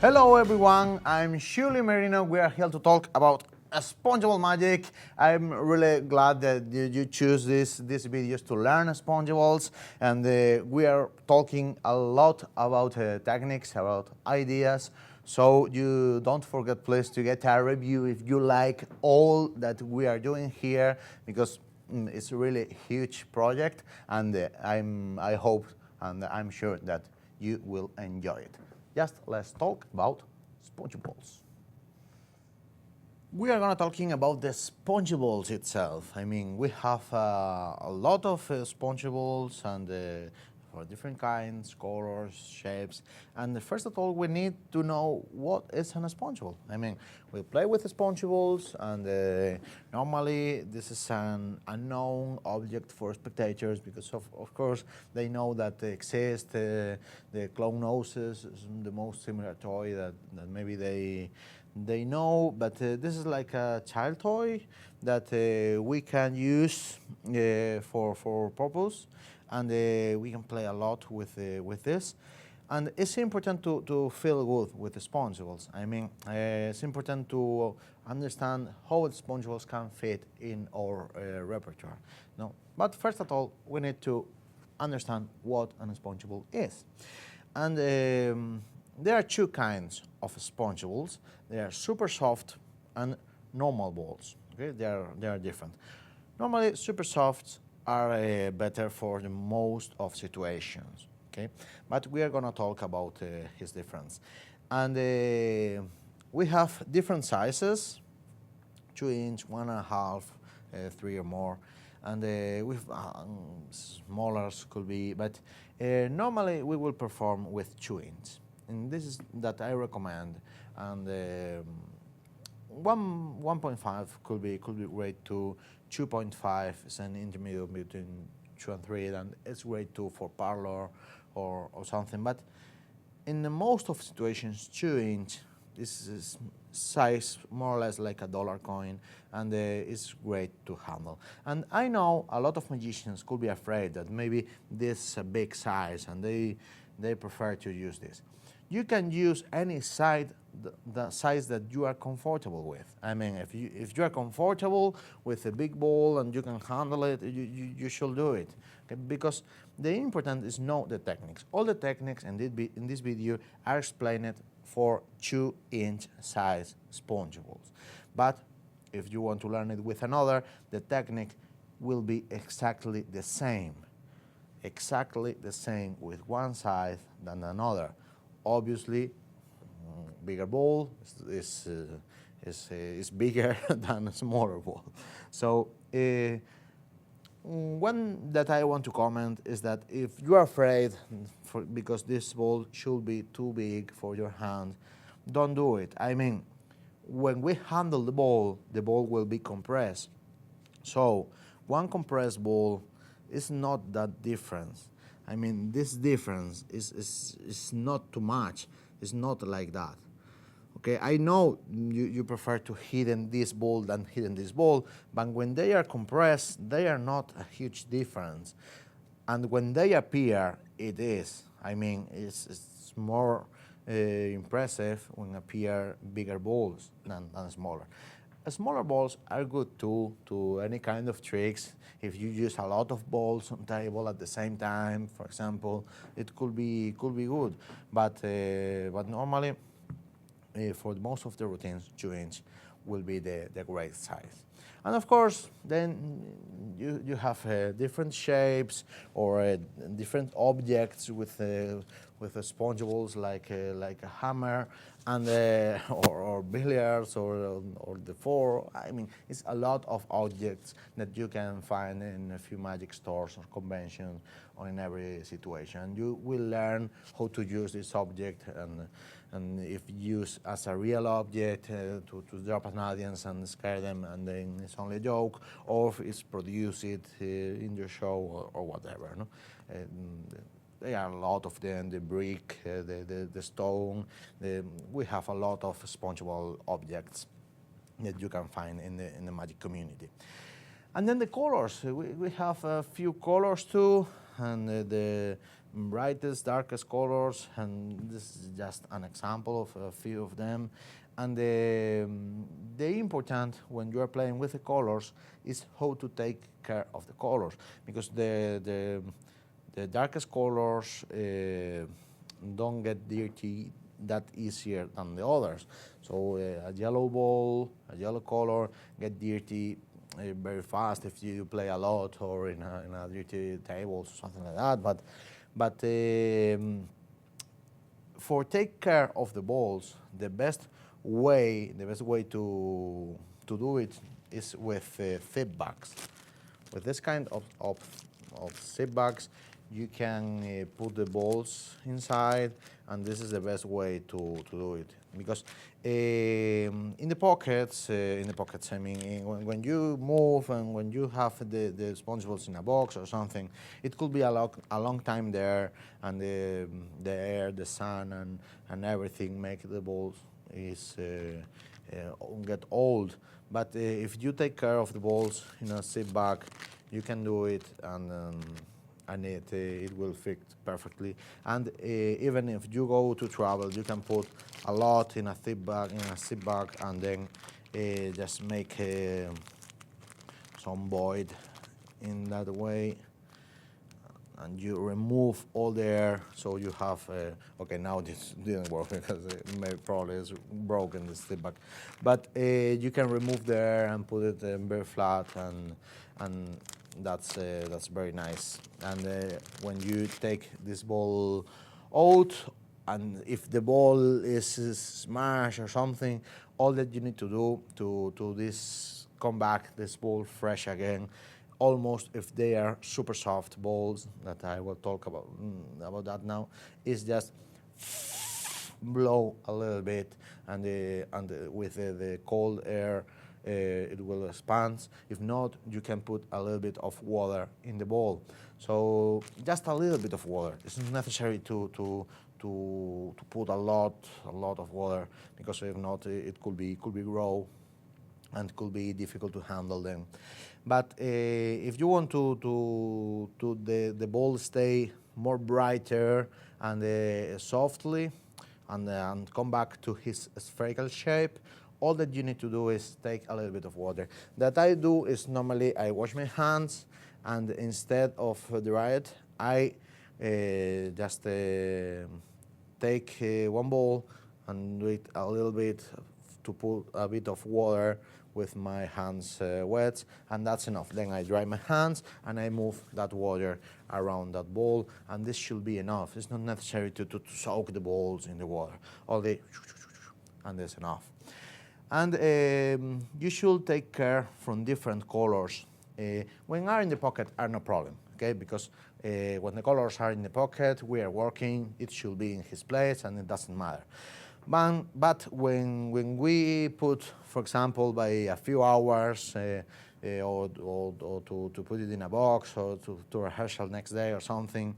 Hello everyone, I'm Shirley Merino. We are here to talk about spongeable magic. I'm really glad that you choose these videos to learn spongeables, and we are talking a lot about techniques, about ideas. So you don't forget, please, to get a review if you like all that we are doing here, because it's a really huge project, and I hope and I'm sure that you will enjoy it. Just let's talk about spongeables. We are going to talking about the spongeables itself. I mean, we have a lot of spongeables and for different kinds, colors, shapes. And first of all, we need to know what is an spongeable. I mean, we play with spongeables, and normally this is an unknown object for spectators because of course they know that they exist. The clown noses is the most similar toy that maybe they know, but this is like a child toy that we can use for purpose, and we can play a lot with this. And it's important to feel good with the spongeables. I mean, it's important to understand how the spongeables can fit in our repertoire. No? But first of all, we need to understand what a spongeable is. And there are two kinds of spongeables. They are super soft and normal balls. Okay, they are different. Normally, super softs are better for the most of situations. Okay, but we are gonna talk about his difference, and we have different sizes: 2 inch, 1.5, 3 or more, and with smaller could be, but normally we will perform with 2 inch. And this is that I recommend, and 1.5 could be great too. 2.5 is an intermediate between 2 and 3, and it's great too for parlor or something. But in the most of situations, 2 inch is size more or less like a dollar coin, and it's great to handle. And I know a lot of magicians could be afraid that maybe this is a big size, and they prefer to use this. You can use any size, the size that you are comfortable with. I mean, if you are comfortable with a big ball and you can handle it, you should do it. Okay? Because the important is know the techniques. All the techniques in this video are explained for 2-inch size spongeables. But if you want to learn it with another, the technique will be exactly the same. Exactly the same with one side than another. Obviously, bigger ball is bigger than a smaller ball. So one that I want to comment is that if you are afraid because this ball should be too big for your hand, don't do it. I mean, when we handle the ball will be compressed. So one compressed ball is not that different. I mean, this difference is not too much. It's not like that. Okay, I know you prefer to hidden this ball than hidden this ball, but when they are compressed, they are not a huge difference. And when they appear, it is. I mean, it's more impressive when appear bigger balls than smaller. Smaller balls are good too to any kind of tricks. If you use a lot of balls on table at the same time, for example, it could be good. But normally, for most of the routines, 2-inch will be the great size. And of course, then you have different shapes or different objects with spongeables like a hammer and or billiards or the four. I mean, it's a lot of objects that you can find in a few magic stores or conventions or in every situation. You will learn how to use this object, and if used as a real object to drop an audience and scare them, and then it's only a joke, or if it's produced in your show or whatever. No? There are a lot of them, the brick, the stone. We have a lot of spongeable objects that you can find in the magic community. And then the colors. We have a few colors too, and brightest, darkest colors, and this is just an example of a few of them. And the important when you are playing with the colors is how to take care of the colors, because the darkest colors don't get dirty that easier than the others. So a yellow ball, a yellow color get dirty very fast if you play a lot or in a dirty table or something like that. But for take care of the balls, the best way to do it is with zip bags. With this kind of zip bags, you can put the balls inside, and this is the best way to do it. Because in the pockets, I mean, when you move and when you have the sponge balls in a box or something, it could be a long time there, and the air, the sun, and everything make the balls is get old. But if you take care of the balls in a zip bag, you can do it, and it will fit perfectly. And even if you go to travel, you can put a lot in a zip bag, and then just make some void in that way, and you remove all the air, so you have okay, now this didn't work because it probably is broken, this zip bag, but you can remove the air and put it very flat, and that's very nice. And when you take this ball out, and if the ball is smashed or something, all that you need to do to this come back this ball fresh again, almost if they are super soft balls that I will talk about that now, is just blow a little bit, and with the cold air it will expand. If not, you can put a little bit of water in the bowl. So just a little bit of water. It's not necessary to put a lot of water, because if not, it could be raw and could be difficult to handle them. But if you want to the ball stay more brighter and softly, and come back to his spherical shape, all that you need to do is take a little bit of water. That I do is normally I wash my hands, and instead of dry it, I just take one bowl and do it a little bit to put a bit of water with my hands wet, and that's enough. Then I dry my hands and I move that water around that bowl, and this should be enough. It's not necessary to soak the balls in the water. All the and that's enough. And you should take care from different colors. When are in the pocket are no problem, okay? Because when the colors are in the pocket, we are working, it should be in his place, and it doesn't matter. But when we put, for example, by a few hours, or to put it in a box, or to rehearsal next day or something,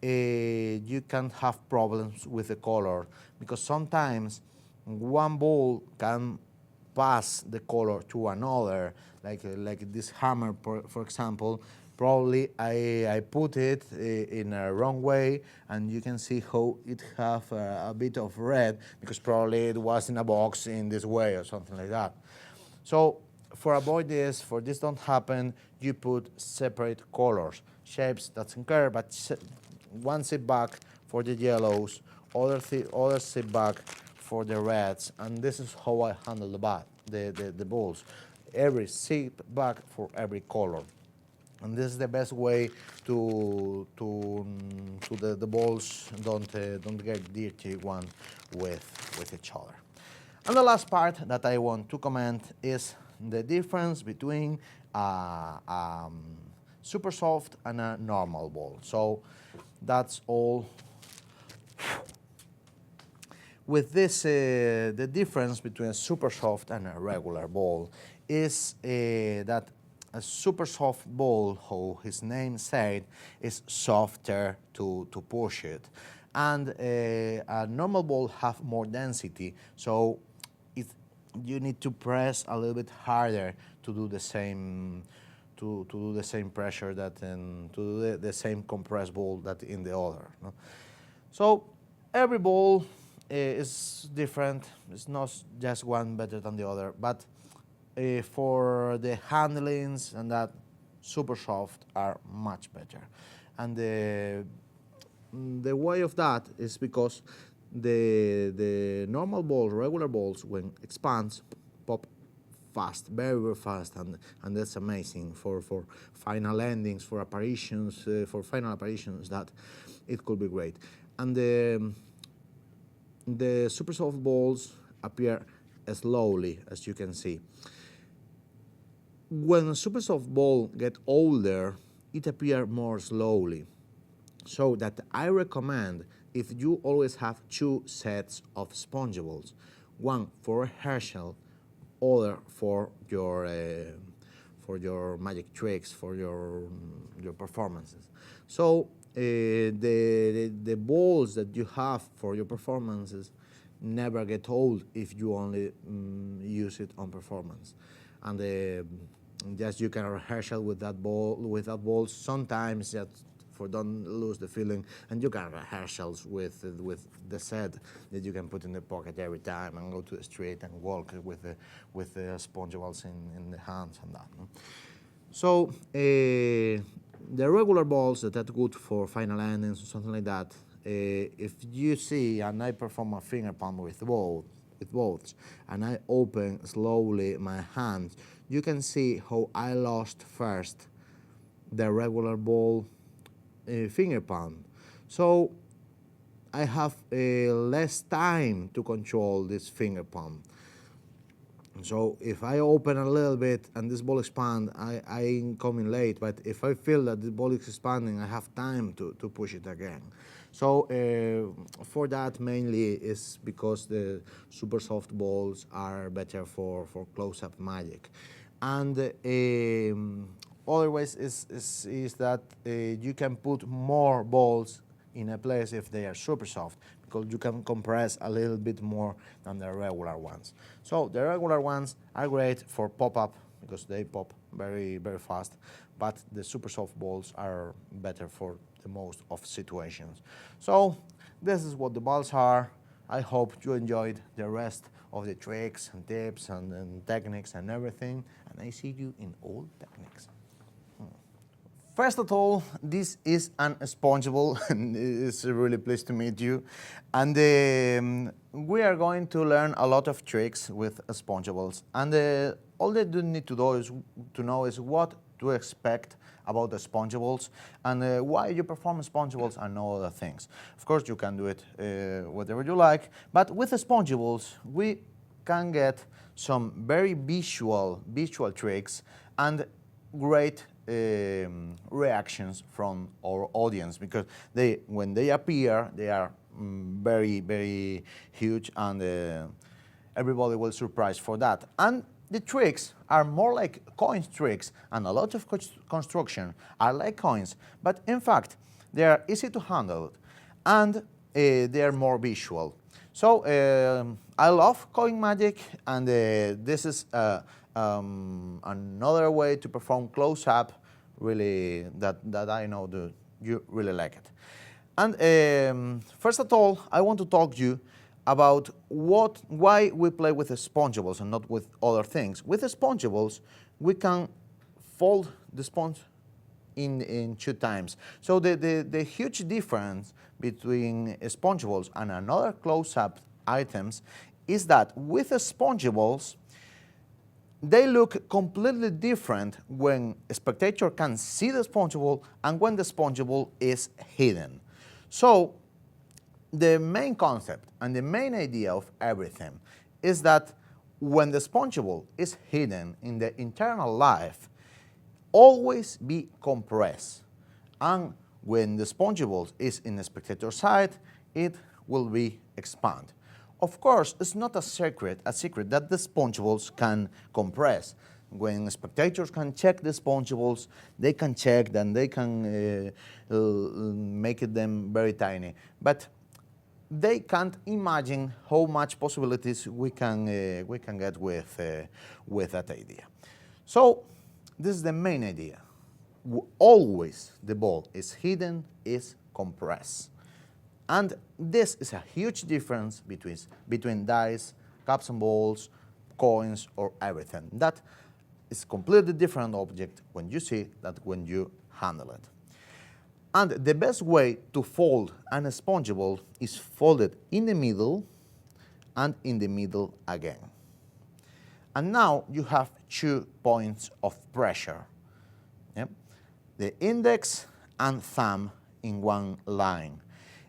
you can have problems with the color, because sometimes one ball can pass the color to another, like this hammer, for example. Probably I put it in a wrong way, and you can see how it have a bit of red, because probably it was in a box in this way or something like that. So for avoid this, for this don't happen, you put separate colors, shapes doesn't care, but one zip bag for the yellows, other zip bag for the reds, and this is how I handle the balls. Every zip bag for every color, and this is the best way to the balls don't get dirty one with each other. And the last part that I want to comment is the difference between super soft and a normal ball. So that's all. With this, the difference between a super soft and a regular ball is that a super soft ball, how his name said, is softer to push it. And a normal ball have more density, so you need to press a little bit harder to do the same to do the same pressure that to do the same compressed ball that in the other. No? So every ball is different. It's not just one better than the other, but for the handlings and that, super soft are much better. And the way of that is because the normal balls, regular balls, when expands, pop fast, very, very fast, and that's amazing for final endings, for apparitions, for final apparitions, that it could be great. And the super soft balls appear slowly, as you can see. When a super soft ball get older, it appears more slowly. So that I recommend, if you always have two sets of sponge balls, one for rehearsal, other for your magic tricks, for your performances. So the balls that you have for your performances never get old if you only use it on performance. And just you can rehearsal with that ball sometimes, just for don't lose the feeling, and you can rehearsals with the set that you can put in the pocket every time and go to the street and walk with the sponge balls in the hands and that. No? So the regular balls that are good for final endings or something like that, if you see, and I perform a finger palm with both, and I open slowly my hand, you can see how I lost first the regular ball finger palm. So I have less time to control this finger palm. So if I open a little bit and this ball expand, I'm coming late, but if I feel that the ball is expanding, I have time to push it again. So for that mainly is because the super soft balls are better for close-up magic. And other ways is that you can put more balls in a place if they are super soft, because you can compress a little bit more than the regular ones. So the regular ones are great for pop-up because they pop very, very fast, but the super soft balls are better for the most of situations. So this is what the balls are. I hope you enjoyed the rest of the tricks and tips and techniques and everything, and I see you in all techniques. First of all, this is an sponge ball, and it's really pleased to meet you. And we are going to learn a lot of tricks with sponge balls. And all that you need to know is what to expect about the sponge balls and why you perform sponge balls and no other things. Of course, you can do it whatever you like, but with the sponge balls, we can get some very visual tricks and great reactions from our audience, because when they appear, they are very, very huge, and everybody will surprise for that. And the tricks are more like coins tricks, and a lot of construction are like coins, but in fact they are easy to handle and they are more visual. So I love coin magic, and this is another way to perform close-up, really, that I know you really like it. And first of all, I want to talk to you about why we play with the sponge balls and not with other things. With the sponge balls, we can fold the sponge in 2 times. So the huge difference between sponge balls and another close-up items is that with the sponge balls, they look completely different when a spectator can see the sponge ball and when the sponge ball is hidden. So the main concept and the main idea of everything is that when the sponge ball is hidden in the internal life, always be compressed. And when the sponge ball is in the spectator side, it will be expand. Of course, it's not a secret that the sponge balls can compress. When spectators can check the sponge balls, they can check, then they can make them very tiny. But they can't imagine how much possibilities we can get with that idea. So This is the main idea. Always the ball is hidden, is compressed. And this is a huge difference between dice, cups and balls, coins, or everything. That is a completely different object when you see that when you handle it. And the best way to fold an sponge ball is folded in the middle and in the middle again. And now you have 2 points of pressure. Yeah? The index and thumb in one line.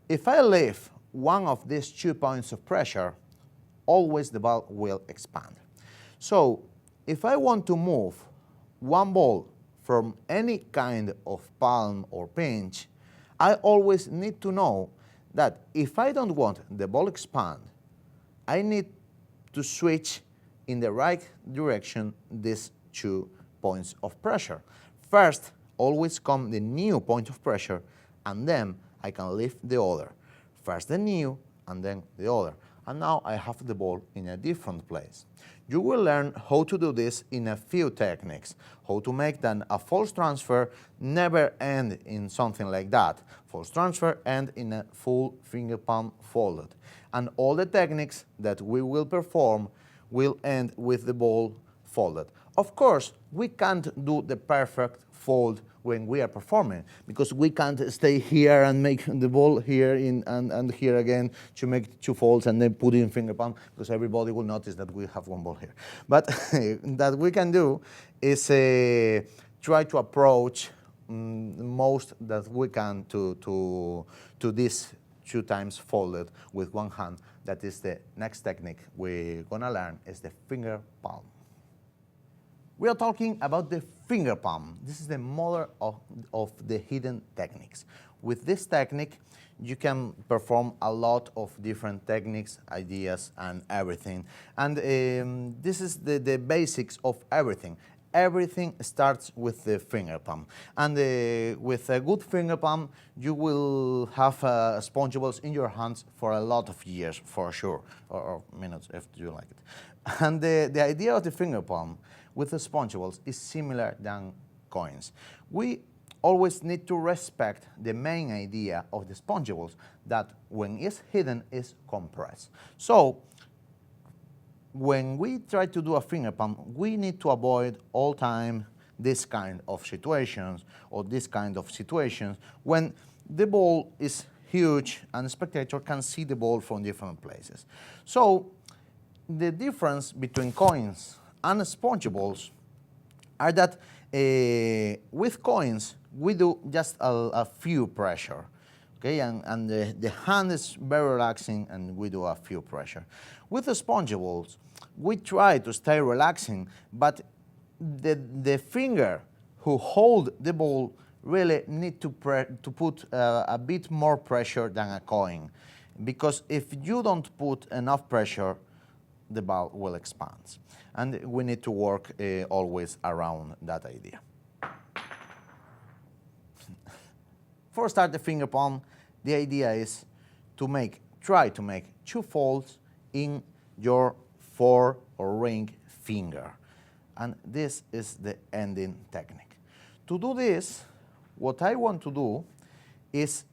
If I leave one of these 2 points of pressure, always the ball will expand. So if I want to move one ball from any kind of palm or pinch, I always need to know that if I don't want the ball expand, I need to switch in the right direction these 2 points of pressure. First, always come the new point of pressure, and then I can lift the other. First the new, and then the other. And now I have the ball in a different place. You will learn how to do this in a few techniques. How to make then a false transfer never end in something like that. False transfer end in a full finger palm folded. And all the techniques that we will perform will end with the ball folded. Of course, we can't do the perfect fold when we are performing, because we can't stay here and make the ball here and here again to make 2 folds and then put it in finger palm, because everybody will notice that we have 1 ball here. But that we can do is try to approach most that we can to this 2 times folded with 1 hand. That is the next technique we're gonna learn, is the finger palm. We are talking about the finger palm. This is the mother of the hidden techniques. With this technique, you can perform a lot of different techniques, ideas, and everything. And this is the basics of everything. Everything starts with the finger palm. And with a good finger palm, you will have sponge balls in your hands for a lot of years, for sure, or minutes if you like it. And the idea of the finger palm with the sponge balls is similar than coins. We always need to respect the main idea of the sponge balls, that when it's hidden, is compressed. So when we try to do a finger palm, we need to avoid all time this kind of situations, or this kind of situations when the ball is huge and the spectator can see the ball from different places. So the difference between coins and sponge balls are that with coins we do just a few pressure, okay, and the hand is very relaxing and we do a few pressure. With the sponge balls we try to stay relaxing, but the finger who hold the ball really need to put a bit more pressure than a coin, because if you don't put enough pressure, the ball will expand. And we need to work always around that idea. For start the finger palm, the idea is to try to make 2 folds in your 4 or ring finger. And this is the ending technique. To do this, what I want to do is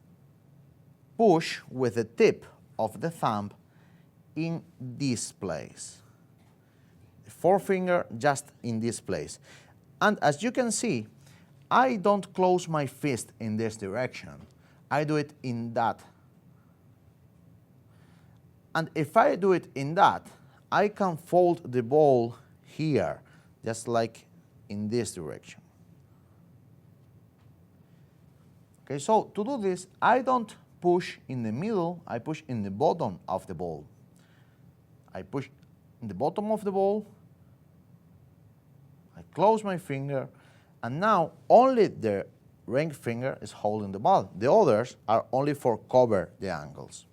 push with the tip of the thumb in this place. The forefinger just in this place. And as you can see, I don't close my fist in this direction. I do it in that. And if I do it in that, I can fold the ball here, just like in this direction. Okay, so to do this, I don't push in the middle, I push in the bottom of the ball. I push in the bottom of the ball, I close my finger, and now only the ring finger is holding the ball. The others are only for cover the angles.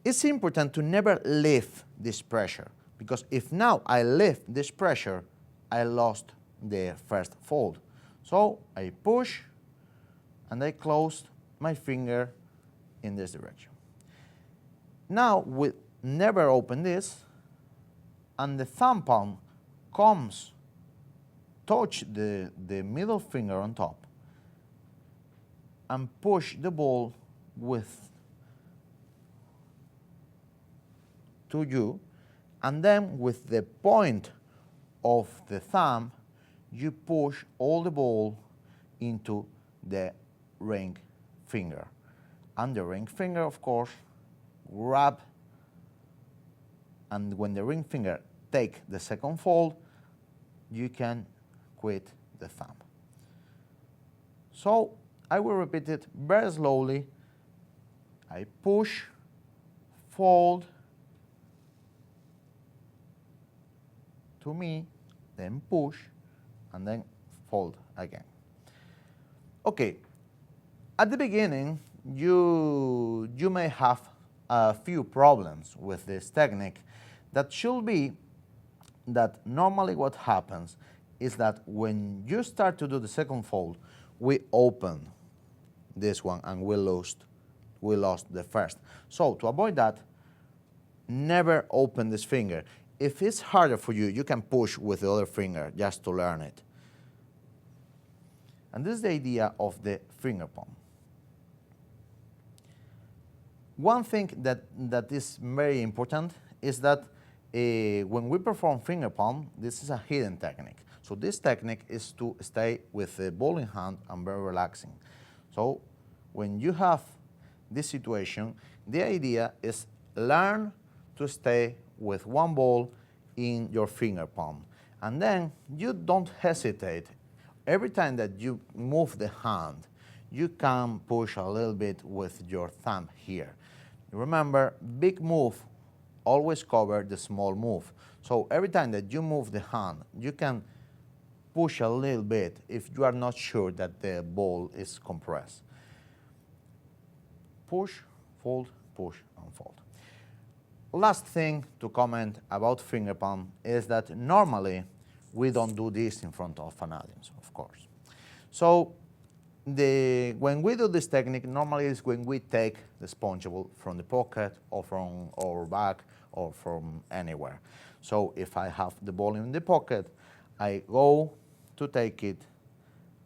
It's important to never lift this pressure, because if now I lift this pressure, I lost the first fold. So I push and I close my finger in this direction. Now we never open this, and the thumb palm comes touch the middle finger on top and push the ball with to you, and then with the point of the thumb you push all the ball into the ring finger, and the ring finger, of course, grab, and when the ring finger take the second fold, you can quit the thumb. So I will repeat it very slowly. I push, fold to me, then push, and then fold again. Okay, at the beginning, you may have a few problems with this technique. That should be that normally what happens is that when you start to do the second fold, we open this one and we lost the first. So to avoid that, never open this finger. If it's harder for you, you can push with the other finger just to learn it. And this is the idea of the finger palm. One thing that is very important is that when we perform finger palm, this is a hidden technique. So this technique is to stay with the ball in hand and very relaxing. So when you have this situation, the idea is learn to stay with one ball in your finger palm. And then you don't hesitate. Every time that you move the hand, you can push a little bit with your thumb here. Remember, big move always cover the small move. So every time that you move the hand, you can push a little bit if you are not sure that the ball is compressed. Push, fold, push, and fold. Last thing to comment about finger palm is that normally we don't do this in front of an audience, of course. So when we do this technique, normally is when we take the sponge ball from the pocket or from our bag or from anywhere. So if I have the ball in the pocket, I go to take it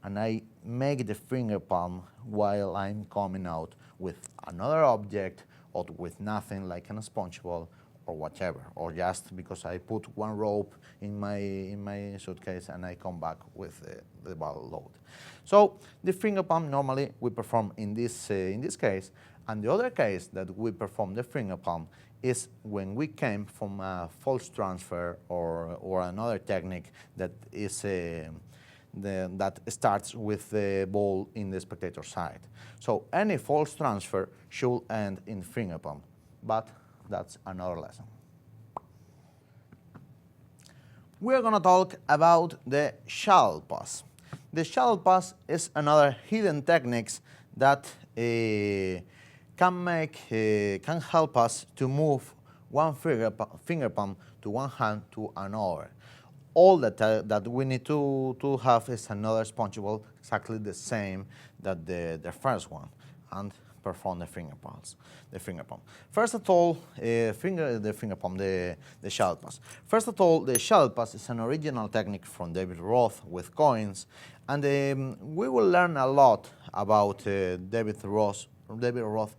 and I make the finger palm while I'm coming out with another object or with nothing like a sponge ball or whatever, or just because I put one rope in my suitcase and I come back with the ball load. So the finger palm normally we perform in this case, and the other case that we perform the finger palm is when we came from a false transfer or another technique that is that starts with the ball in the spectator side. So any false transfer should end in finger palm, but that's another lesson. We're going to talk about the shuttle pass. The shuttle pass is another hidden technique that can help us to move one finger palm to one hand to another. All that we need to have is another sponge ball exactly the same that the first one, and perform the finger palm. First of all, the shuttle pass. First of all, the shuttle pass is an original technique from David Roth with coins, and we will learn a lot about David Roth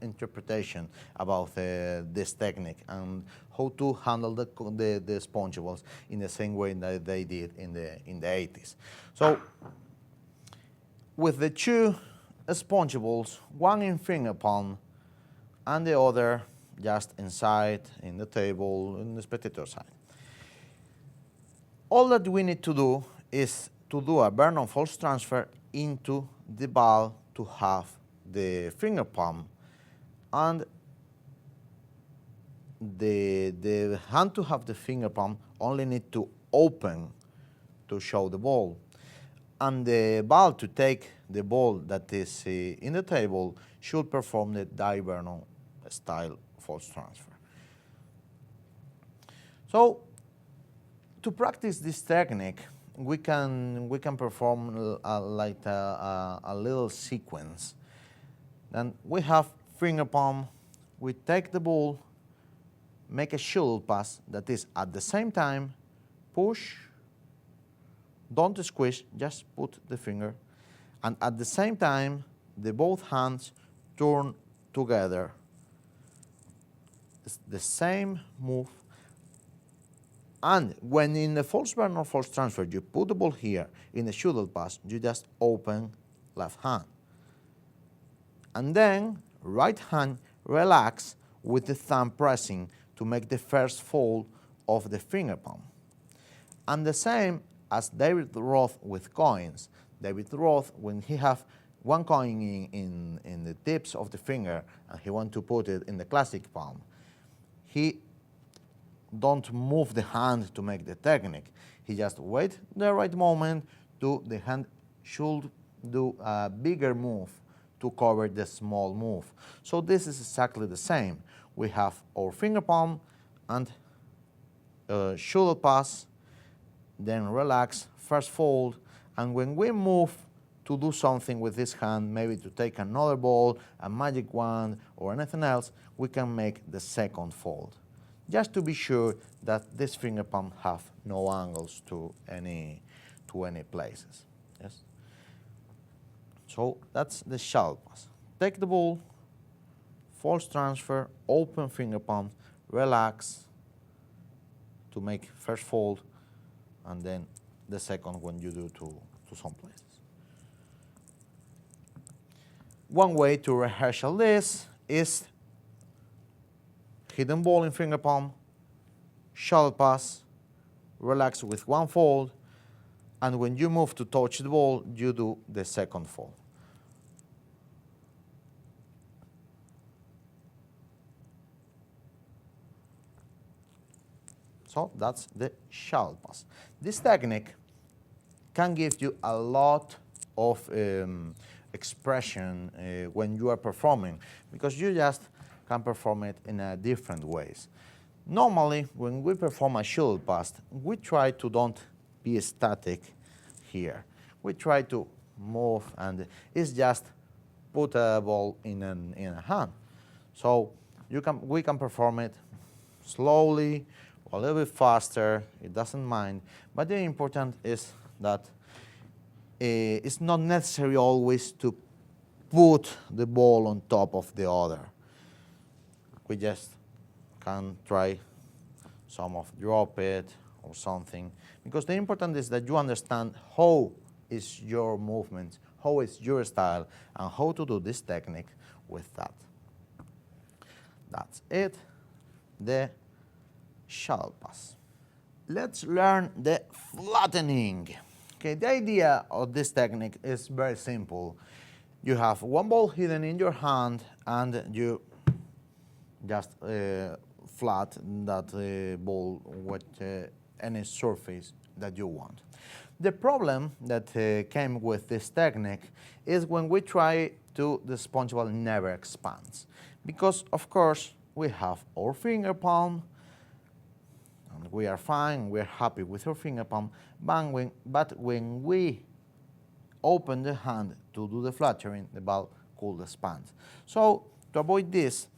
interpretation about this technique and how to handle the sponge balls in the same way that they did in the 80s. So with the two sponge balls, one in finger palm and the other just inside in the table in the spectator side. All that we need to do is to do a Vernon false transfer into the ball to have the finger palm, and the hand to have the finger palm only need to open to show the ball, and the ball to take the ball that is in the table should perform the Vernon style false transfer. So to practice this technique, we can perform like a little sequence. Then we have finger palm, we take the ball, make a shuttle pass that is at the same time push, Don't squish, just put the finger, and at the same time, the both hands turn together. It's the same move. And when in the false burn or false transfer, you put the ball here in the shuttle pass, you just open left hand. And then right hand relax with the thumb pressing to make the first fold of the finger palm. And the same as David Roth with coins. David Roth, when he have one coin in the tips of the finger and he want to put it in the classic palm, he don't move the hand to make the technique. He just wait the right moment to the hand should do a bigger move to cover the small move. So this is exactly the same. We have our finger palm and shoulder pass, then relax, first fold, and when we move to do something with this hand, maybe to take another ball, a magic wand, or anything else, we can make the second fold. Just to be sure that this finger palm have no angles to any places. Yes. So that's the shuttle pass. Take the ball, false transfer, open finger palm, relax to make first fold, and then the second when you do to some places. One way to rehearsal this is hidden ball in finger palm, shuttle pass, relax with one fold, and when you move to touch the ball, you do the second fold. So that's the shuttle pass. This technique can give you a lot of expression when you are performing, because you just can perform it in different ways. Normally, when we perform a shuttle pass, we try to don't be static here. We try to move, and it's just put a ball in a hand. So we can perform it slowly, a little bit faster, it doesn't mind. But the important is that it's not necessary always to put the ball on top of the other. We just can try some of drop it or something, because the important is that you understand how is your movement, how is your style, and how to do this technique with that. That's it, the shuttle pass. Let's learn the flattening. Okay, the idea of this technique is very simple. You have one ball hidden in your hand, and you just flat that ball with any surface that you want. The problem that came with this technique is when we try to, the sponge ball never expands. Because, of course, we have our finger palm, and we are fine, we're happy with our finger palm, but when we open the hand to do the fluttering, the ball could expand. So, to avoid this,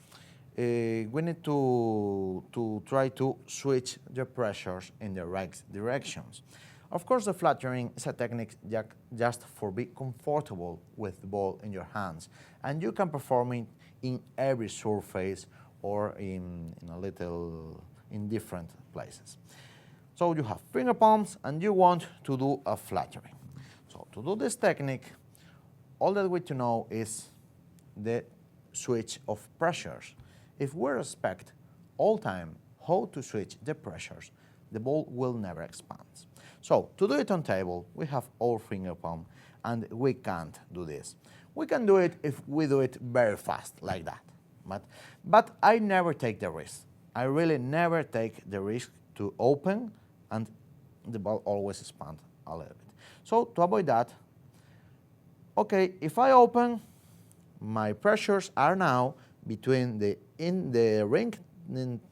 we need to try to switch the pressures in the right directions. Of course, the fluttering is a technique just for be comfortable with the ball in your hands, and you can perform it in every surface or in different places. So you have finger palms, and you want to do a fluttering. So to do this technique, all that we need to know is the switch of pressures. If we respect all time how to switch the pressures, the ball will never expand. So to do it on table, we have our finger palm, and we can't do this. We can do it if we do it very fast, like that. But I never take the risk. I really never take the risk to open, and the ball always expands a little bit. So to avoid that, okay, if I open, my pressures are now between the ring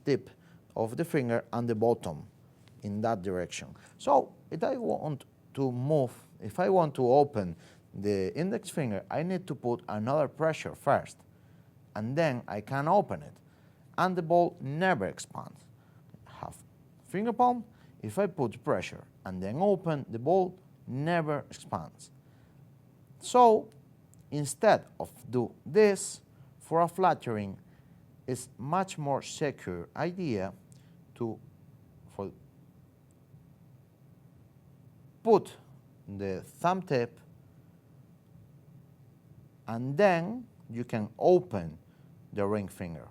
tip of the finger and the bottom in that direction. So if I want to move, if I want to open the index finger, I need to put another pressure first, and then I can open it, and the ball never expands. I have finger palm, if I put pressure and then open, the ball never expands. So instead of do this, for a flattering, it's much more secure idea to put the thumb tip, and then you can open the ring finger.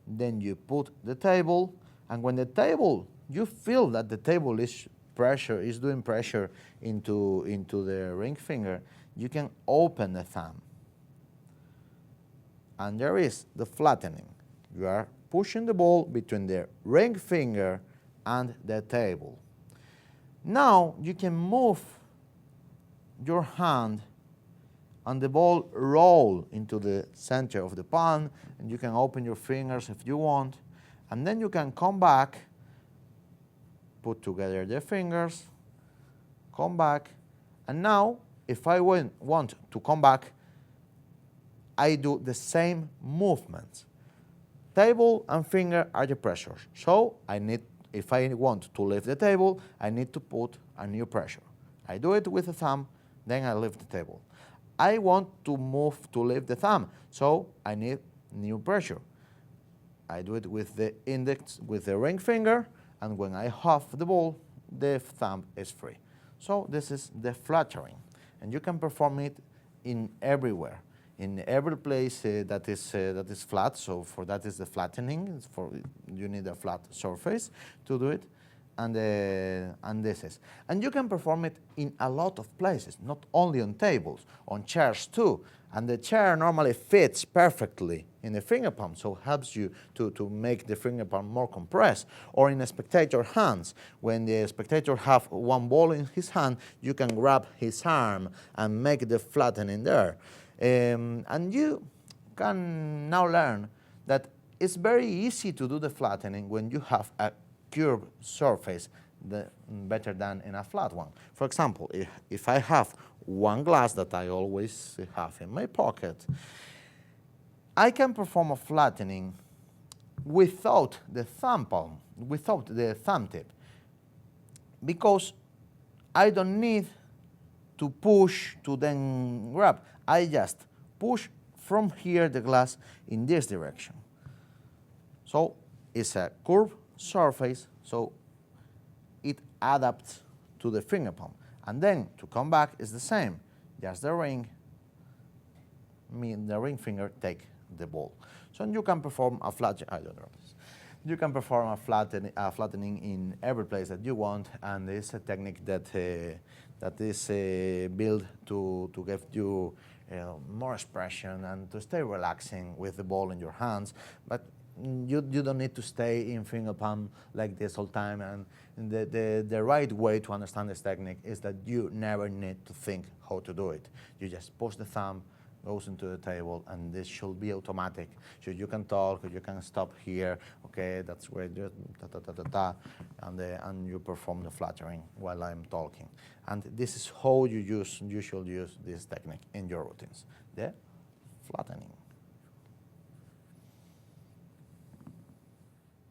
Then you put the table, and when the table, you feel that the table is doing pressure into the ring finger, you can open the thumb. And there is the flattening. You are pushing the ball between the ring finger and the table. Now you can move your hand and the ball roll into the center of the palm, and you can open your fingers if you want, and then you can come back, put together the fingers, come back, and now if I want to come back, I do the same movements. Table and finger are the pressures. So if I want to lift the table, I need to put a new pressure. I do it with the thumb, then I lift the table. I want to lift the thumb, so I need new pressure. I do it with the index, with the ring finger, and when I huff the ball, the thumb is free. So this is the flattering, and you can perform it in everywhere, in every place that is flat. So for that is the flattening. You need a flat surface to do it, and this is. And you can perform it in a lot of places, not only on tables, on chairs too. And the chair normally fits perfectly in the finger palm, so helps you to make the finger palm more compressed. Or in a spectator hands, when the spectator have one ball in his hand, you can grab his arm and make the flattening there. And you can now learn that it's very easy to do the flattening when you have a curved surface, better than in a flat one. For example, if I have one glass that I always have in my pocket, I can perform a flattening without the thumb palm, without the thumb tip, because I don't need to push to then grab. I just push from here the glass in this direction. So it's a curved surface, so it adapts to the finger palm. And then to come back is the same. Just the ring finger take the ball. So you can perform a You can perform a flattening in every place that you want, and it's a technique that is built to give you more expression and to stay relaxing with the ball in your hands. But you don't need to stay in finger palm like this all time. And the right way to understand this technique is that you never need to think how to do it. You just push the thumb, goes into the table, and this should be automatic. So you can talk, or you can stop here. Okay, that's where you and you perform the flattering while I'm talking. And this is how you should use this technique in your routines. The flattening.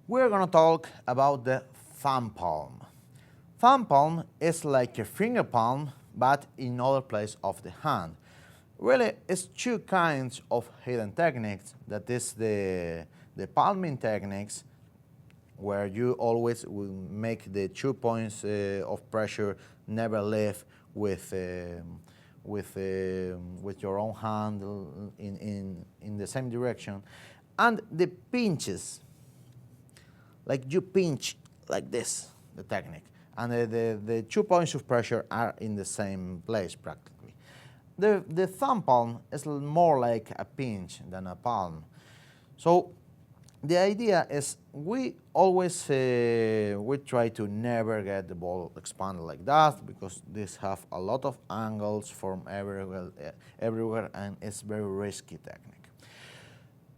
We're going to talk about the thumb palm. Thumb palm is like a finger palm, but in other place of the hand. Really, it's two kinds of hidden techniques. That is the palming techniques, where you always will make the 2 points of pressure never leave with your own hand in the same direction, and the pinches. Like you pinch like this, the technique. And the 2 points of pressure are in the same place practically. The thumb palm is more like a pinch than a palm. So the idea is we always we try to never get the ball expanded like that, because this have a lot of angles from everywhere, and it's very risky technique.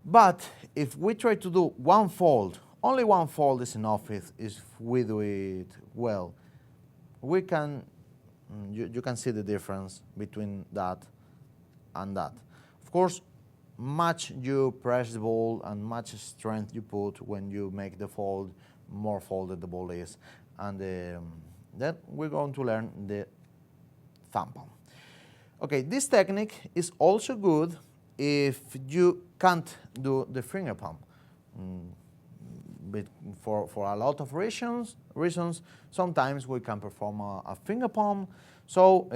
But if we try to do one fold, only one fold is enough if we do it well. We can, you can see the difference between that and that. Of course, much you press the ball and much strength you put when you make the fold, more folded the ball is, and Then we're going to learn the thumb palm. Okay, this technique is also good if you can't do the finger palm. But for a lot of reasons, sometimes we can perform a finger palm, so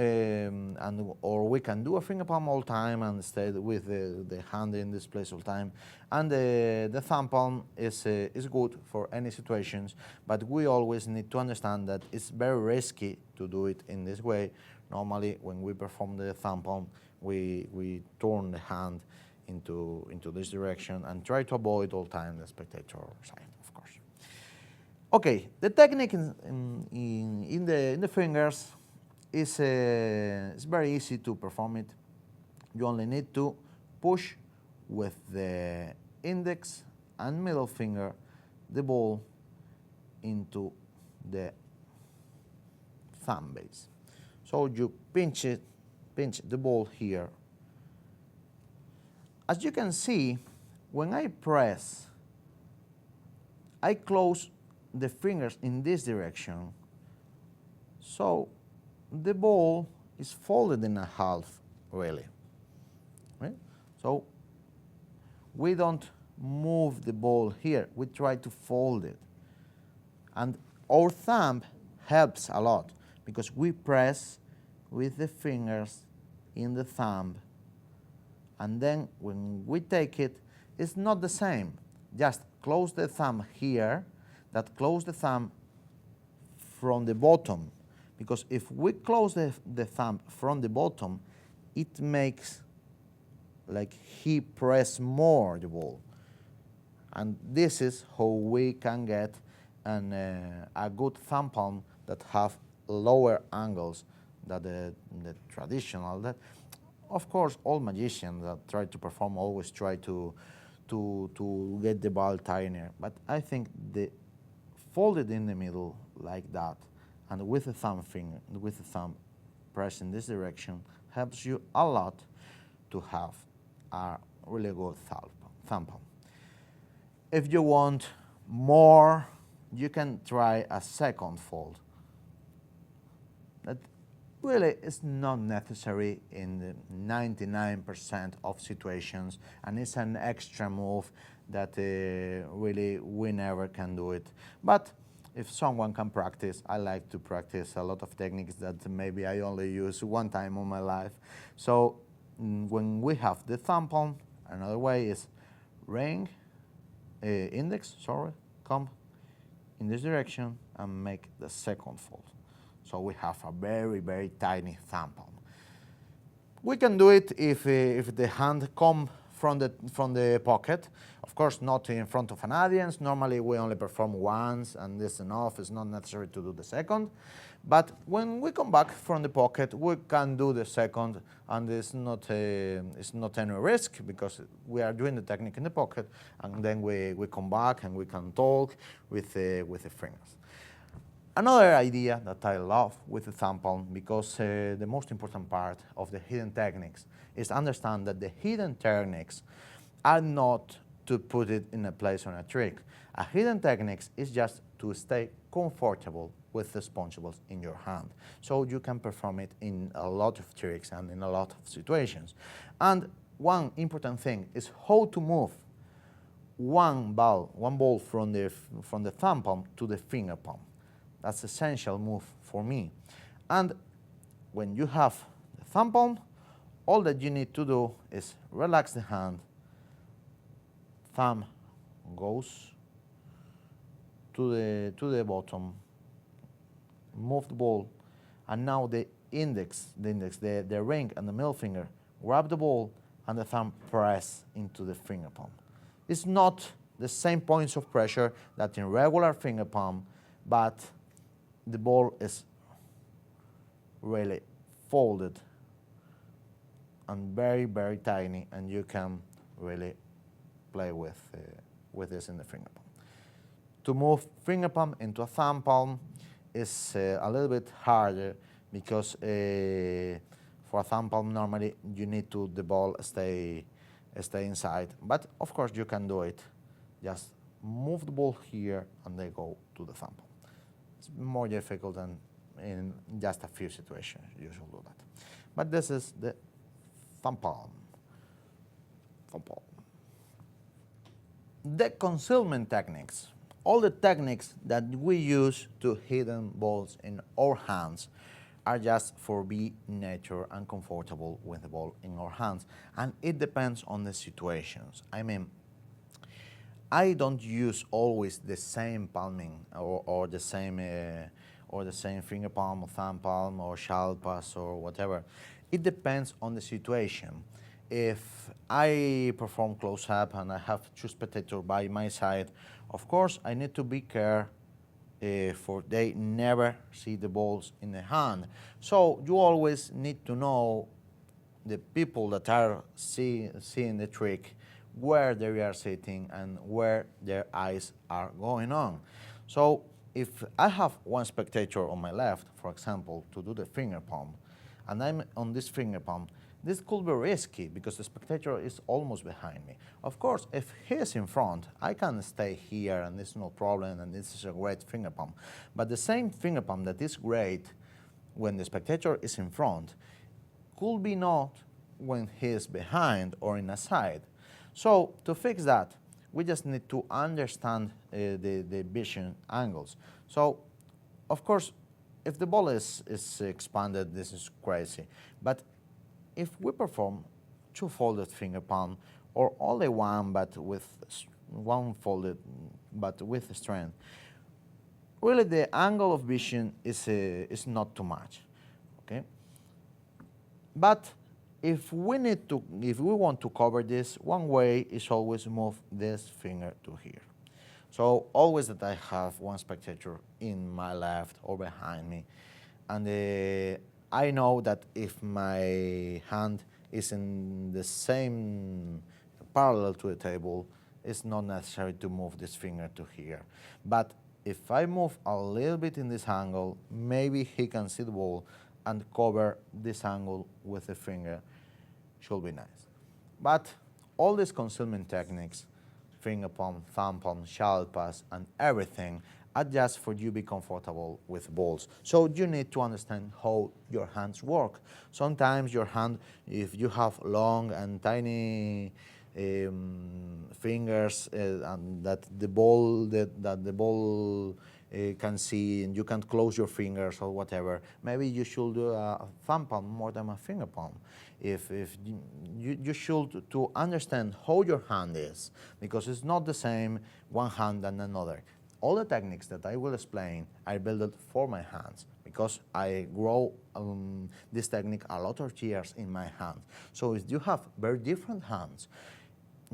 or we can do a finger palm all time and stay with the hand in this place all time. And the thumb palm is good for any situations, but we always need to understand that it's very risky to do it in this way. Normally, when we perform the thumb palm, we turn the hand into this direction and try to avoid all time the spectator side, of course. Okay, the technique in the fingers is it's very easy to perform it. You only need to push with the index and middle finger the ball into the thumb base. So you pinch the ball here. As you can see, when I press, I close the fingers in this direction, so the ball is folded in a half, really. Right? So we don't move the ball here, we try to fold it. And our thumb helps a lot because we press with the fingers in the thumb, and then when we take it, it's not the same. Just close the thumb here, that close the thumb from the bottom, because if we close the thumb from the bottom, it makes like he press more the ball. And this is how we can get a good thumb palm that have lower angles than the traditional. That, of course, all magicians that try to perform always try to get the ball tinier. But I think the folded in the middle like that, and with the thumb press in this direction, helps you a lot to have a really good thumb palm. If you want more, you can try a second fold. That really is not necessary in the 99% of situations, and it's an extra move that really we never can do it. But if someone can practice, I like to practice a lot of techniques that maybe I only use one time in my life. So when we have the thumb palm, another way is ring, index, come in this direction and make the second fold. So we have a very, very tiny thumb palm. We can do it if the hand comes from the pocket. Of course, not in front of an audience. Normally, we only perform once, and this is enough. It's not necessary to do the second. But when we come back from the pocket, we can do the second, and it's not any risk because we are doing the technique in the pocket, and then we come back and we can talk with the fingers. Another idea that I love with the thumb palm, because the most important part of the hidden techniques is understand that the hidden techniques are not to put it in a place on a trick. A hidden techniques is just to stay comfortable with the sponge balls in your hand. So you can perform it in a lot of tricks and in a lot of situations. And one important thing is how to move one ball from the thumb palm to the finger palm. That's essential move for me. And when you have the thumb palm, all that you need to do is relax the hand, thumb goes to the bottom, move the ball, and now the ring and the middle finger grab the ball and the thumb press into the finger palm. It's not the same points of pressure that in regular finger palm, but the ball is really folded and very, very tiny, and you can really play with this in the finger palm. To move finger palm into a thumb palm is a little bit harder because for a thumb palm normally you need to the ball stay inside. But of course you can do it. Just move the ball here and they go to the thumb palm. It's more difficult and in just a few situations you should do that. But this is the thumb palm. Thumb palm. The concealment techniques, all the techniques that we use to hidden balls in our hands are just for be nature and comfortable with the ball in our hands. And it depends on the situations. I mean, I don't use always the same palming or the same finger palm or thumb palm or child pass or whatever. It depends on the situation. If I perform close-up and I have two spectators by my side, of course I need to be careful for they never see the balls in the hand. So you always need to know the people that are seeing the trick, where they are sitting and where their eyes are going on. So if I have one spectator on my left, for example, to do the finger palm, and I'm on this finger palm, this could be risky because the spectator is almost behind me. Of course, if he is in front, I can stay here and there's no problem and this is a great finger palm. But the same finger palm that is great when the spectator is in front could be not when he is behind or in a side. So to fix that, we just need to understand the vision angles. So, of course, if the ball is expanded, this is crazy. But if we perform two folded finger palm or only one but with one folded but with strength, really the angle of vision is not too much, okay? But if we want to cover this, one way is always move this finger to here. So always that I have one spectator in my left or behind me, and I know that if my hand is in the same parallel to the table, it's not necessary to move this finger to here. But if I move a little bit in this angle, maybe he can see the ball and cover this angle with the finger. Should be nice. But all these concealment techniques, finger palm, thumb palm, child pass, and everything are just for you to be comfortable with balls. So you need to understand how your hands work. Sometimes your hand, if you have long and tiny fingers and that the ball can see, and you can't close your fingers or whatever, maybe you should do a thumb palm more than a finger palm. If you should to understand how your hand is, because it's not the same one hand than another. All the techniques that I will explain are built for my hands because I grow this technique a lot of years in my hands. So if you have very different hands,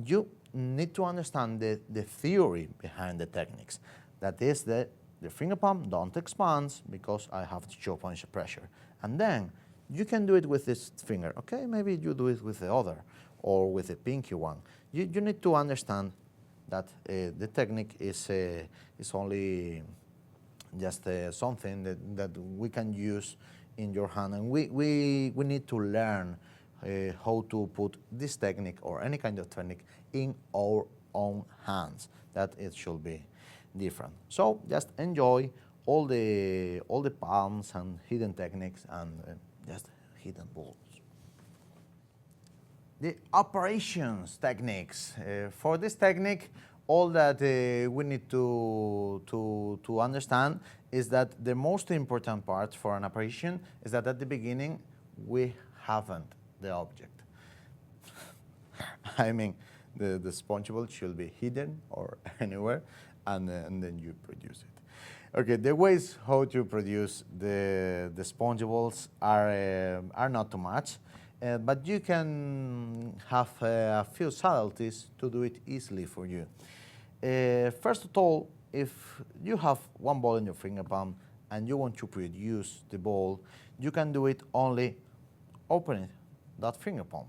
you need to understand the theory behind the techniques. That is that the finger palm don't expand because I have to show punch pressure. And then you can do it with this finger. Okay, maybe you do it with the other or with the pinky one. You need to understand that the technique is only just something that we can use in your hand. And we need to learn how to put this technique or any kind of technique in our own hands, that it should be different. So just enjoy all the palms and hidden techniques and just hidden balls. The operations techniques. For this technique, all that we need to understand is that the most important part for an operation is that at the beginning we haven't the object. I mean, the sponge ball should be hidden or anywhere, and then you produce it. Okay, the ways how to produce the sponge balls are not too much. But you can have a few subtleties to do it easily for you. First of all, if you have one ball in your finger palm and you want to produce the ball, you can do it only opening that finger palm.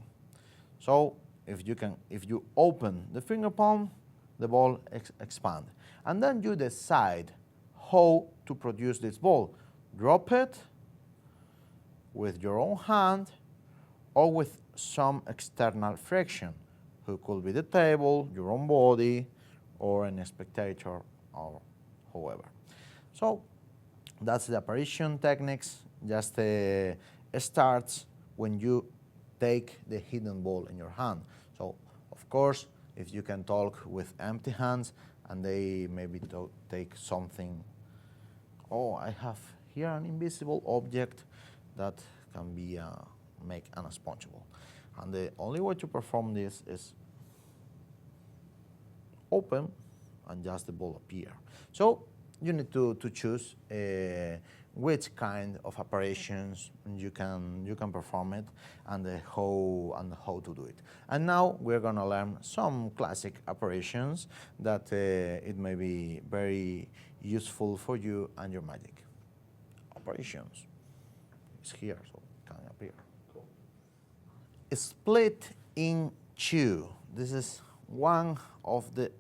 So if you open the finger palm, the ball expands. And then you decide how to produce this ball. Drop it with your own hand or with some external friction, who could be the table, your own body, or a spectator, or whoever. So That's the apparition techniques. Just starts when you take the hidden ball in your hand. So, of course, if you can talk with empty hands and they maybe take something. Oh, I have here an invisible object that can be make unresponsible. And the only way to perform this is open and just the ball appear. So you need to choose which kind of operations you can perform it and how to do it. And now we're going to learn some classic operations that it may be very useful for you and your magic. Operations is here, so it can appear. Cool. Split in two. This is one of the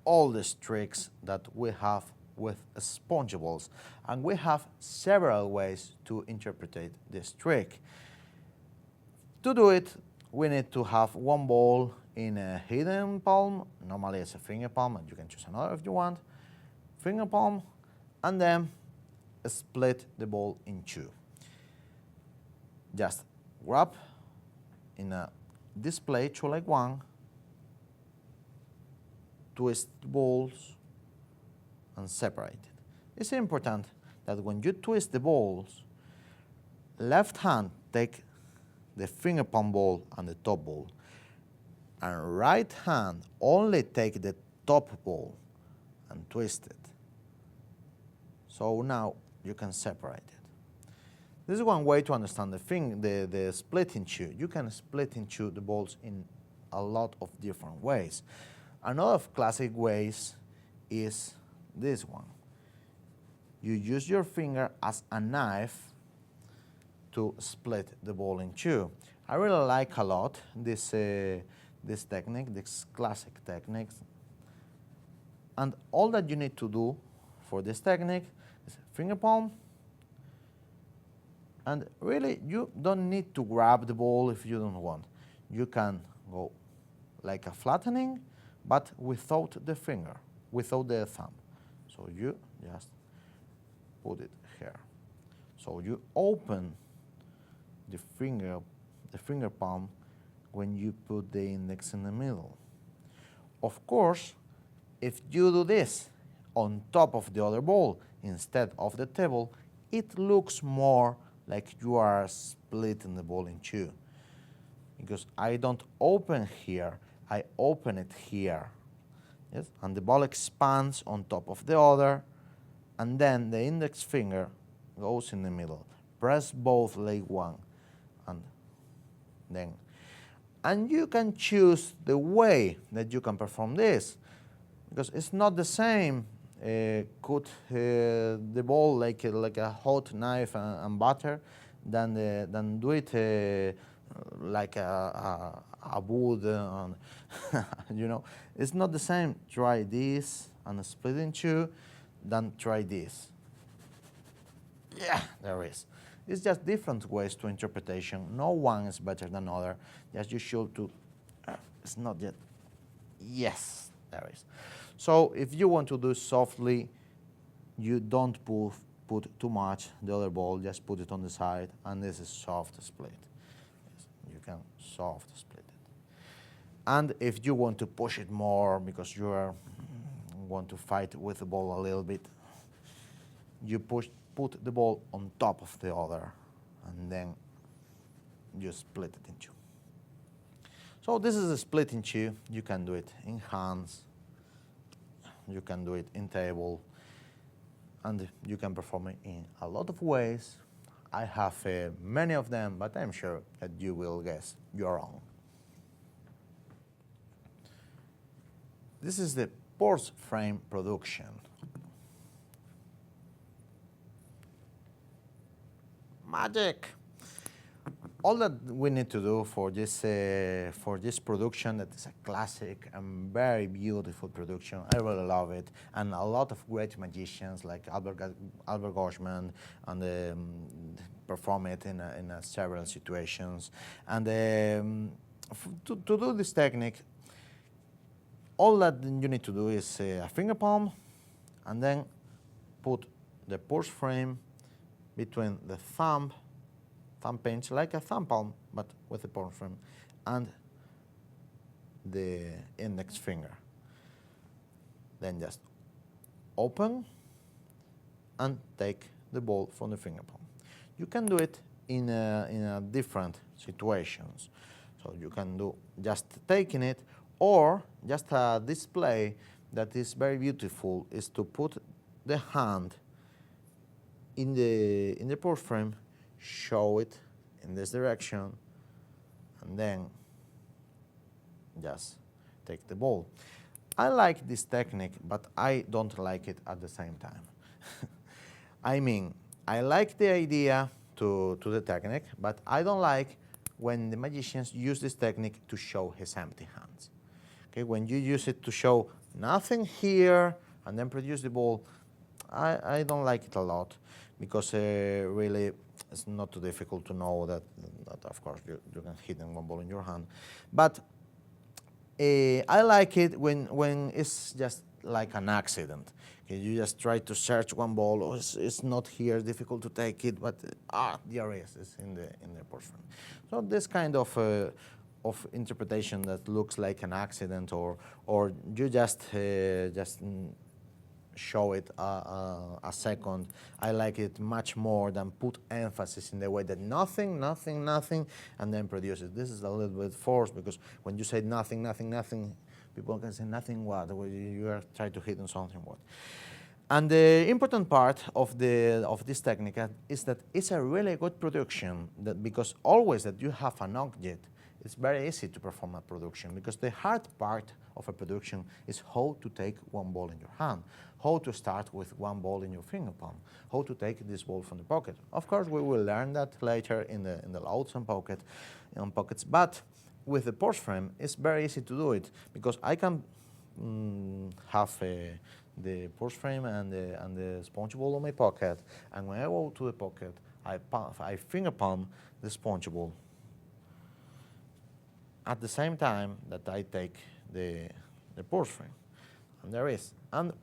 oldest tricks that we have with sponge balls, and we have several ways to interpret this trick. To do it, we need to have one ball in a hidden palm. Normally it's a finger palm, and you can choose another if you want. Finger palm, and then split the ball in two. Just grab in a display 2 like 1, twist the balls and separate it. It's important that when you twist the balls, left hand take the finger palm ball and the top ball, and right hand only take the top ball and twist it. So now you can separate it. This is one way to understand the split in two. You can split in two the balls in a lot of different ways. Another of classic ways is this one. You use your finger as a knife to split the ball in two. I really like a lot this technique, this classic technique. And all that you need to do for this technique is finger palm. And really, you don't need to grab the ball if you don't want. You can go like a flattening, but without the finger, without the thumb. So you just put it here. So you open the finger palm when you put the index in the middle. Of course, if you do this on top of the other ball instead of the table, it looks more like you are splitting the ball in two. Because I don't open here, I open it here. Yes? And the ball expands on top of the other, and then the index finger goes in the middle. Press both leg 1 and then. And you can choose the way that you can perform this, because it's not the same cut the ball like a hot knife and butter than do it like a wood. And you know, it's not the same. Try this and split in two, than try this. Yeah, there is. It's just different ways to interpretation. No one is better than other. Just you should to. It's not yet. Yes, there is. So if you want to do softly, you don't put too much the other ball. Just put it on the side, and this is soft split. Yes, you can soft split it. And if you want to push it more because you want to fight with the ball a little bit, you put the ball on top of the other, and then you split it in two. So this is a split in two. You can do it in hands, you can do it in table, and you can perform it in a lot of ways. I have many of them, but I'm sure that you will guess your own. This is the purse frame production. Magic! All that we need to do for this production, that is a classic and very beautiful production. I really love it, and a lot of great magicians like Albert Goshman and perform it in several situations. And to do this technique, all that you need to do is a finger palm, and then put the purse frame between the thumb pinch, like a thumb palm, but with the palm frame, and the index finger. Then just open and take the ball from the finger palm. You can do it in a different situations. So you can do just taking it, or just a display that is very beautiful is to put the hand in the purse frame, show it in this direction, and then just take the ball. I like this technique, but I don't like it at the same time. I mean, I like the idea to the technique, but I don't like when the magicians use this technique to show his empty hands. Okay, when you use it to show nothing here and then produce the ball, I don't like it a lot, because really it's not too difficult to know that of course you can hit one ball in your hand. But I like it when it's just like an accident. Okay, you just try to search one ball, or it's not here, difficult to take it, but there it's in the person. So this kind of interpretation that looks like an accident, or you just show it a second. I like it much more than put emphasis in the way that nothing, and then produce it. This is a little bit forced, because when you say nothing, people can say nothing what? You are trying to hit on something what? And the important part of this technique is that it's a really good production, because always that you have an object, it's very easy to perform a production, because the hard part of a production is how to take one ball in your hand, how to start with one ball in your finger palm, how to take this ball from the pocket. Of course, we will learn that later in the loads and pockets, but with the purse frame, it's very easy to do it, because I can have the purse frame and the sponge ball on my pocket, and when I go to the pocket, I finger palm the sponge ball at the same time that I take the purse frame, and there is. And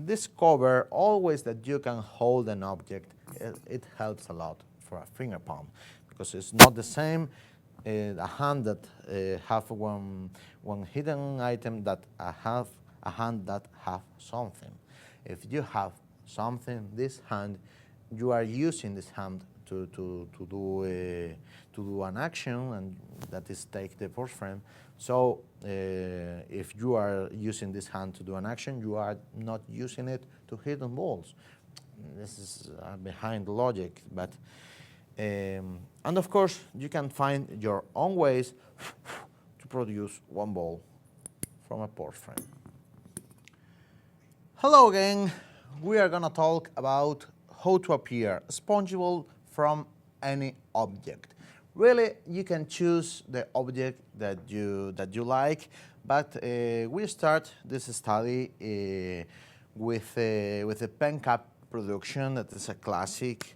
discover always that you can hold an object. It helps a lot for a finger palm, because it's not the same a hand that have one hidden item that have a hand that have something. If you have something, this hand, you are using this hand to do an action, and that is take the purse frame. So if you are using this hand to do an action, you are not using it to hit on balls. This is behind the logic, but and of course you can find your own ways to produce one ball from a purse frame. Hello again. We are gonna talk about how to appear spongeable from any object. Really, you can choose the object that you like, but we start this study with a pen cap production that is a classic.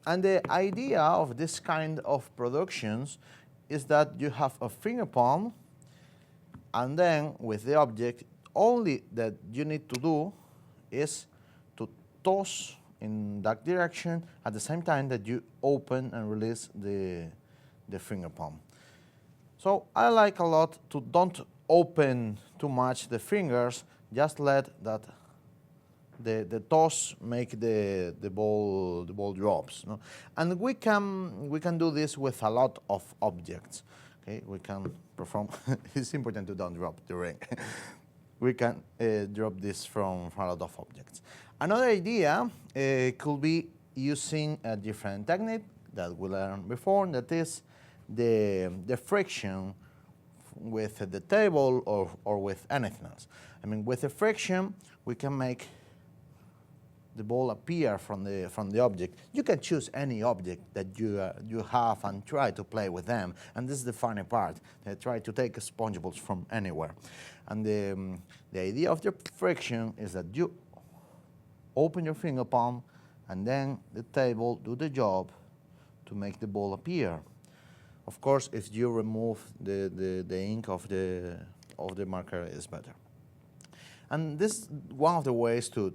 And the idea of this kind of productions is that you have a finger palm, and then with the object, only that you need to do is to toss in that direction at the same time that you open and release the finger palm. So I like a lot to don't open too much the fingers, just let that the toss make the ball drops. No? And we can do this with a lot of objects. Okay, we can perform. It's important to don't drop the ring. We can drop this from a lot of objects. Another idea could be using a different technique that we learned before, that is the friction with the table or with anything else. I mean, with the friction, we can make the ball appear from the object. You can choose any object that you have and try to play with them. And this is the funny part. They try to take sponge balls from anywhere. And the idea of the friction is that you open your finger palm, and then the table do the job to make the ball appear. Of course, if you remove the ink of the marker, is better. And this is one of the ways to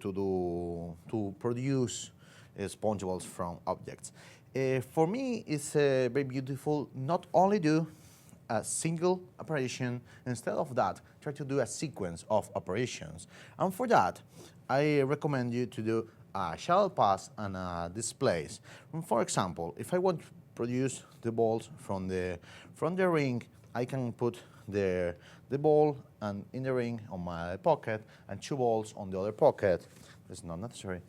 produce sponge balls from objects. For me, it's very beautiful. Not only do a single operation, instead of that, try to do a sequence of operations. And for that, I recommend you to do a shuttle pass and displays. For example, if I want to produce the balls from the ring, I can put the ball and in the ring on my pocket and 2 balls on the other pocket. It's not necessary.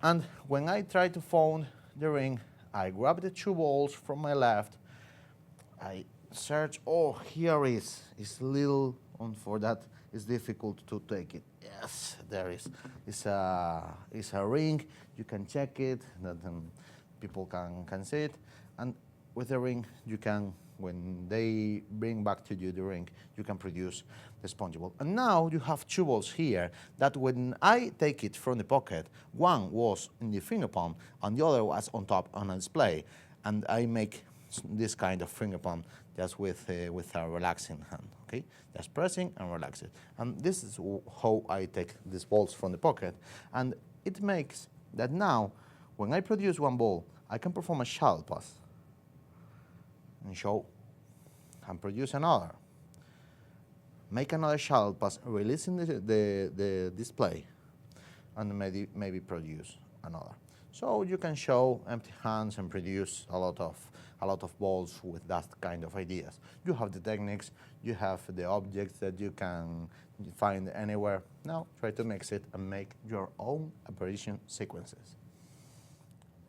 And when I try to found the ring, I grab the 2 balls from my left. I search. Oh, here is. It's little, and for that it's difficult to take it. Yes, there is. It's a ring. You can check it. That people can see it. And with the ring, you can, when they bring back to you the ring, you can produce the sponge ball. And now you have 2 balls here that when I take it from the pocket, one was in the finger palm and the other was on top on a display. And I make this kind of finger palm just with a relaxing hand, okay? Just pressing and relax it. And this is how I take these balls from the pocket. And it makes that now, when I produce 1 ball, I can perform a shuttle pass and show and produce another. Make another shuttle pass, releasing the display, and maybe produce another. So you can show empty hands and produce a lot of balls with that kind of ideas. You have the techniques, you have the objects that you can find anywhere. Now try to mix it and make your own operation sequences.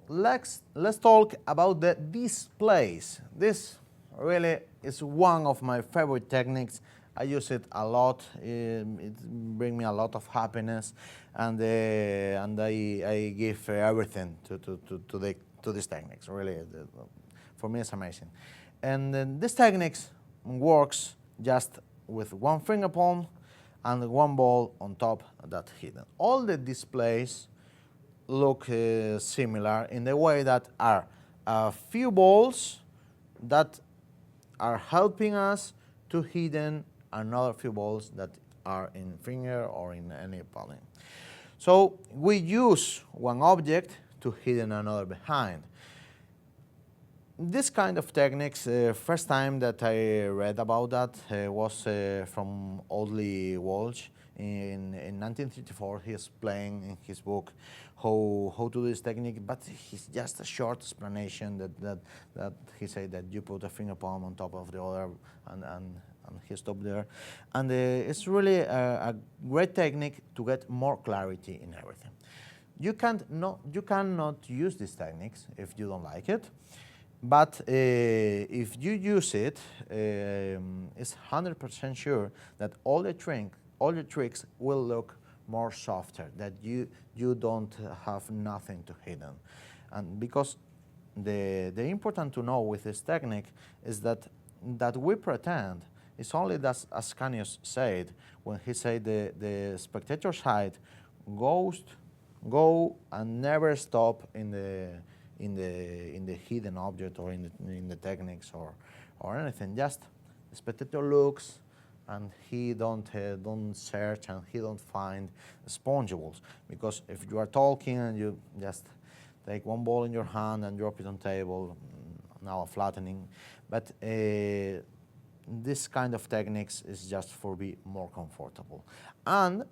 Let's talk about the displays. This really is one of my favorite techniques. I use it a lot. It brings me a lot of happiness, and I give everything to these techniques. Really, for me, it's amazing. And this techniques works just with 1 finger palm and 1 ball on top that hidden. All the displays look similar in the way that are a few balls that are helping us to hidden another few balls that are in finger or in any palm. So we use 1 object to hidden another behind. This kind of techniques, first time that I read about that was from Audley Walsh. In 1934, he explained in his book how to do this technique, but it's just a short explanation that he said that you put a finger palm on top of the other and he stopped there. And it's really a great technique to get more clarity in everything. You cannot use these techniques if you don't like it, but if you use it, it's 100% sure that all the tricks will look more softer, that you don't have nothing to hidden. And because the important to know with this technique is that we pretend, it's only that, as Canius said, when he said the spectator side go and never stop in the hidden object or in the techniques or anything. Just the spectator looks and he don't search and he don't find sponge balls. Because if you are talking and you just take 1 ball in your hand and drop it on table, now flattening, but this kind of techniques is just for be more comfortable. And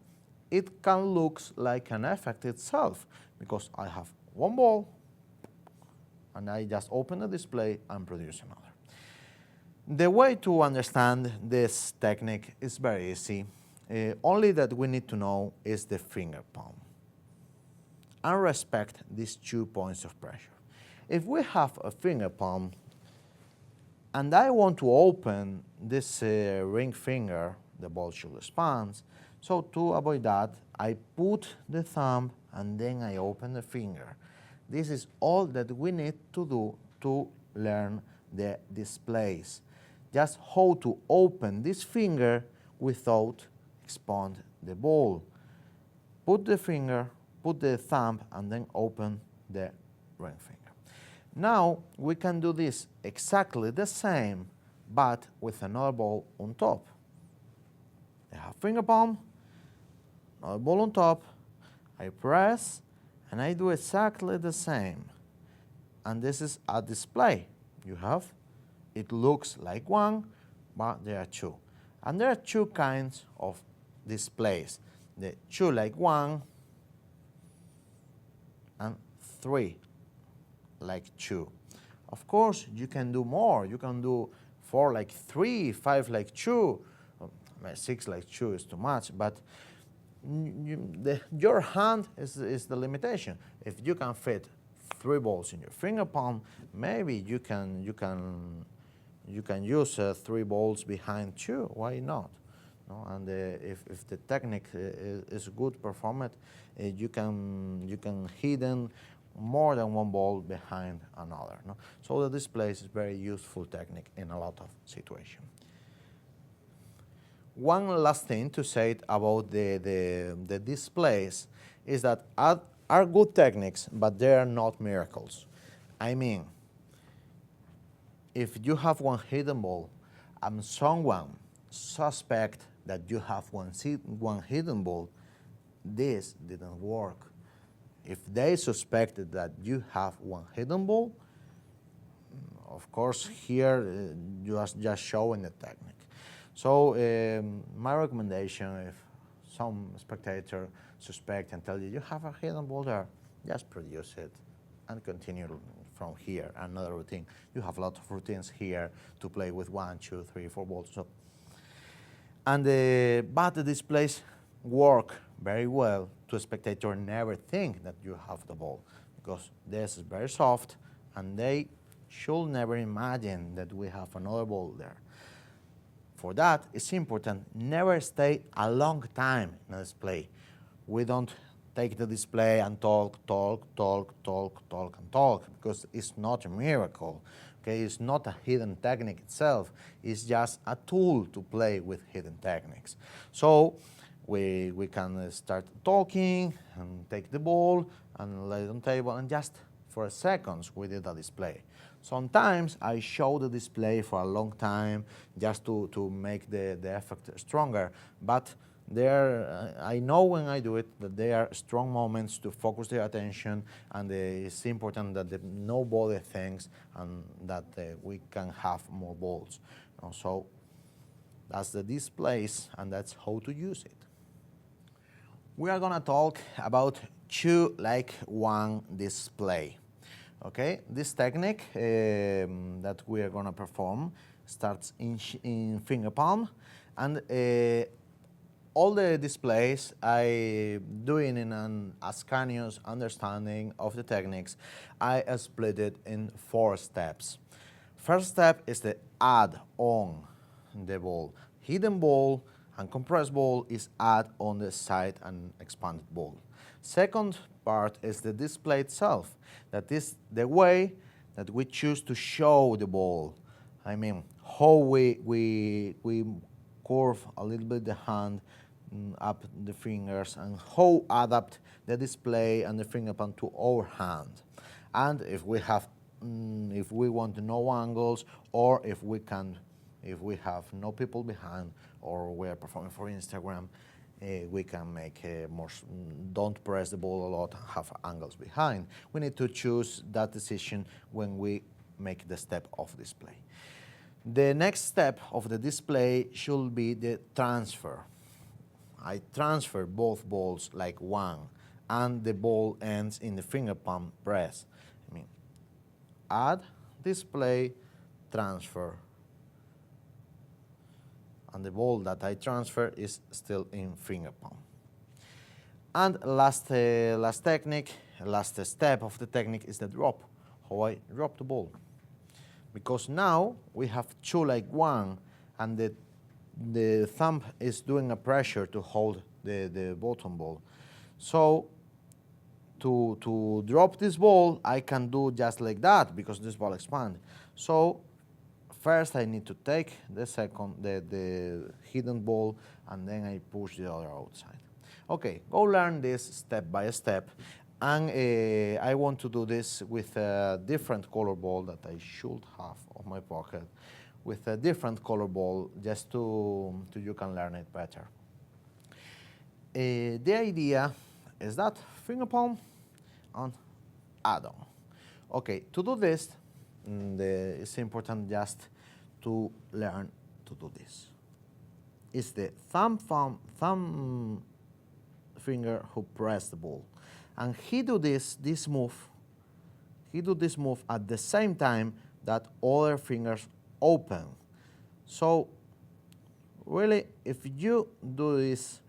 it can look like an effect itself, because I have 1 ball and I just open the display and produce another. The way to understand this technique is very easy. Only that we need to know is the finger palm and respect these 2 points of pressure. If we have a finger palm and I want to open this ring finger, the ball should expand. So to avoid that, I put the thumb and then I open the finger. This is all that we need to do to learn the displays. Just how to open this finger without expand the ball. Put the finger, put the thumb, and then open the ring finger. Now we can do this exactly the same, but with another ball on top. I have finger palm, another ball on top, I press, and I do exactly the same. And this is a display. You have, it looks like one, but there are two. And there are two kinds of displays. The two like one and three like two. Of course, you can do more. You can do 4 like 3, 5 like 2. 6 like 2 is too much, but your hand is the limitation. If you can fit 3 balls in your finger palm, maybe you can use 3 balls behind 2. Why not? No? And if the technique is good performed, you can hidden more than 1 ball behind another. No? So the display is very useful technique in a lot of situations. One last thing to say about the displays is that are good techniques, but they are not miracles. I mean, if you have one hidden ball and someone suspect that you have one hidden ball, this didn't work. If they suspected that you have one hidden ball, of course here you are just showing the technique. So my recommendation, if some spectator suspect and tell you have a hidden ball there, just produce it and continue from here. Another routine. You have a lot of routines here to play with 1, 2, 3, 4 balls. So, and but the displays work very well to a spectator never think that you have the ball, because this is very soft and they should never imagine that we have another ball there. For that, it's important never stay a long time in a display. We don't take the display and talk, because it's not a miracle. Okay, it's not a hidden technique itself. It's just a tool to play with hidden techniques. So we can start talking and take the ball and lay it on the table, and just for a seconds we did a display. Sometimes I show the display for a long time just to make the effect stronger, but I know when I do it that there are strong moments to focus their attention, and it's important that nobody thinks and that we can have more balls. So that's the displays, and that's how to use it. We are gonna talk about 2 like 1 display. Okay, this technique that we are gonna perform starts in finger palm, and all the displays I doing in an ascanius understanding of the techniques. I split it in 4 steps. First step is the add on the ball. Hidden ball and compressed ball is add on the side and expanded ball. Second part is the display itself. That is the way that we choose to show the ball. I mean, how we curve a little bit the hand up the fingers, and how adapt the display and the finger palm to our hand. And if we want no angles, or if we have no people behind, or we are performing for Instagram, we can make more, don't press the ball a lot, have angles behind. We need to choose that decision when we make the step of display. The next step of the display should be the transfer. I transfer both balls like 1, and the ball ends in the finger palm press. I mean, add, display, transfer. And the ball that I transfer is still in finger palm. And last technique, last step of the technique is the drop, how I drop the ball. Because now we have 2 like 1, and the thumb is doing a pressure to hold the bottom ball. So to drop this ball, I can do just like that, because this ball expands. So first I need to take the hidden ball, and then I push the other outside. Okay, go learn this step by step. And I want to do this with a different color ball that I should have on my pocket, with a different color ball, just to you can learn it better. The idea is that finger palm and add-on. Okay, to do this, it's important just to learn to do this. It's the thumb finger who press the ball, and he do this move. He do this move at the same time that other fingers open. So really, if you do this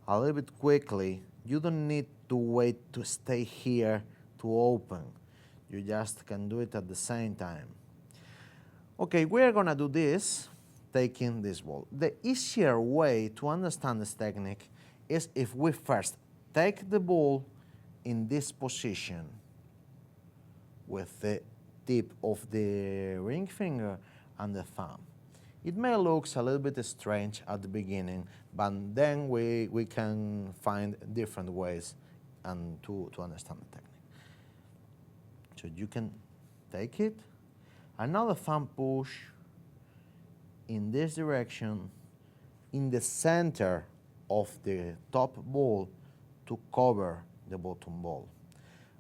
a little bit quickly, you don't need to wait to stay here to open. You just can do it at the same time. Okay, we're gonna do this taking this ball. The easier way to understand this technique is if we first take the ball in this position with the tip of the ring finger and the thumb. It may look a little bit strange at the beginning, but then we can find different ways and to understand the technique. So you can take it, another thumb push in this direction in the center of the top ball to cover the bottom ball.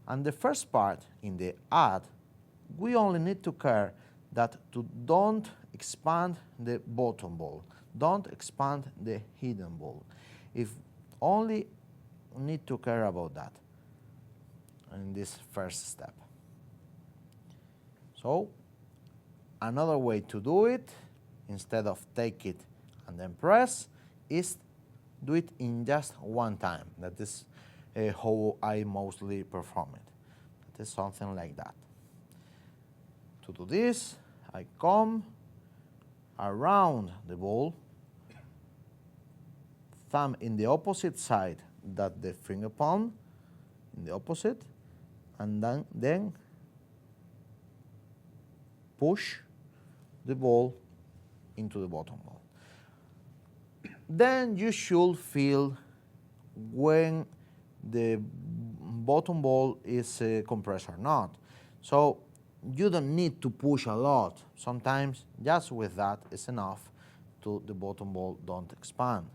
And the first part, in the add, we only need to care that to don't expand the bottom ball, don't expand the hidden ball. If only need to care about that in this first step. So another way to do it, instead of take it and then press, is do it in just one time. That is how I mostly perform it. That is something like that. To do this, I come around the ball, thumb in the opposite side that the finger palm, in the opposite, and then push the ball into the bottom ball. Then you should feel when the bottom ball is compressed or not. So you don't need to push a lot. Sometimes just with that is enough to the bottom ball don't expand.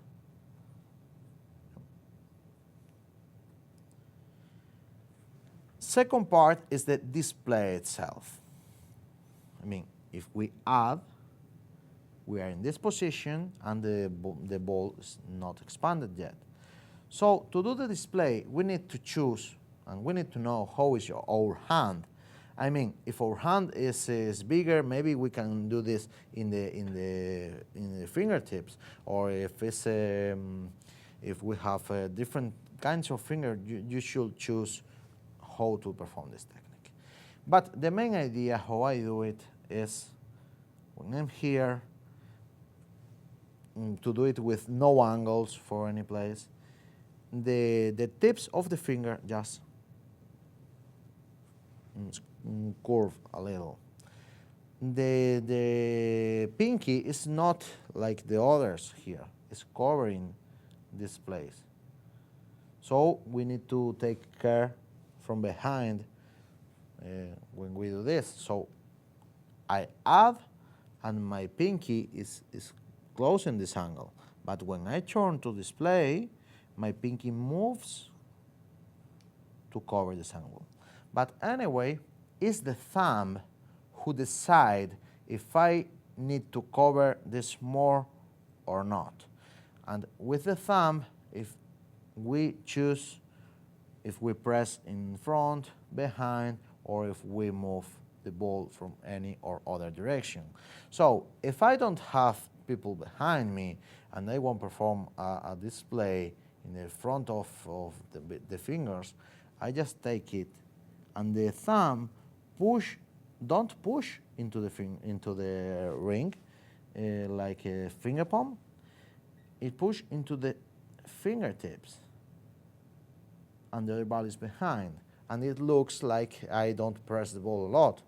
Second part is the display itself. I mean, if we add, we are in this position and the ball is not expanded yet. So to do the display, we need to choose and we need to know how is our hand. I mean, if our hand is bigger, maybe we can do this in the fingertips, or if it's if we have different kinds of finger, you should choose how to perform this technique. But the main idea how I do it is when I'm here, to do it with no angles for any place, the tips of the finger just curve a little. The pinky is not like the others here. It's covering this place. So we need to take care from behind when we do this. So I add and my pinky is close in this angle. But when I turn to display, my pinky moves to cover this angle. But anyway, it's the thumb who decide if I need to cover this more or not. And with the thumb, if we choose, if we press in front, behind, or if we move the ball from any or other direction. So if I don't have people behind me and I want to perform a display in the front of the fingers, I just take it and the thumb don't push into the ring like a finger palm. It push into the fingertips and the other ball is behind. And it looks like I don't press the ball a lot.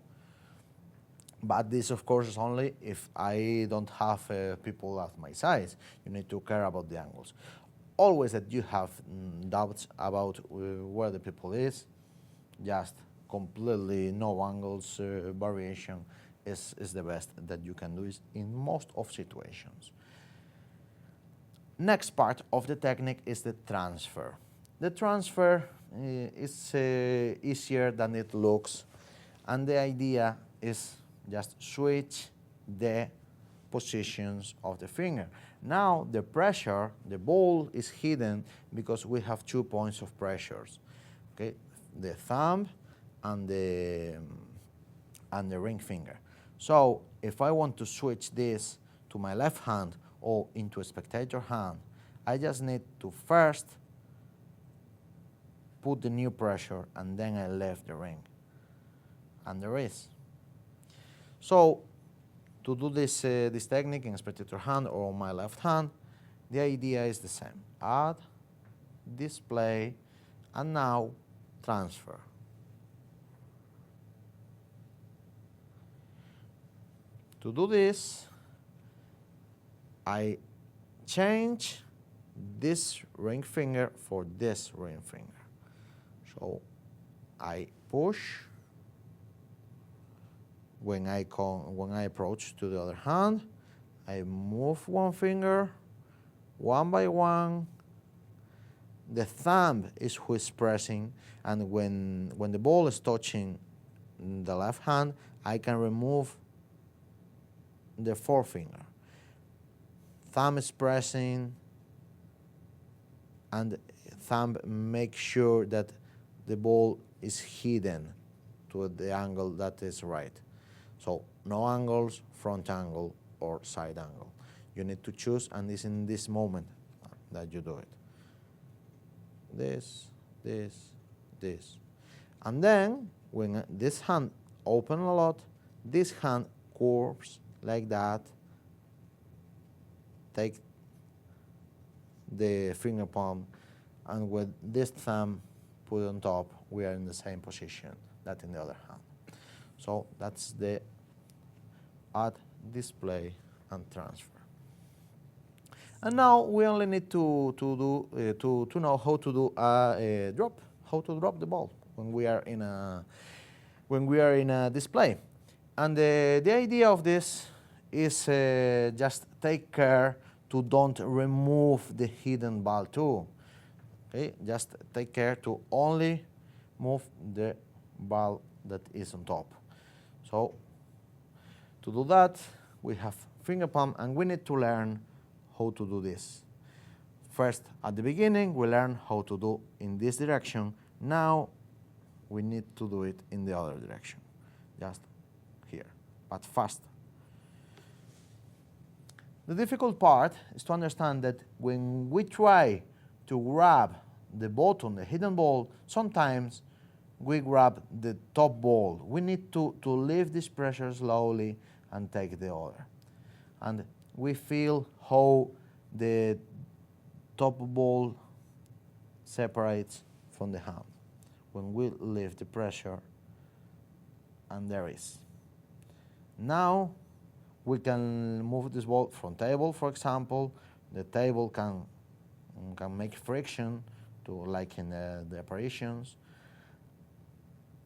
But this, of course, is only if I don't have people at my size. You need to care about the angles. Always that you have doubts about where the people is, just completely no angles variation is the best that you can do in most of situations. Next part of the technique is the transfer. The transfer is easier than it looks, and the idea is just switch the positions of the finger. Now the pressure, the ball is hidden because we have 2 points of pressures, okay? The thumb and the ring finger. So if I want to switch this to my left hand or into a spectator hand, I just need to first put the new pressure and then I lift the ring. And there is. So to do this technique in spectator hand or my left hand, the idea is the same. Add, display, and now transfer. To do this, I change this ring finger for this ring finger. So I push when I approach to the other hand. I move one finger, one by one. The thumb is who is pressing, and when the ball is touching the left hand, I can remove the forefinger. Thumb is pressing, and thumb makes sure that the ball is hidden to the angle that is right. So no angles, front angle or side angle. You need to choose, and it's in this moment that you do it. This, this, this. And then when this hand opens a lot, this hand curves like that. Take the finger palm, and with this thumb put on top, we are in the same position that in the other hand. So that's the add, display, and transfer. And now we only need to know how to do a drop, how to drop the ball when we are in a display. And the idea of this is just take care to don't remove the hidden ball too. Okay, just take care to only move the ball that is on top. So to do that, we have finger palm, and we need to learn how to do this. First, at the beginning, we learn how to do in this direction. Now we need to do it in the other direction, just here, but fast. The difficult part is to understand that when we try to grab the bottom, the hidden ball, sometimes we grab the top ball. We need to leave this pressure slowly and take the other. And we feel how the top ball separates from the hand when we leave the pressure, and there is. Now we can move this ball from table, for example. The table can make friction to, like in the apparitions,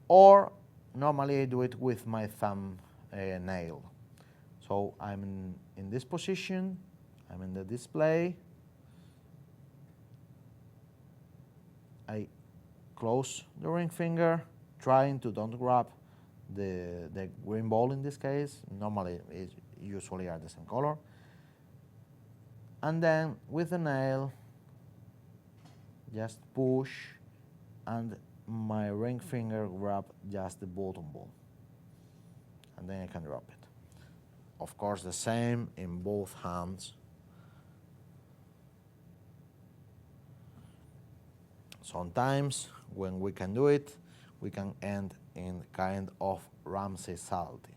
or normally I do it with my thumb nail. So I'm in this position, I'm in the display, I close the ring finger, trying to don't grab the green ball in this case. Normally it usually are the same color. And then with the nail, just push, and my ring finger grab just the bottom ball. And then I can drop it. Of course, the same in both hands. Sometimes when we can do it, we can end in kind of Ramsey salty.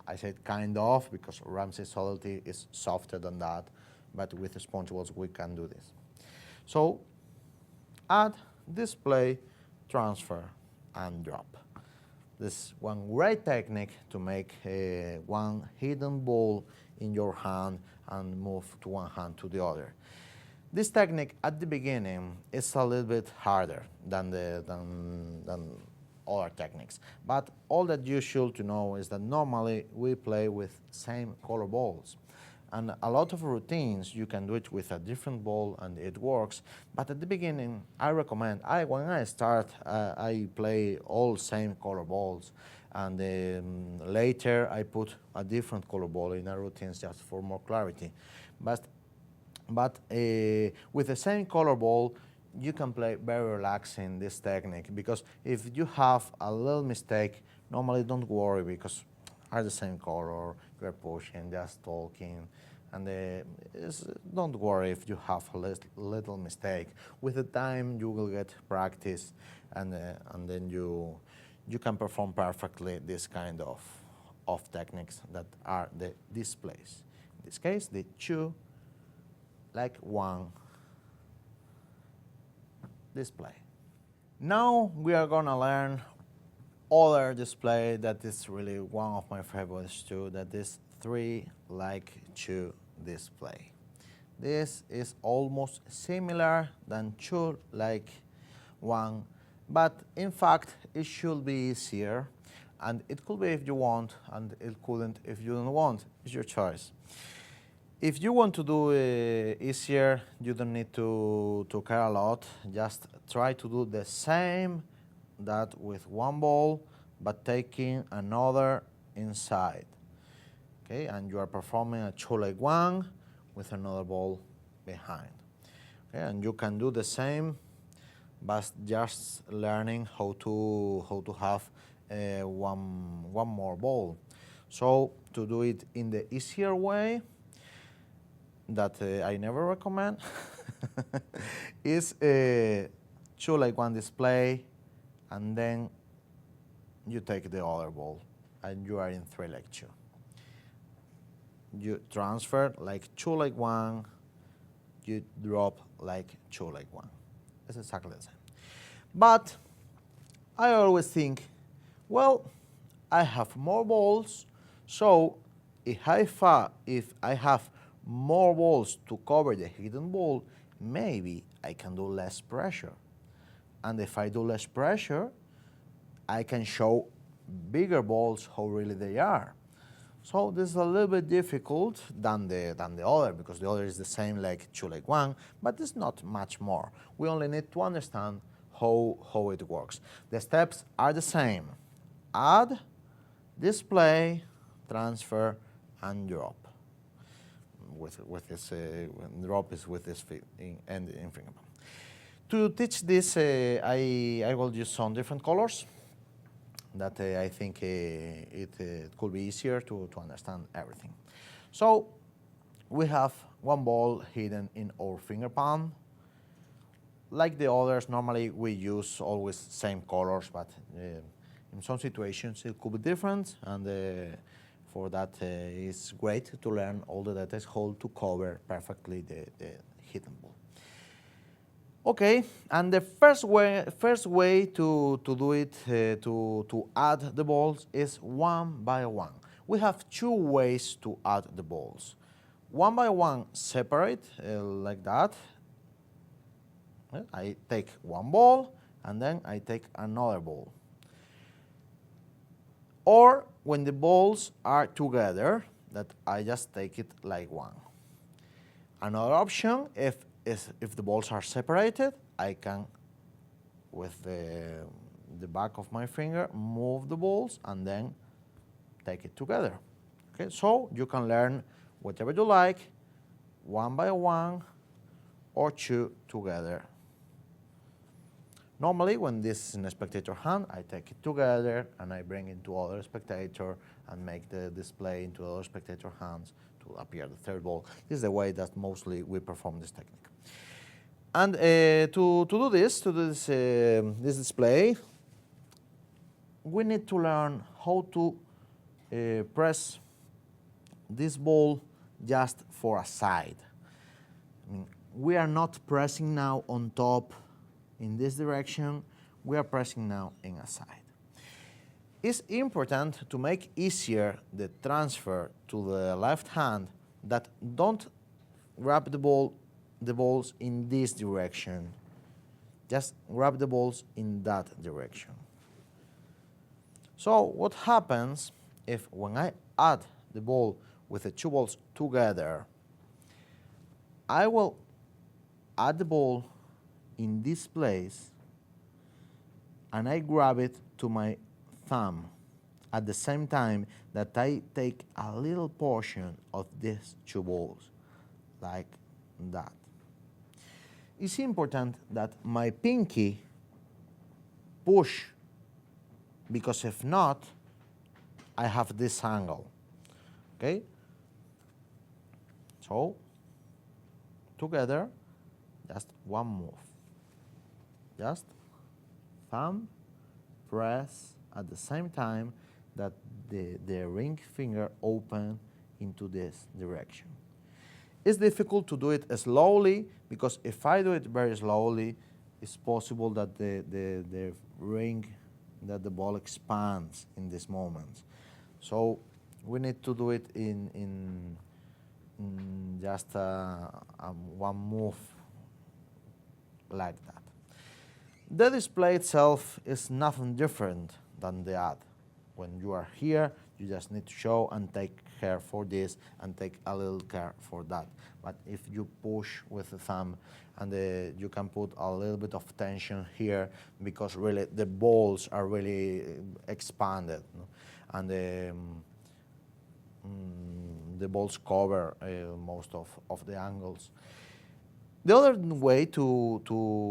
I said kind of because Ramsey salty is softer than that, but with sponge balls we can do this. So add, display, transfer, and drop. This is one great technique to make one hidden ball in your hand and move to one hand to the other. This technique at the beginning is a little bit harder than other techniques, but all that you should to know is that normally we play with same color balls. And a lot of routines, you can do it with a different ball and it works. But at the beginning, I recommend, when I start, I play all same color balls. And later, I put a different color ball in a routine just for more clarity. But with the same color ball, you can play very relaxing this technique, because if you have a little mistake, normally don't worry, because are the same color, you're pushing, just talking, and don't worry if you have a little mistake. With the time, you will get practice, and then you can perform perfectly this kind of techniques that are the displays. In this case, the 2 like 1 display. Now we are gonna learn other display that is really one of my favorites too, that is 3 like 2 display. This is almost similar than 2 like 1, but in fact it should be easier, and it could be if you want, and it couldn't if you don't want. It's your choice. If you want to do it easier, you don't need to care a lot. Just try to do the same that with one ball, but taking another inside. Okay, and you are performing a 2 like 1 with another ball behind. Okay, and you can do the same, but just learning how to have one more ball. So to do it in the easier way, that I never recommend, is 2 like 1 display, and then you take the other ball, and you are in 3 like 2. You transfer like 2 like 1, you drop like 2 like 1. It's exactly the same. But I always think, well, I have more balls, so if I have more balls to cover the hidden ball, maybe I can do less pressure. And if I do less pressure, I can show bigger balls how really they are. So this is a little bit difficult than the other, because the other is the same like 2 like 1, but it's not much more. We only need to understand how it works. The steps are the same: add, display, transfer, and drop. With this drop is with this and in fingerpalm. To teach this, I will use some different colors that I think it could be easier to understand everything. So we have one ball hidden in our finger palm. Like the others, normally we use always same colors, but in some situations it could be different, and for that it's great to learn all the details, how to cover perfectly the hidden ball. Okay, and the first way to do it, to add the balls, is one by one. We have 2 ways to add the balls. One by one, separate, like that. I take one ball, and then I take another ball. Or when the balls are together, that I just take it like one. Another option, if the balls are separated, I can, with the back of my finger, move the balls and then take it together. Okay, so you can learn whatever you like, one by one or 2 together. Normally, when this is in a spectator hand, I take it together and I bring it to other spectator and make the display into other spectator hands to appear the third ball. This is the way that mostly we perform this technique. And to do this display, we need to learn how to press this ball just for a side. I mean, we are not pressing now on top in this direction, we are pressing now in a side. It's important to make easier the transfer to the left hand, that don't grab the balls in this direction. Just grab the balls in that direction. So what happens if when I add the ball with the two balls together, I will add the ball in this place and I grab it to my thumb at the same time that I take a little portion of these two balls, like that. It's important that my pinky push, because if not, I have this angle, okay? So, together, just one move. Just thumb, press at the same time that the ring finger open into this direction. It's difficult to do it slowly because if I do it very slowly, it's possible that the ring, that the ball expands in this moment. So we need to do it in just one move like that. The display itself is nothing different than the ad. When you are here, you just need to show and take care for this and take a little care for that. But if you push with the thumb and you can put a little bit of tension here because really the balls are really expanded, no? And the balls cover most of the angles. The other way to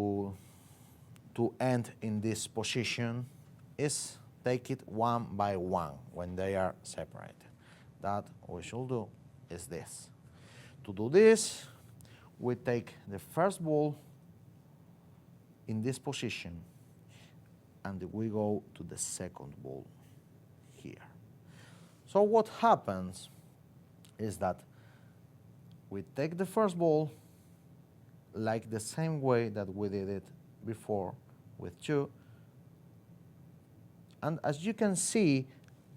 end in this position is take it one by one when they are separated. That we should do is this. To do this, we take the first ball in this position and we go to the second ball here. So what happens is that we take the first ball like the same way that we did it before with two. And as you can see,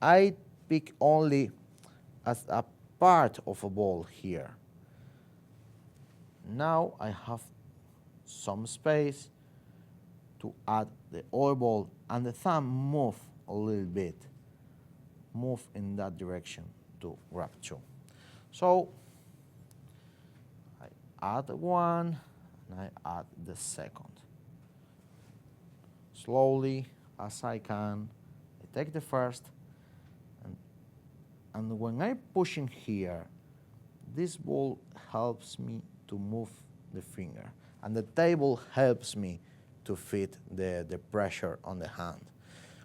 I pick only as a part of a ball here. Now I have some space to add the other ball and the thumb move a little bit. Move in that direction to grab two. So I add one and I add the second. Slowly as I can, I take the first and when I push in here, this ball helps me to move the finger and the table helps me to fit the pressure on the hand.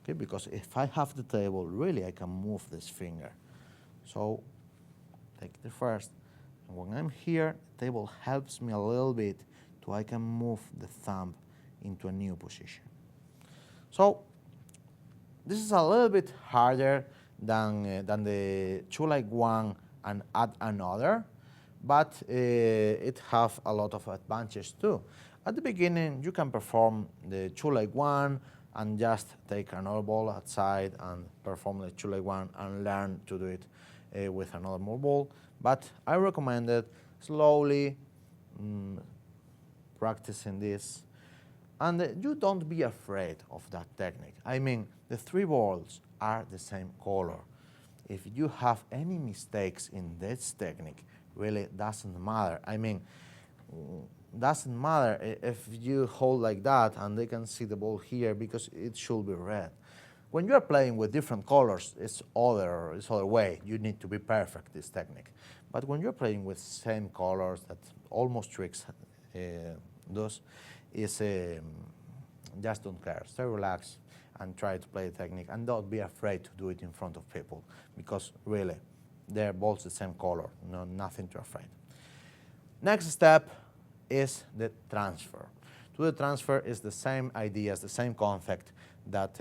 Okay, because if I have the table, really I can move this finger. So take the first, and when I'm here, the table helps me a little bit so I can move the thumb into a new position. So this is a little bit harder than the two like one and add another, but it has a lot of advantages too. At the beginning, you can perform the two like one and just take another ball outside and perform the two like one and learn to do it with another more ball. But I recommend it slowly practicing this. And you don't be afraid of that technique. I mean, the three balls are the same color. If you have any mistakes in this technique, really doesn't matter. I mean, doesn't matter if you hold like that and they can see the ball here because it should be red. When you're playing with different colors, it's other way. You need to be perfect, this technique. But when you're playing with same colors that almost tricks those, is just don't care. Stay relaxed and try to play the technique and don't be afraid to do it in front of people because really they're both the same color, nothing to afraid. Next step is the transfer. To the transfer is the same ideas, the same concept that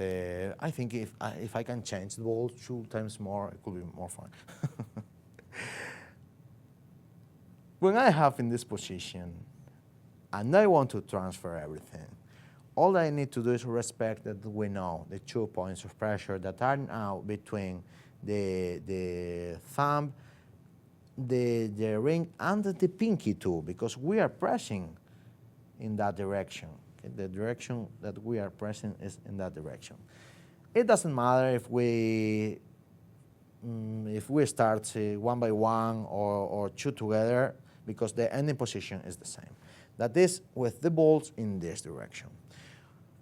I think if I can change the ball 2 times more, it could be more fun. When I have in this position and I want to transfer everything, all I need to do is respect that we know the 2 points of pressure that are now between the thumb, the ring, and the pinky too, because we are pressing in that direction. Okay? The direction that we are pressing is in that direction. It doesn't matter if we if we start one by one or two together, because the ending position is the same. That is with the balls in this direction.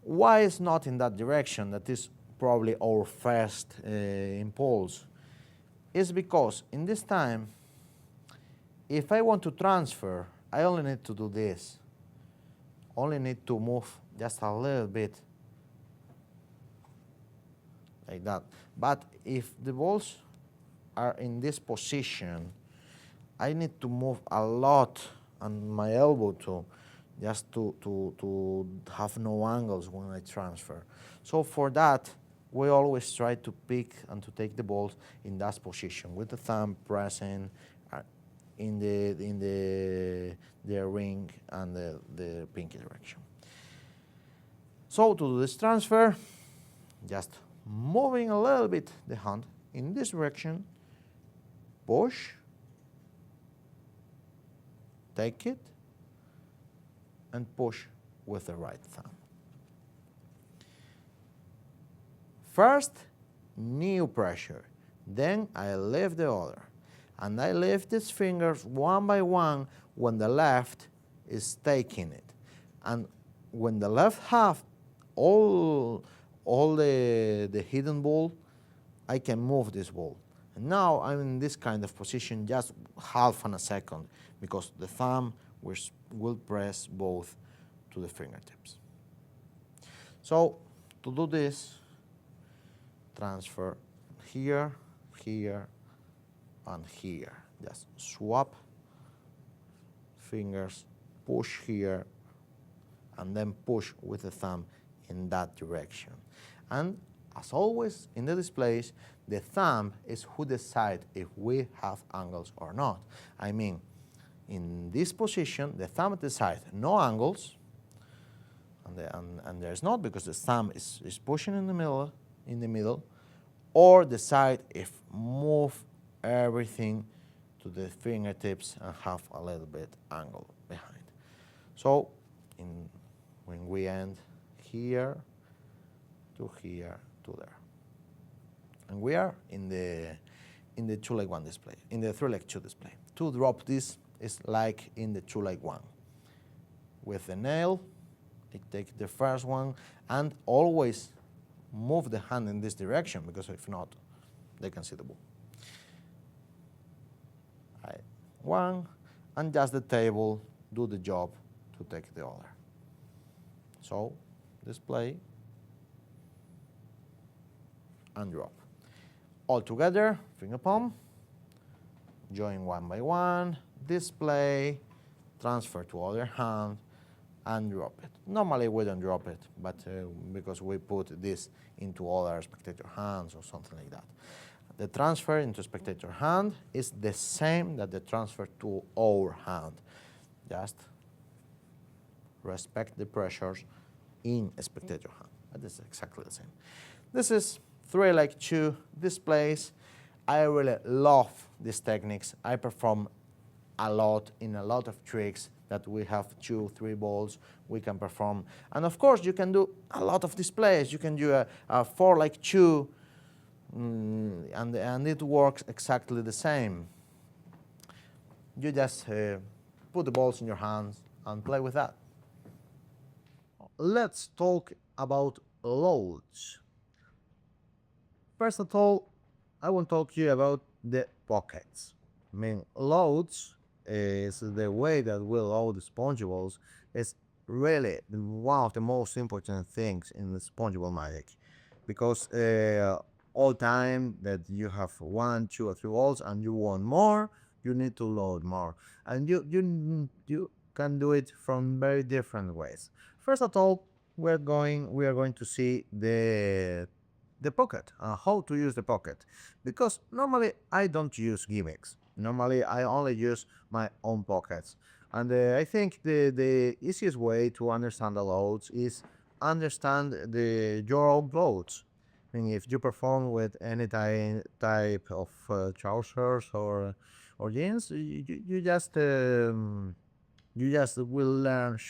Why is not in that direction? That is probably our first impulse. Is because in this time, if I want to transfer, I only need to do this. Only need to move just a little bit like that. But if the balls are in this position, I need to move a lot on my elbow too, just to have no angles when I transfer. So for that, we always try to pick and to take the balls in that position with the thumb pressing in the ring and the pinky direction. So to do this transfer, just moving a little bit the hand in this direction, push, take it, and push with the right thumb. First, new pressure, then I lift the other. And I lift these fingers one by one when the left is taking it. And when the left half, all the hidden ball, I can move this ball. And now I'm in this kind of position just half in a second, because the thumb will press both to the fingertips. So to do this, transfer here, here, and here. Just swap fingers, push here, and then push with the thumb in that direction. And as always in the displays, the thumb is who decides if we have angles or not. I mean, in this position, the thumb decides no angles, and there's not, because the thumb is pushing in the middle, or decide if move everything to the fingertips and have a little bit angle behind. So when we end here to here to there, and we are in the 2-leg-1 display, in the 3-leg-2 display. To drop this is like in the 2-leg-1. With the nail, I take the first one, and always move the hand in this direction, because if not, they can see the ball. One, and just the table do the job to take the other. So display and drop. All together, finger palm, join one by one, display, transfer to other hand, and drop it. Normally we don't drop it, but because we put this into other spectator hands or something like that. The transfer into spectator hand is the same that the transfer to our hand. Just respect the pressures in a spectator hand. That is exactly the same. This is 3-leg-2 displays. I really love these techniques. I perform a lot in a lot of tricks that we have 2, 3 balls we can perform. And of course you can do a lot of displays. You can do a 4-leg-2, and it works exactly the same. You just put the balls in your hands and play with that. Let's talk about loads. First of all, I want to talk to you about the pockets. I mean, loads is the way that we load the sponge balls is really one of the most important things in the sponge ball magic, because all time that you have 1, 2, or 3 balls and you want more, you need to load more, and you can do it from very different ways. First of all, we are going to see the pocket, how to use the pocket, because normally I don't use gimmicks. Normally I only use my own pockets, and I think the easiest way to understand the loads is understand your own loads. I mean, if you perform with any type of trousers or jeans, you just should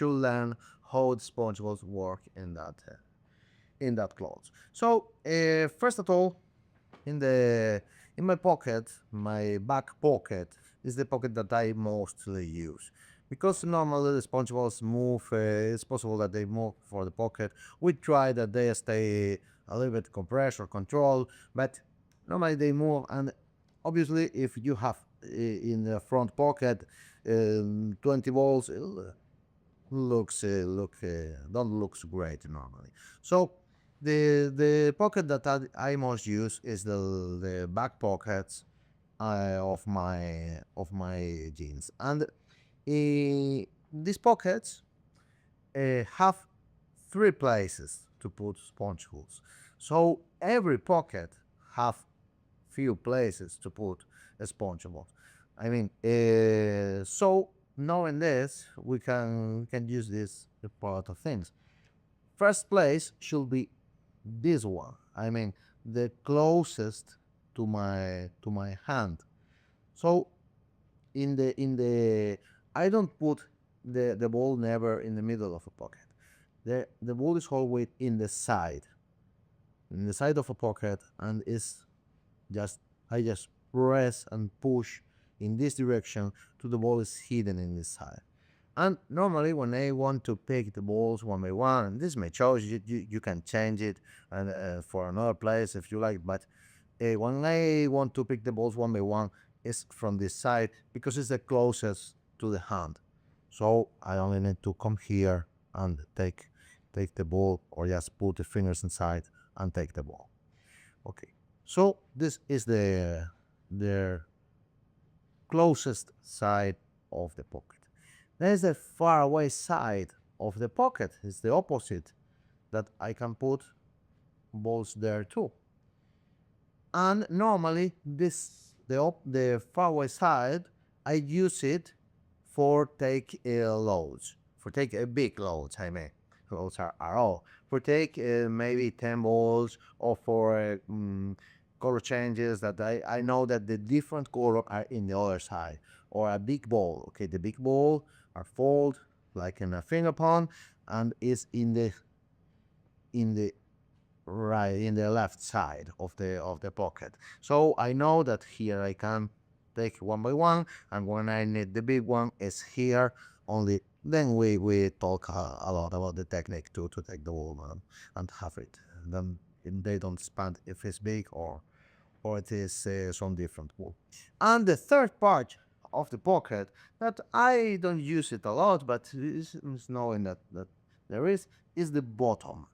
learn how the sponge balls work in that clothes. So first of all, in the In my pocket, my back pocket is the pocket that I mostly use. Because normally the sponge balls move, it's possible that they move for the pocket. We try that they stay a little bit compressed or controlled, but normally they move. And obviously, if you have in the front pocket 20 balls, don't looks great normally. So the pocket that I most use is the back pockets of my jeans, and these pockets have three places to put sponge holes. So every pocket have few places to put a sponge ball. I mean, so knowing this, we can use this part of things. First place should be this one. I mean, the closest to my hand. So in the I don't put the ball never in the middle of a pocket. The ball is always in the side of a pocket, and is just I just press and push in this direction to the ball is hidden in this side. And normally when I want to pick the balls one by one, and this may change, you can change it and for another place if you like, but when I want to pick the balls one by one, it's from this side because it's the closest to the hand. So I only need to come here and take the ball, or just put the fingers inside and take the ball. Okay. So this is the closest side of the pocket. There's the far away side of the pocket. It's the opposite, that I can put balls there too. And normally the far away side, I use it for take loads, for take big loads. I mean, loads are all for take maybe 10 balls, or for color changes that I know that the different color are in the other side, or a big ball. Okay, the big ball are fold like in a finger palm, and is in the right, in the left side of the pocket. So I know that here I can take one by one, and when I need the big one is here only. Then we talk a lot about the technique to take the ball and have it. Then they don't spend if it's big, or it is some different wool. And the third part of the pocket that I don't use it a lot, but is knowing that there is the bottom.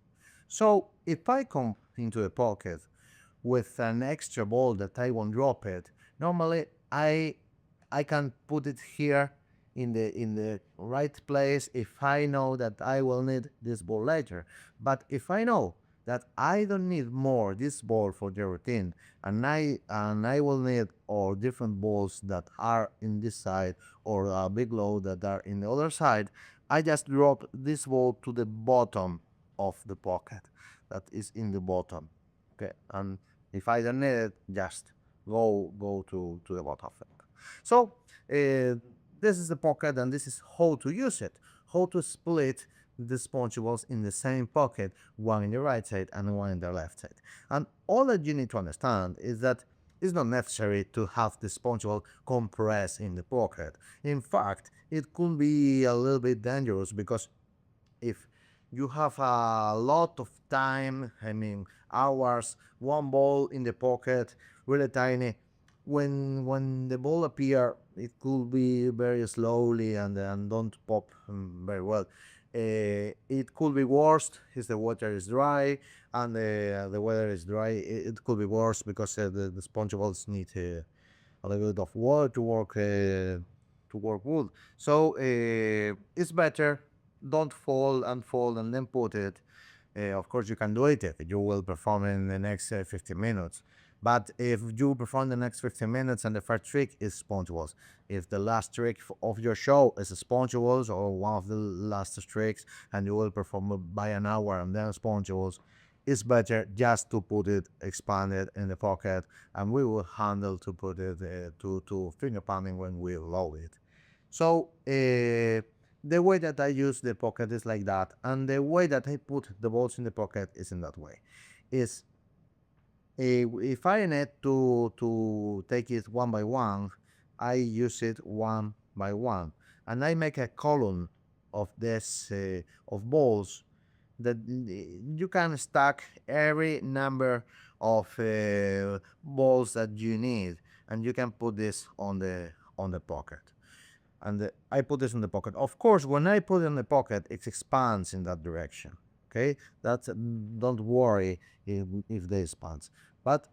So if I come into a pocket with an extra ball that I won't drop it, normally I can put it here in the right place if I know that I will need this ball later. But if I know that I don't need more this ball for the routine, and I will need all different balls that are in this side, or a big load that are in the other side, I just drop this ball to the bottom of the pocket, that is in the bottom. Okay, and if I don't need it, just go to the bottom of it. So this is the pocket, and this is how to use it, how to split the sponge balls in the same pocket, one in the right side and one in the left side. And all that you need to understand is that it's not necessary to have the sponge ball compressed in the pocket. In fact, it could be a little bit dangerous, because if you have a lot of time, I mean hours, one ball in the pocket, really tiny. When the ball appear, it could be very slowly, and don't pop very well. It could be worse if the water is dry, and the weather is dry. It could be worse because the sponge balls need a little bit of water to work wood. So it's better don't fall and then put it. Of course, you can do it if you will perform in the next 15 minutes. But if you perform the next 15 minutes and the first trick is sponge balls, if the last trick of your show is sponge balls, or one of the last tricks, and you will perform by an hour and then sponge balls, it's better just to put it expanded in the pocket, and we will handle to put it to finger palming when we load it. So the way that I use the pocket is like that, and the way that I put the balls in the pocket is in that way. Is If I need to take it one by one, I use it one by one, and I make a column of this of balls that you can stack every number of balls that you need, and you can put this on the pocket. And I put this in the pocket. Of course, when I put it in the pocket, it expands in that direction. Okay, that's don't worry if they expands, but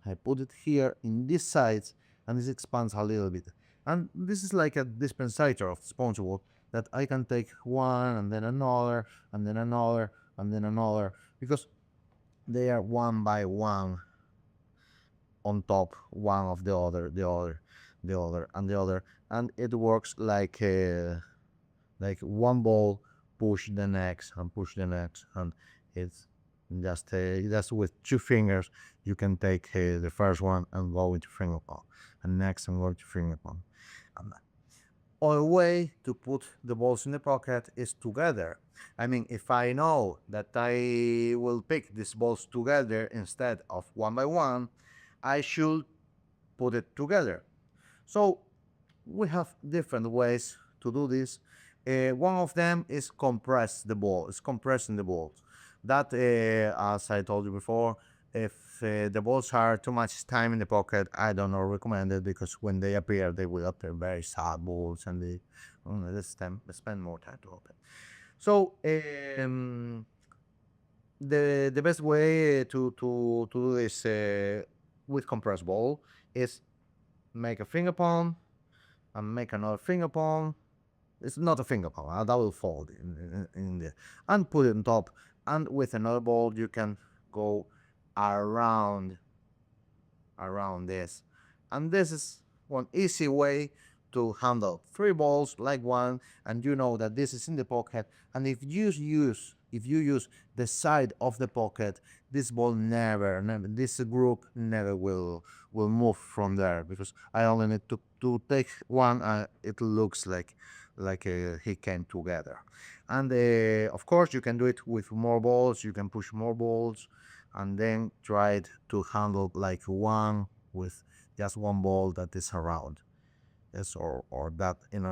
I put it here in this side, and this expands a little bit. And this is like a dispensator of SpongeBob that I can take one and then another and then another and then another because they are one by one on top one of the other, the other, and the other, and it works like one ball push the next and push the next, and it's just with two fingers you can take the first one and go into finger palm, and next and go to finger palm. And a way to put the balls in the pocket is together. I mean, if I know that I will pick these balls together instead of one by one, I should put it together. So we have different ways to do this. One of them is compress the ball. It's compressing the balls. That, as I told you before, if the balls are too much time in the pocket, I don't know, recommend it because when they appear, they will appear very sad balls, and they spend more time to open. So the best way to do this with compressed ball is make a finger palm and make another finger palm. It's not a finger palm, that will fall in there. And put it on top. And with another ball, you can go around this. And this is one easy way to handle three balls like one, and you know that this is in the pocket. And if you use the side of the pocket, this ball never this group never will move from there because I only need to take one. It looks like he came together. And of course you can do it with more balls. You can push more balls and then try to handle like one with just one ball that is around. Yes, or that in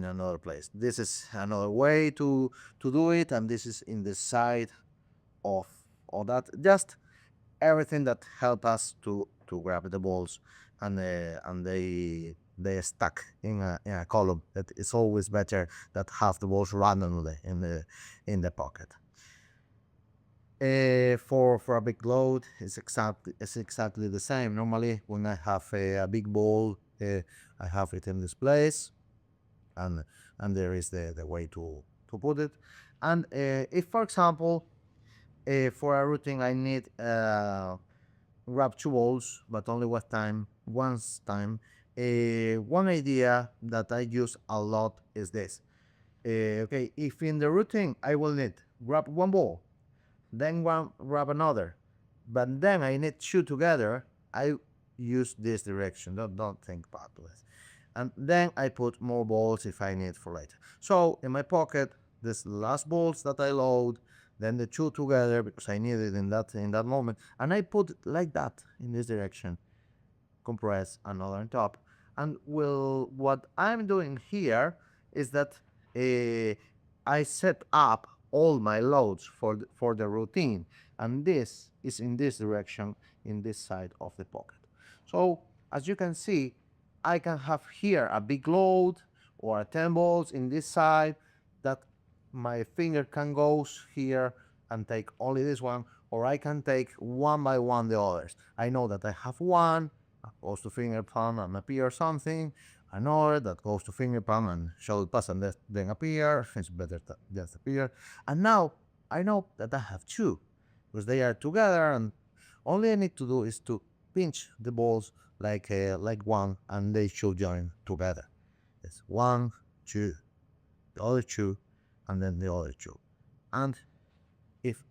another place. This is another way to do it, and this is in the side of that. Just everything that help us to grab the balls, and they stuck in a column. That is always better that have the balls randomly in the pocket. For a big load, it's exactly the same. Normally, when I have a big ball, I have it in this place, and there is the way to put it. And if, for example, for a routine, I need grab two balls, but only once time. One idea that I use a lot is this. Okay, if in the routine I will need grab one ball, then grab another, but then I need two together, I use this direction. Don't think about this. And then I put more balls if I need for later. So in my pocket, this last balls that I load, then the two together because I need it in that moment, and I put it like that in this direction. Compress another on top, and what I'm doing here is that I set up all my loads for the routine, and this is in this direction in this side of the pocket. So as you can see, I can have here a big load or a 10 balls in this side that my finger can go here and take only this one, or I can take one by one the others. I know that I have one goes to finger palm and appear something, another that goes to finger palm and should pass and then appear. It's better to just appear. And now I know that I have two because they are together, and only I need to do is to pinch the balls like one, and they should join together. It's one, two, the other two, and then the other two. And if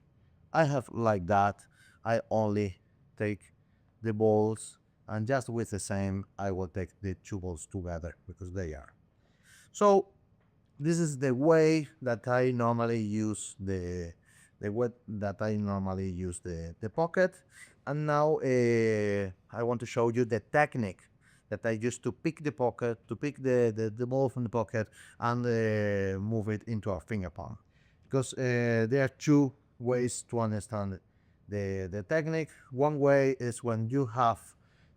I have like that, I only take the balls, and just with the same, I will take the two balls together because they are. So this is the way that I normally use the pocket. And now I want to show you the technique that I used to pick the pocket, to pick the ball from the pocket and move it into our finger palm. Because there are two ways to understand the technique. One way is when you have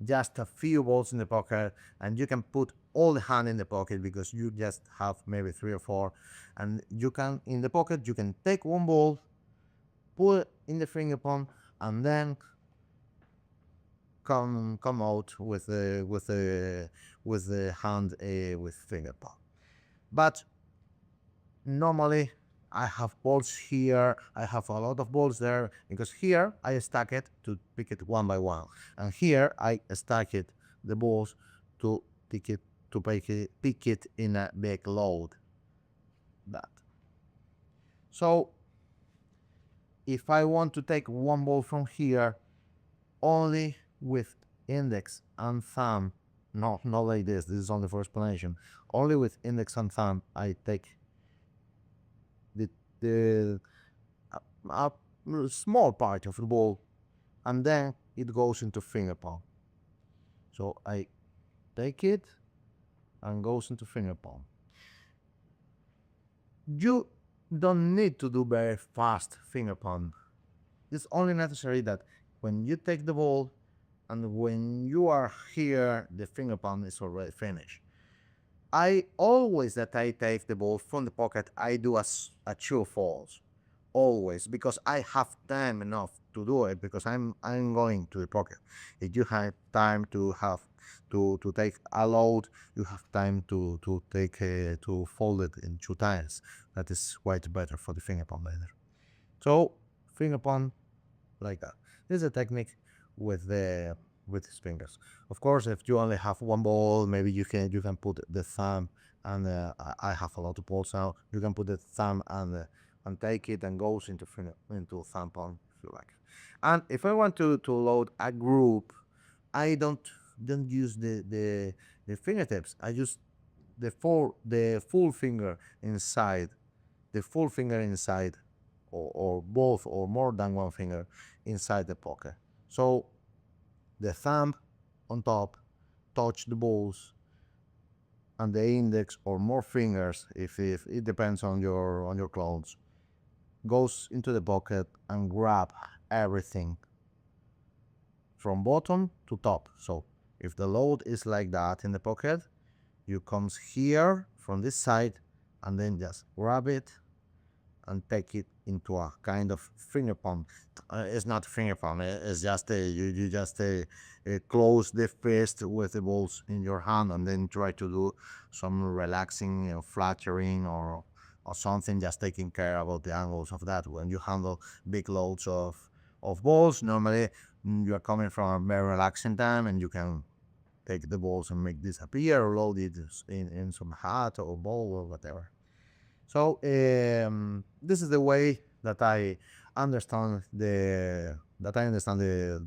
just a few balls in the pocket and you can put all the hand in the pocket because you just have maybe 3 or 4, and you can, in the pocket, you can take one ball, put it in the finger palm, and then come out with the hand with finger palm. But normally I have balls here, I have a lot of balls there, because here I stack it to pick it one by one, and here I stack it the balls to pick it in a big load. That. So if I want to take one ball from here, only with index and thumb, not like this is only for explanation, only with index and thumb I take the a small part of the ball, and then it goes into finger palm. So I take it and goes into finger palm. You don't need to do very fast finger palm. It's only necessary that when you take the ball and when you are here, the finger palm is already finished. I always that I take the ball from the pocket, I do a true falls, always, because I have time enough to do it, because I'm going to the pocket. If you have time to take a load, you have time to take to fold it in 2 times. That is quite better for the finger palm later. So finger palm like that. This is a technique with his fingers. Of course, if you only have one ball, maybe you can put the thumb, and I have a lot of balls now. You can put the thumb and take it and goes into thumb palm if you like. And if I want to load a group, I don't use the fingertips. I use the full finger inside, the full finger inside, or both or more than one finger inside the pocket. So the thumb on top touch the balls, and the index or more fingers, if it depends on your clothes, goes into the pocket and grab everything from bottom to top. So if the load is like that in the pocket, you comes here from this side and then just grab it and take it into a kind of finger palm. It's not finger palm. It's just you just close the fist with the balls in your hand, and then try to do some relaxing, flattering, or something, just taking care about the angles of that. When you handle big loads of balls, normally you are coming from a very relaxing time, and you can take the balls and make disappear, or load it in some hat or ball or whatever. So this is the way that I understand the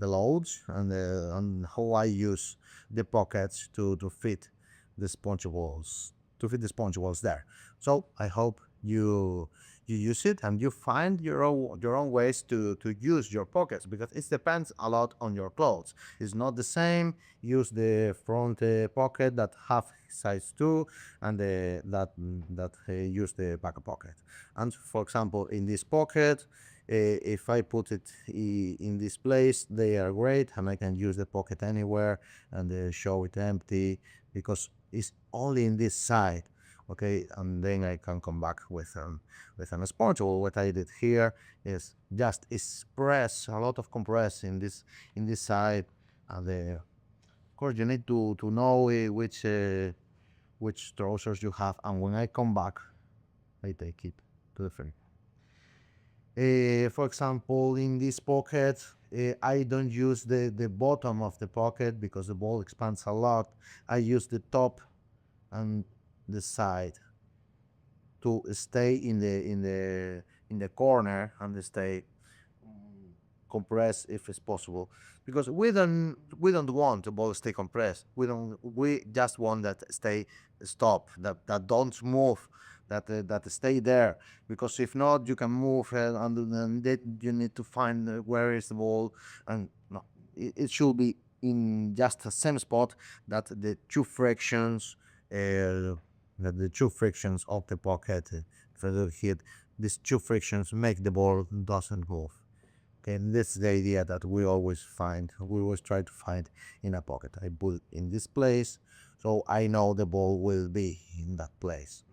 loads, and how I use the pockets to fit the sponge balls there. So I hope you use it, and you find your own ways to use your pockets, because it depends a lot on your clothes. It's not the same. Use the front pocket that have size 2, and that use the back pocket. And for example, in this pocket, if I put it in this place, they are great, and I can use the pocket anywhere and show it empty, because it's only in this side. Okay, and then I can come back with an sponge. Well, what I did here is just express a lot of compress in this side, and of course you need to know which trousers you have, and when I come back, I take it to the frame. For example, in this pocket, I don't use the bottom of the pocket because the ball expands a lot. I use the top and the side to stay in the corner, and stay compressed if it's possible, because we don't want the ball to stay compressed. We just want that stay stop, that don't move, that stay there, because if not, you can move and then you need to find where is the ball, and no, it should be in just the same spot that the two frictions, that the two frictions of the pocket for the hit. These two frictions make the ball doesn't move. Okay, and this is the idea that we always try to find in a pocket. I put it in this place, so I know the ball will be in that place.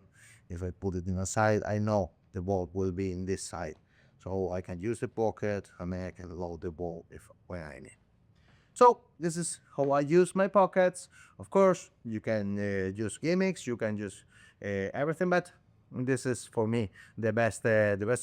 If I put it in a side, I know the ball will be in this side. So I can use the pocket, and then I can load the ball if when I need. So this is how I use my pockets. Of course, you can use gimmicks, you can use everything, but this is for me the best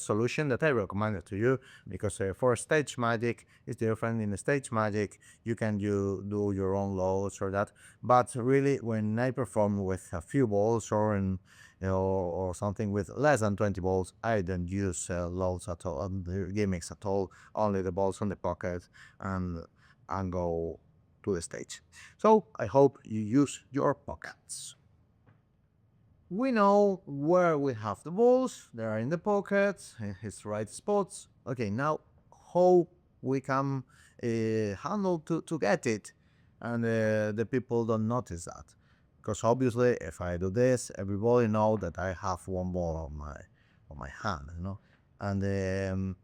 solution that I recommend it to you, because for stage magic it's different. In the stage magic you can do your own loads or that, but really when I perform with a few balls or in or something with less than 20 balls, I don't use loads at all, gimmicks at all, only the balls on the pocket and go to the stage. So I hope you use your pockets. We know where we have the balls, they are in the pockets, in his right spots. Okay, now how we can handle to get it, and the people don't notice that. Because obviously, if I do this, everybody know that I have one ball on my hand, you know, and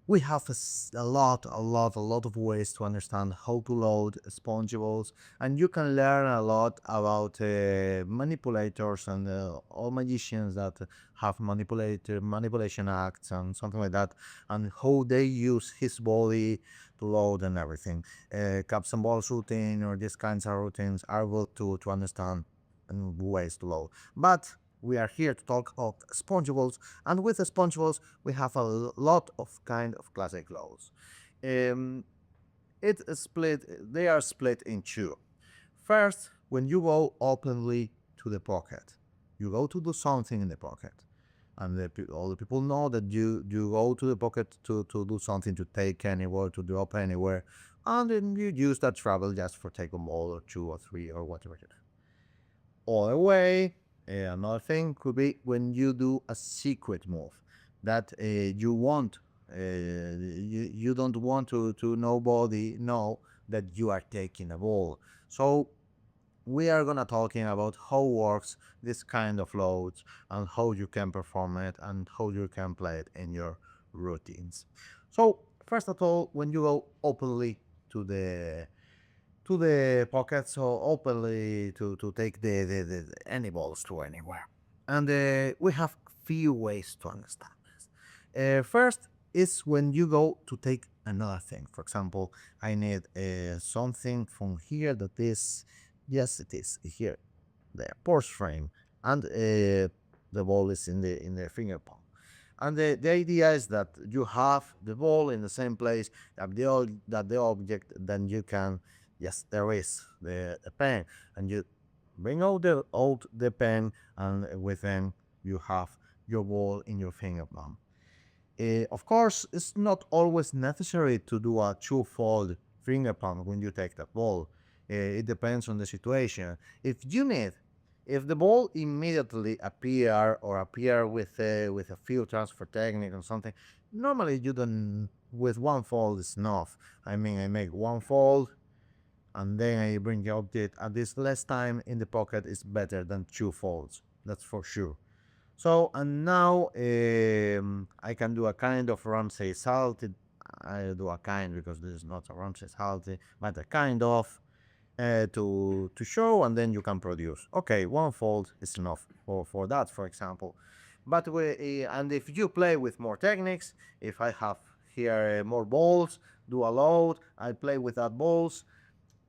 we have a lot of ways to understand how to load spongeables, and you can learn a lot about manipulators and all magicians that have manipulation acts and something like that, and how they use his body to load and everything. Caps and balls routine or these kinds of routines are able to understand ways to load, but we are here to talk about spongeables, and with the spongeables we have a lot of kind of classic loads. Um, it is split. They are split in two. First, when you go openly to the pocket, you go to do something in the pocket, and all the people know that you go to the pocket to do something, to take anywhere, to drop anywhere, and then you use that travel just for take a ball or two or three or whatever. Other way, another thing could be when you do a secret move that you want, you don't want to nobody know that you are taking a ball. So we are gonna talking about how works this kind of loads and how you can perform it and how you can play it in your routines. So first of all, when you go openly to the pocket, so openly to take the any balls to anywhere. And we have few ways to understand this. First is when you go to take another thing. For example, I need something from here that is, yes, it is here, the purse frame, and the ball is in the finger palm. And the idea is that you have the ball in the same place that the object, then you can, yes, there is the pen, and you bring out the pen, and within you have your ball in your finger palm. Of course, it's not always necessary to do a two-fold finger palm when you take the ball. It depends on the situation. If the ball immediately appear with a field transfer technique or something, normally you don't. With one fold is enough. I mean, I make one fold, and then I bring the object. At this less time in the pocket is better than two folds. That's for sure. So, and now I can do a kind of Ramsey salty. I do a kind because this is not a Ramsey salty, but a kind of to show, and then you can produce. Okay, one fold is enough for that, for example. But and if you play with more techniques, if I have here more balls, do a load, I play with that balls.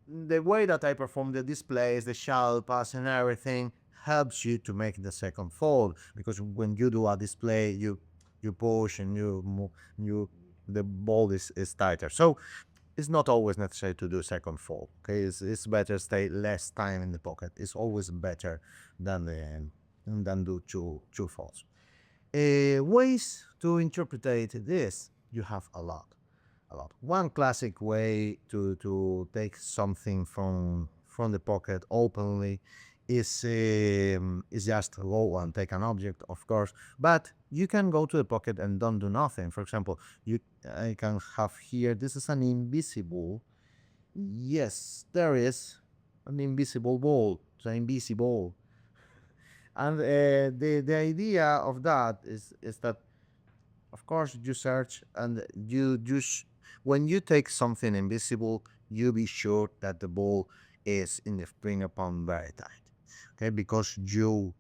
The way that I perform the displays, the shuttle pass, and everything helps you to make the second fold, because when you do a display, you push and you the ball is tighter. So it's not always necessary to do second fold. Okay, it's better stay less time in the pocket. It's always better than do two folds. Ways to interpret this, you have a lot. One classic way to take something from the pocket openly is just go and take an object, of course, but you can go to the pocket and don't do nothing. For example, you I can have here. This is an invisible. Yes, there is an invisible ball. It's an invisible, and the idea of that is that of course you search and you just when you take something invisible, you be sure that the ball is in the spring upon very tight. Okay, because you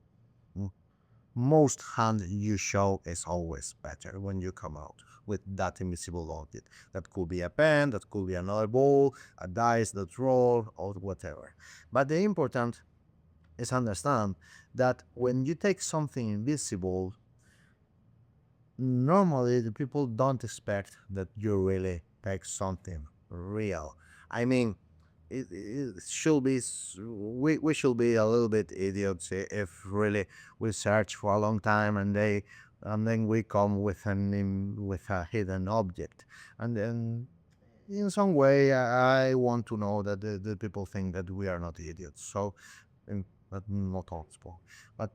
most hand you show is always better when you come out with that invisible object. That could be a pen, that could be another ball, a dice that roll, or whatever. But the important is understand that when you take something invisible, normally the people don't expect that you really take something real. I mean, it should be we should be a little bit idiots if really we search for a long time and then we come with with a hidden object, and then in some way I want to know that the people think that we are not idiots. So but not all people. But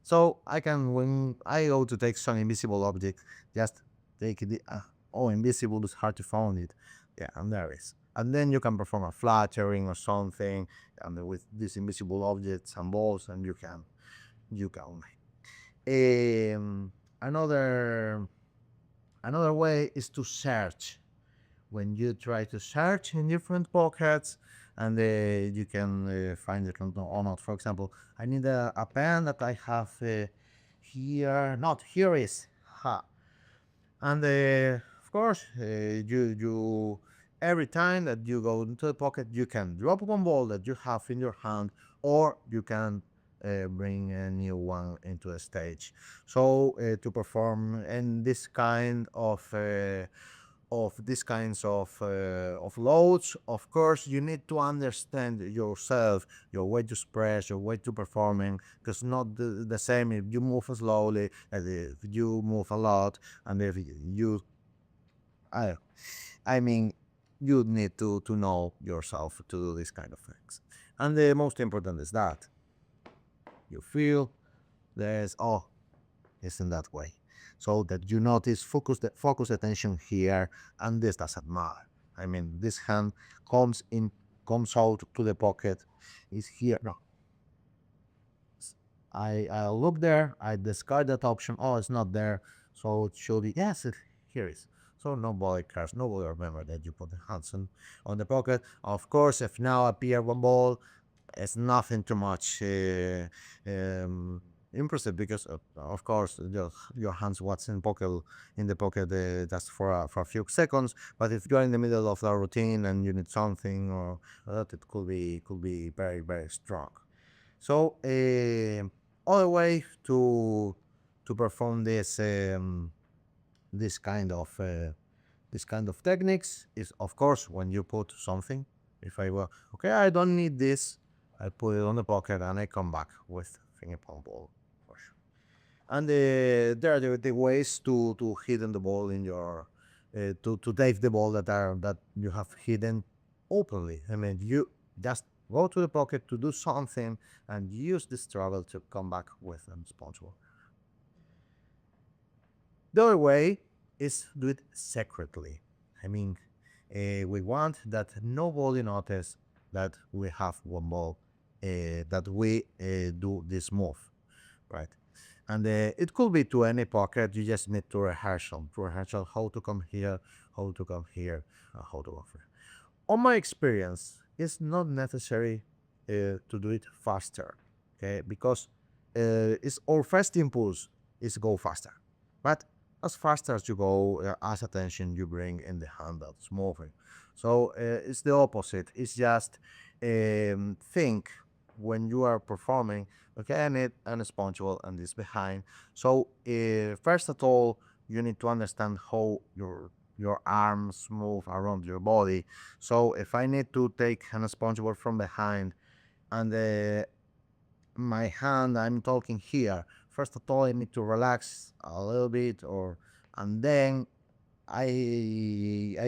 so I can, when I go to take some invisible object, just take it. Oh, invisible is hard to find it. Yeah, and there is. And then you can perform a flattering or something, and then with these invisible objects and balls, and you can. Another another way is to search when you try to search in different pockets and you can find it or not. For example, I need a pen that I have here. Not here is ha. And of course, you every time that you go into the pocket, you can drop one ball that you have in your hand, or you can bring a new one into the stage. So to perform in this kind of these kinds of loads, of course, you need to understand yourself, your way to express, your way to performing, because not the same if you move slowly as if you move a lot, and if you, I, I mean, you need to know yourself to do these kind of things. And the most important is that you feel there's it's in that way. So that you notice focus attention here, and this doesn't matter. I mean, this hand comes in, comes out to the pocket, is here. No, I look there, I discard that option. Oh, it's not there, so it should be yes, here is. So nobody cares, nobody remember that you put the hands on the pocket. Of course, if now appear one ball, it's nothing too much um, impressive because of course your hands what's in the pocket just for a few seconds. But if you're in the middle of the routine and you need something or that, it could be very very strong. So other way to perform this kind of this kind of techniques is of course when you put something. If I were okay, I don't need this, I put it on the pocket and I come back with finger palm ball for sure. And there are the ways to hidden the ball in your to take the ball that you have hidden openly. I mean, you just go to the pocket to do something and use this travel to come back with a sponge ball. The other way is do it secretly. I mean, we want that nobody notice that we have one ball, that we do this move, right? And it could be to any pocket. You just need to rehearsal how to come here, how to come here, how to go here. On my experience, it's not necessary to do it faster, okay? Because it's our first impulse is go faster, but as fast as you go, as attention you bring in the hand that's moving. So it's the opposite. It's just think when you are performing. Okay, I need an sponge ball and this behind. So first of all, you need to understand how your arms move around your body. So if I need to take an sponge ball from behind and my hand, I'm talking here. First of all, I need to relax a little bit, or and then I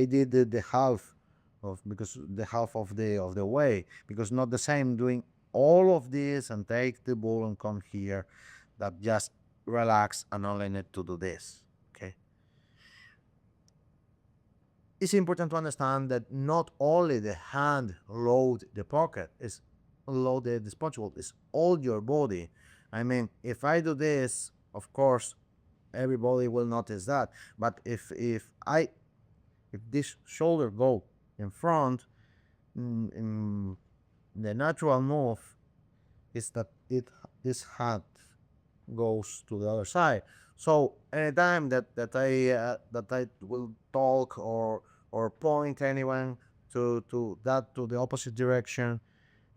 did the half of because the half of the way because not the same doing. all of this and take the ball and come here, that just relax and only need to do this. Okay. It's important to understand that not only the hand load the pocket, is load the disposable, it's all your body. I mean, if I do this, of course, everybody will notice that. But if this shoulder go in front, in the natural move is that this hand goes to the other side. So anytime that I will talk or point anyone to the opposite direction,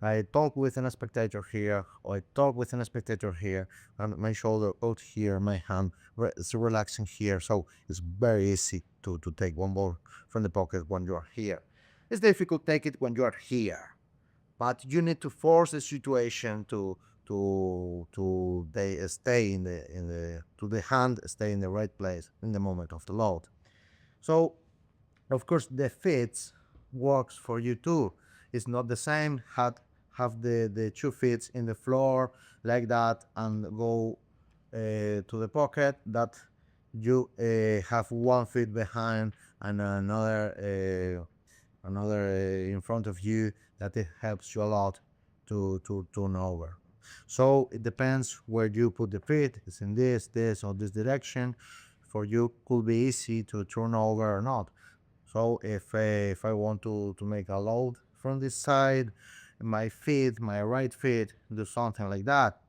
I talk with a spectator here, or I talk with a spectator here, and my shoulder out here, my hand is relaxing here. So it's very easy to take one ball from the pocket when you are here. It's difficult to take it when you are here, but you need to force the situation to they stay in the to the hand stay in the right place in the moment of the load. So of course the fits works for you too. It's not the same have the two feet in the floor like that and go to the pocket, that you have one foot behind and another in front of you, that it helps you a lot to turn over. So it depends where you put the feet. It's in this or this direction. For you could be easy to turn over or not. So if I want to make a load from this side, my feet, my right feet, do something like that,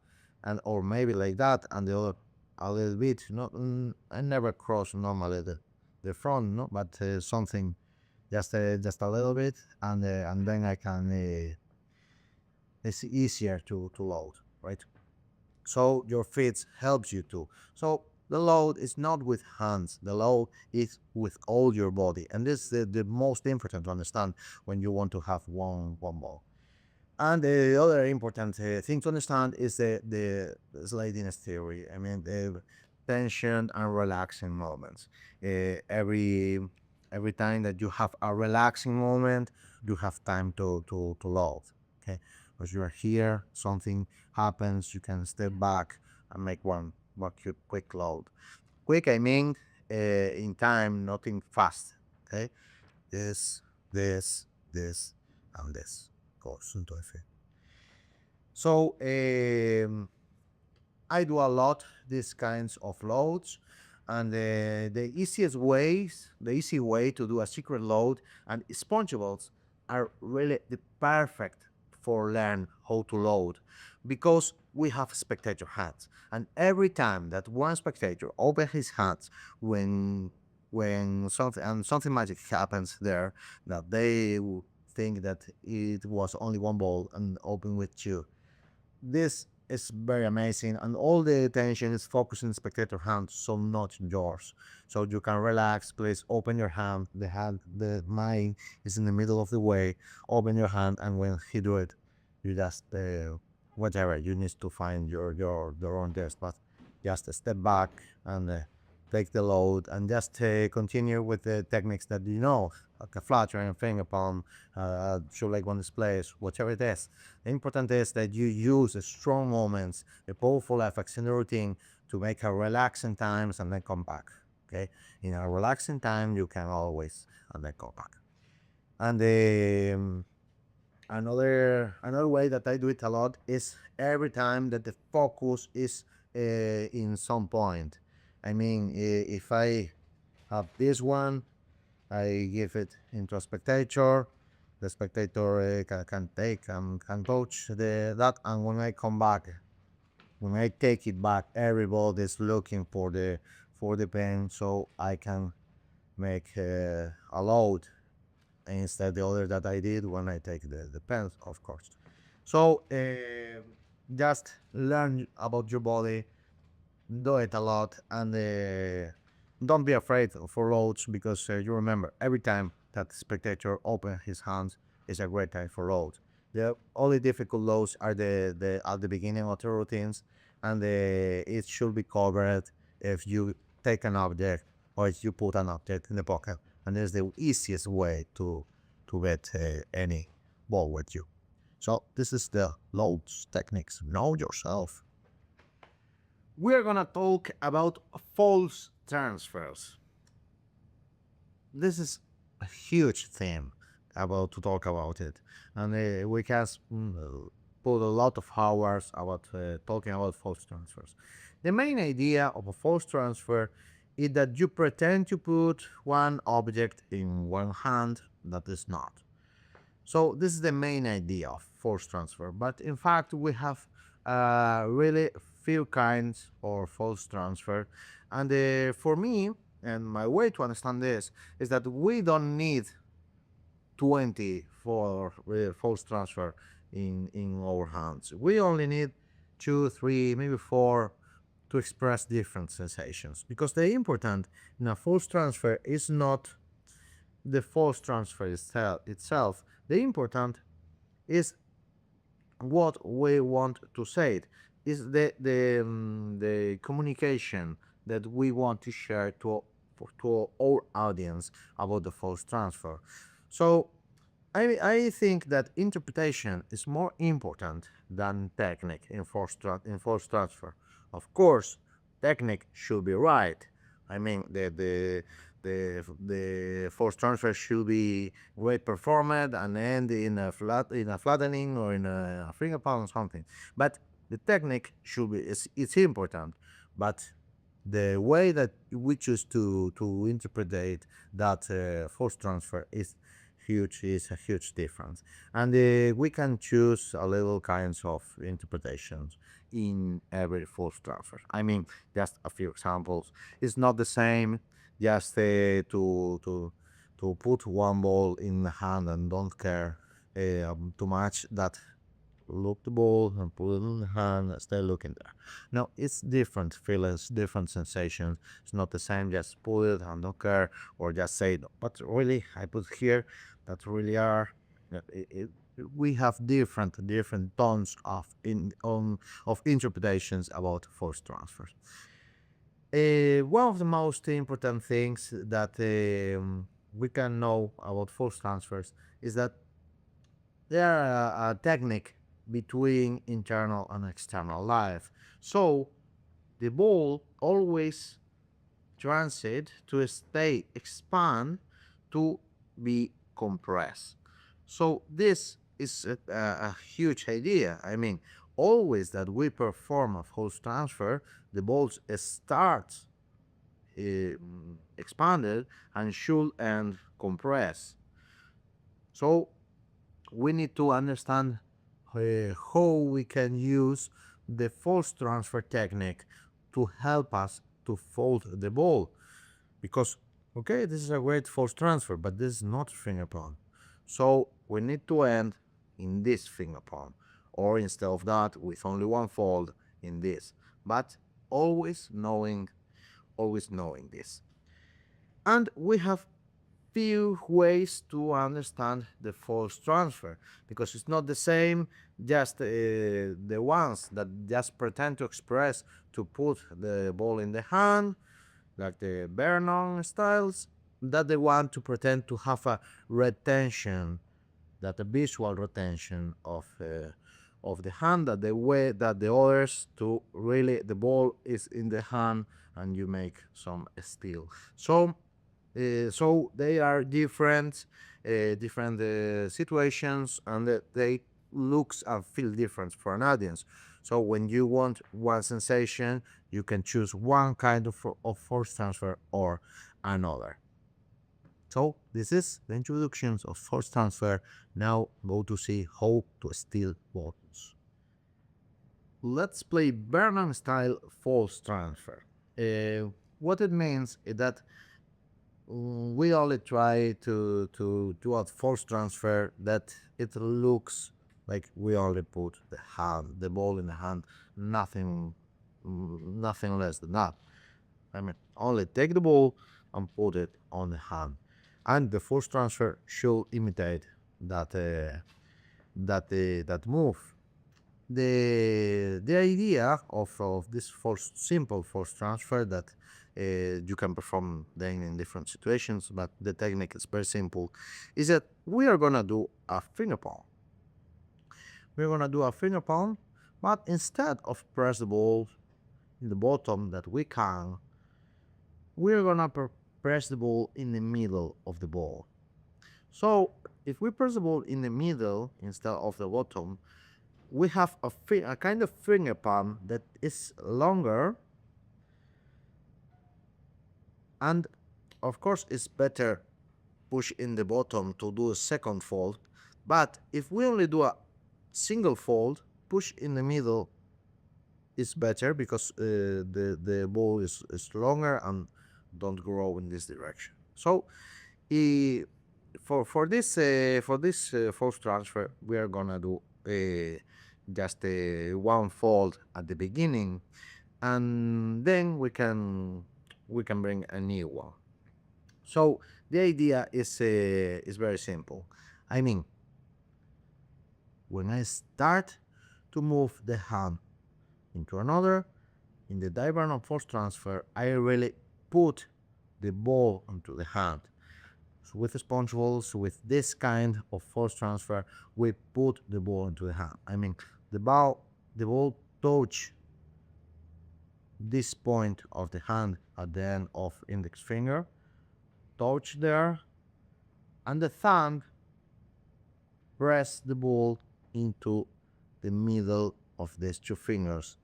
and or maybe like that, and the other a little bit. Not I never cross normally the front, no, but something just a little bit, and then I can. It's easier to load, right? So your feet helps you to. So the load is not with hands. The load is with all your body, and this is the most important to understand when you want to have one ball. And the other important thing to understand is the sliding theory. I mean, the tension and relaxing moments. Every time that you have a relaxing moment, you have time to load. Okay, because you are here, something happens, you can step back and make one quick load. Quick, I mean, in time, nothing fast. Okay, this, this, and this. Conjunto F. So I do a lot these kinds of loads, and the easy way to do a secret load and spongeables are really the perfect for learn how to load, because we have spectator hands, and every time that one spectator open his hands when something magic happens there, that they will think that it was only one ball and open with two. This is very amazing, and all the attention is focused in spectator hand, so not yours. So you can relax. Please open your hand. The mind is in the middle of the way. Open your hand, and when he do it, you just whatever you need to find your own test, but just step back and take the load and just continue with the techniques that you know, like a fluttering, finger palm, shoe leg on displays, whatever it is. The important is that you use the strong moments, the powerful effects in the routine to make a relaxing times and then come back. Okay, in a relaxing time you can always and then come back. And another way that I do it a lot is every time that the focus is in some point. I mean, if I have this one, I give it into a spectator. The spectator can take and can touch that, and when I come back, when I take it back, everybody's looking for the pen, so I can make a load instead the other that I did when I take the pens, of course. So just learn about your body, do it a lot, and don't be afraid for loads, because you remember every time that spectator open his hands is a great time for loads. The only difficult loads are the at the beginning of the routines, and it should be covered if you take an object or if you put an object in the pocket, and it's the easiest way to get any ball with you. So this is the loads techniques. Know yourself. We're gonna talk about false transfers. This is a huge theme about to talk about it, and we can put a lot of hours about talking about false transfers. The main idea of a false transfer is that you pretend to put one object in one hand that is not. So this is the main idea of false transfer. But in fact, we have really few kinds of false transfer, and for me, and my way to understand this is that we don't need 20 for false transfer in our hands. We only need two, three, maybe four to express different sensations. Because the important in a false transfer is not the false transfer itself. The important is what we want to say. It is the communication that we want to share to our audience about the false transfer. So I think that interpretation is more important than technique in false transfer. Of course, technique should be right. I mean, the false transfer should be great performed and end in a flattening or in a finger palm or something. But the technique should be it's important. But the way that we choose to interpret that force transfer is a huge difference, and we can choose a little kinds of interpretations in every force transfer. I mean, just a few examples. It's not the same just to put one ball in the hand and don't care too much that look the ball and put it in the hand and stay looking there. No, it's different feelings, different sensations. It's not the same just put it and don't care or just say no. But really, I put here that really are. We have different tones of interpretations about force transfers. One of the most important things that we can know about force transfers is that they are a technique between internal and external life. So the ball always transit to stay expand to be compressed. So this is a huge idea. I mean, always that we perform a force transfer, the balls start expanded and should end compressed. So we need to understand how we can use the force transfer technique to help us to fold the ball. Because, okay, this is a great force transfer, but this is not finger palm. So we need to end in this finger palm, or instead of that, with only one fold in this. But always knowing this. And we have few ways to understand the false transfer, because it's not the same just the ones that just pretend to express to put the ball in the hand like the Vernon styles, that they want to pretend to have a retention, that a visual retention of the hand, that the way that the others to really the ball is in the hand and you make some steal. So they are different situations, and they looks and feel different for an audience. So when you want one sensation, you can choose one kind of force transfer or another. So this is the introductions of force transfer. Now go to see how to steal balls. Let's play Vernon style force transfer. What it means is that we only try to do a force transfer that it looks like we only put the ball in the hand, nothing less than that. I mean, only take the ball and put it on the hand, and the force transfer should imitate that move. The idea of this simple force transfer that you can perform then in different situations, but the technique is very simple, is that we are gonna do a finger palm. we're gonna do a finger palm, but instead of press the ball in the bottom that we can, we're gonna press the ball in the middle of the ball. So if we press the ball in the middle instead of the bottom, we have a kind of finger palm that is longer, and of course it's better push in the bottom to do a second fold. But if we only do a single fold, push in the middle is better because the ball is longer and don't grow in this direction. So for this force transfer, we are gonna do just one fold at the beginning, and then we can bring a new one. So the idea is very simple. I mean, when I start to move the hand into another, in the diagonal force transfer, I really put the ball onto the hand. So with the sponge balls, with this kind of force transfer, we put the ball into the hand. I mean, the ball touch this point of the hand at the end of index finger, touch there, and the thumb press the ball into the middle of these two fingers.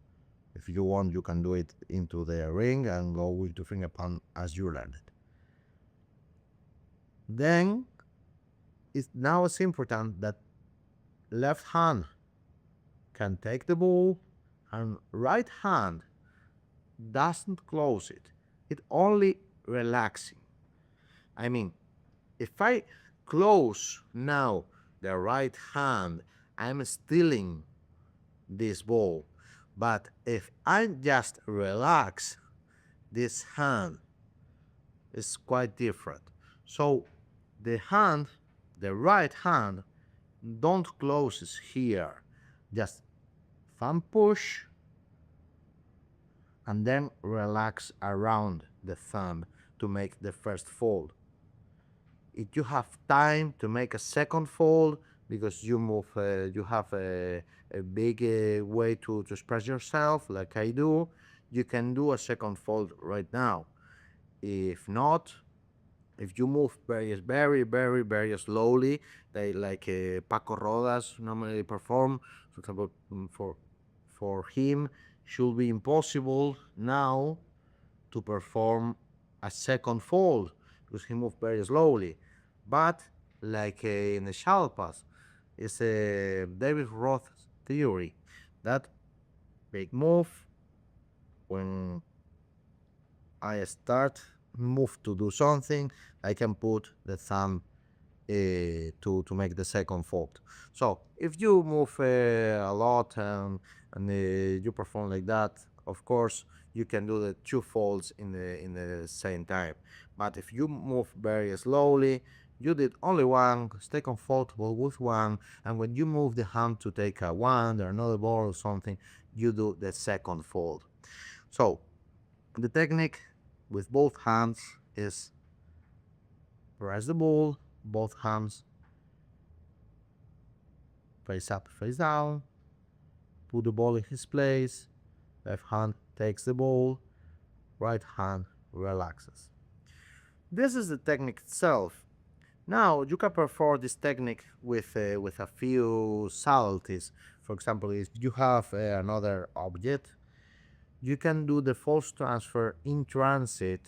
If you want, you can do it into the ring and go with the finger palm as you learned it. Then now it's important that left hand can take the ball and right hand doesn't close it. It only relaxing. I mean, if I close now the right hand, I'm stealing this ball. But if I just relax this hand, it's quite different. So the hand, the right hand, don't close here. Just thumb push and then relax around the thumb to make the first fold. If you have time to make a second fold because you move, you have a big way to express yourself, like I do, you can do a second fold right now. If not, if you move very slowly, they like Paco Rodas normally perform, for example, for him, should be impossible now to perform a second fold because he moved very slowly. But like in the shallow pass, it's a David Roth theory that big move when I start move to do something, I can put the thumb to make the second fold. So if you move a lot and you perform like that, of course you can do the two folds in the same time. But if you move very slowly, you did only one, stay comfortable with one, and when you move the hand to take a one or another ball or something, you do the second fold. So the technique with both hands is press the ball, both hands face up, face down, put the ball in his place, left hand takes the ball, right hand relaxes. This is the technique itself. Now you can perform this technique with a few subtleties. For example, if you have another object, you can do the force transfer in transit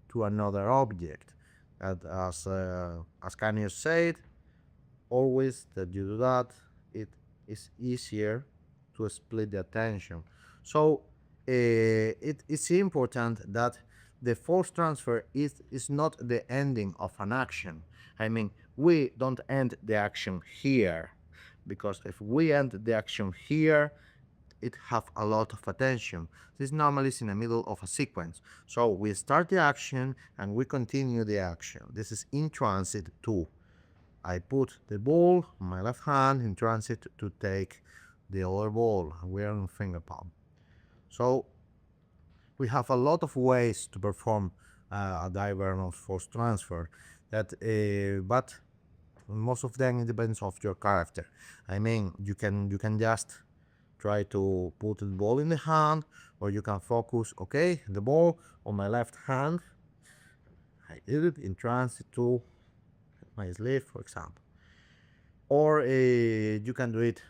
to another object. And as Kanye said, always that you do that, it is easier to split the attention. So it is important that the force transfer is not the ending of an action. I mean, we don't end the action here, because if we end the action here, it have a lot of attention. This normally is in the middle of a sequence. So we start the action and we continue the action. This is in transit too. I put the ball on my left hand in transit to take the other ball. We are in finger palm. So we have a lot of ways to perform a diagonal force transfer. But Most of them it depends of your character. I mean, you can just try to put the ball in the hand, or you can focus. Okay, the ball on my left hand. I did it in transit to my sleeve, for example. Or you can do it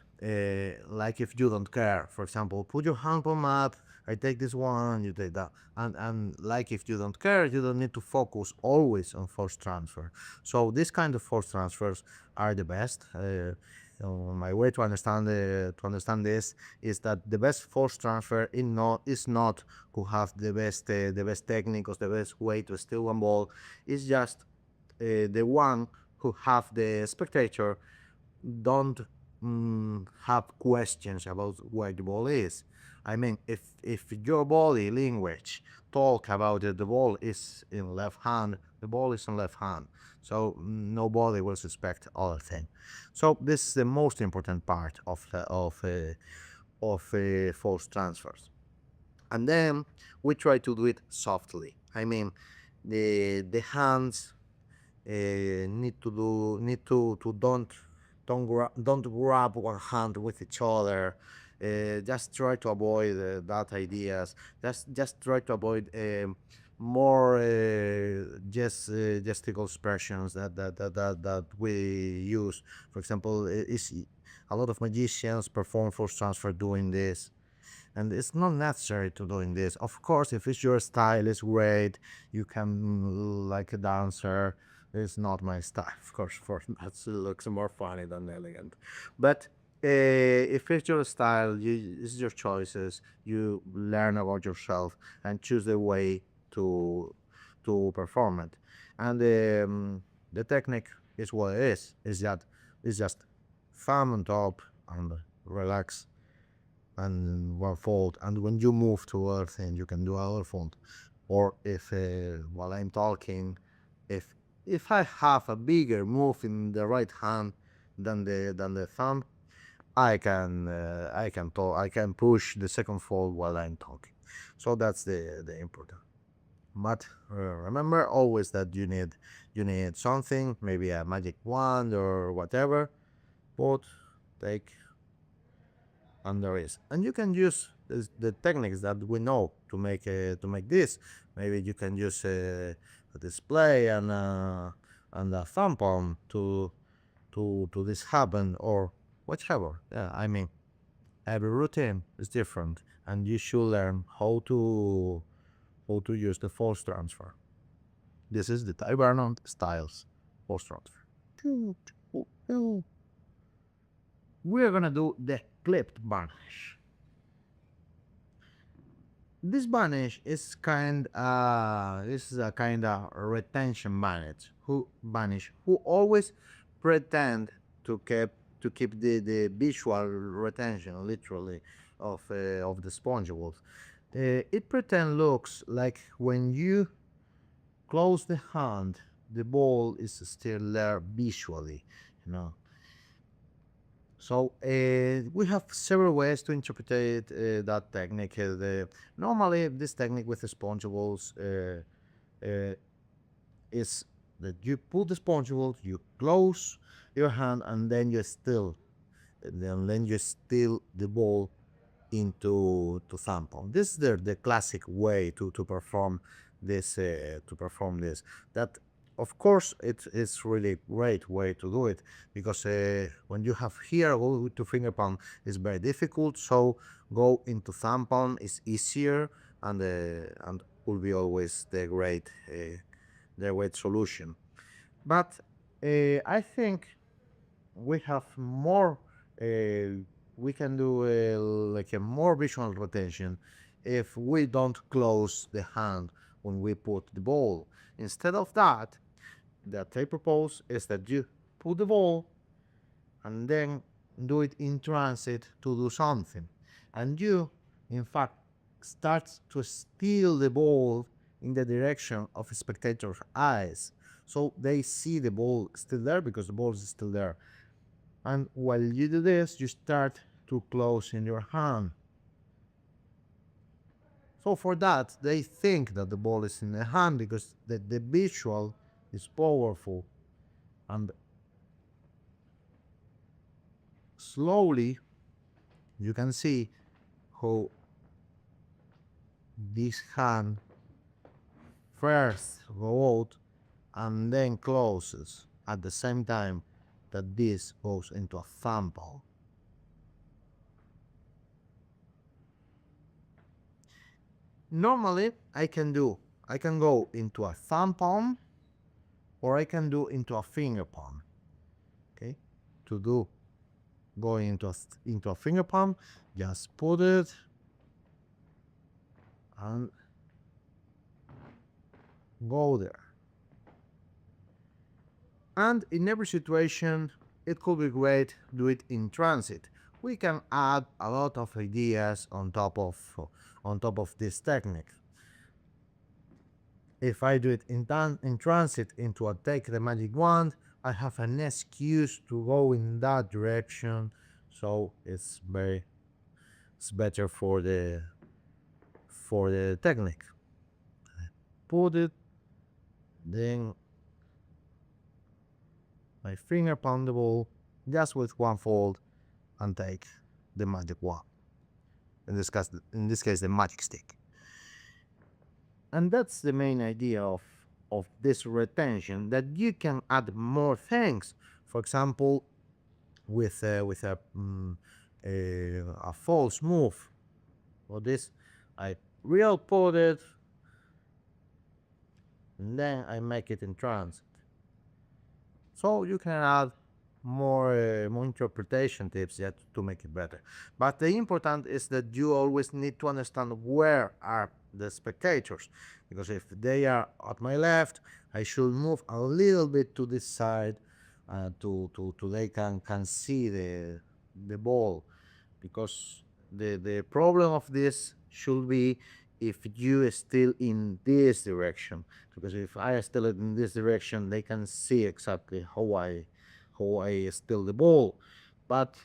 like if you don't care. For example, put your hand on map. I take this one, you take that, and like if you don't care, you don't need to focus always on force transfer. So this kind of force transfers are the best. My way to understand this is that the best force transfer is not who have the best technique or the best way to steal one ball. It's just the one who have the spectator don't have questions about where the ball is. I mean, if your body language talk about it, the ball is in left hand, the ball is in left hand. So nobody will suspect other thing. So this is the most important part of force transfers. And then we try to do it softly. I mean, the hands need to don't grab one hand with each other. Just try to avoid that ideas. Just try to avoid more gesticle expressions that we use. For example, is a lot of magicians perform force transfer doing this, and it's not necessary to doing this. Of course, if it's your style, it's great. You can like a dancer. It's not my style, of course. For that looks more funny than elegant. But if it's your style, it's your choices. You learn about yourself and choose the way to perform it. And the technique is what it is. Is that it's just thumb on top and relax and one fold, and when you move to other thing you can do other fold. Or if while I'm talking, if I have a bigger move in the right hand than the thumb, I can push the second fold while I'm talking. So that's the important. But remember always that you need something, maybe a magic wand or whatever. But take and there is, and you can use the techniques that we know to make this. Maybe you can use a display and a thumb palm to this happen, or whatever. Yeah, I mean, every routine is different, and you should learn how to use the force transfer. This is the Tybernon styles force transfer. We're gonna do the clipped varnish. This vanish is a kind of retention vanish who always pretend to keep the visual retention literally of the spongeables. It pretend looks like when you close the hand, the ball is still there visually, you know. So we have several ways to interpret that technique. Normally, this technique with the spongeables uh, is that you put the spongeable, you close your hand, and then you steal the ball into to sample. This is the classic way to perform this. That of course it is really great way to do it, because when you have here go to finger palm is very difficult. So go into thumb palm is easier, and will be always the great solution. But I think we have more we can do like a more visual rotation if we don't close the hand when we put the ball. Instead of that, the I propose is that you put the ball and then do it in transit to do something, and you in fact start to steal the ball in the direction of a spectator's eyes, so they see the ball still there because the ball is still there. And while you do this, you start to close in your hand. So for that, they think that the ball is in the hand because the visual is powerful, and slowly you can see how this hand first go out and then closes at the same time that this goes into a thumb palm. Normally I can go into a thumb palm or I can do into a finger palm. Okay, to do going into a finger palm, just put it and go there. And in every situation, it could be great do it in transit. We can add a lot of ideas on top of this technique. If I do it in transit into a take the magic wand, I have an excuse to go in that direction, so it's better for the technique. Put it, then my finger pound the ball just with one fold and take the magic wand. In this case, the magic stick. And that's the main idea of this retention, that you can add more things. For example, with a false move. For this, I real put it, and then I make it in transit. So you can add more interpretation tips yet to make it better. But the important is that you always need to understand where are the spectators, because if they are at my left, I should move a little bit to this side to they can see the ball, because the problem of this should be if you still in this direction, because if I still in this direction, they can see exactly how I steal the ball. But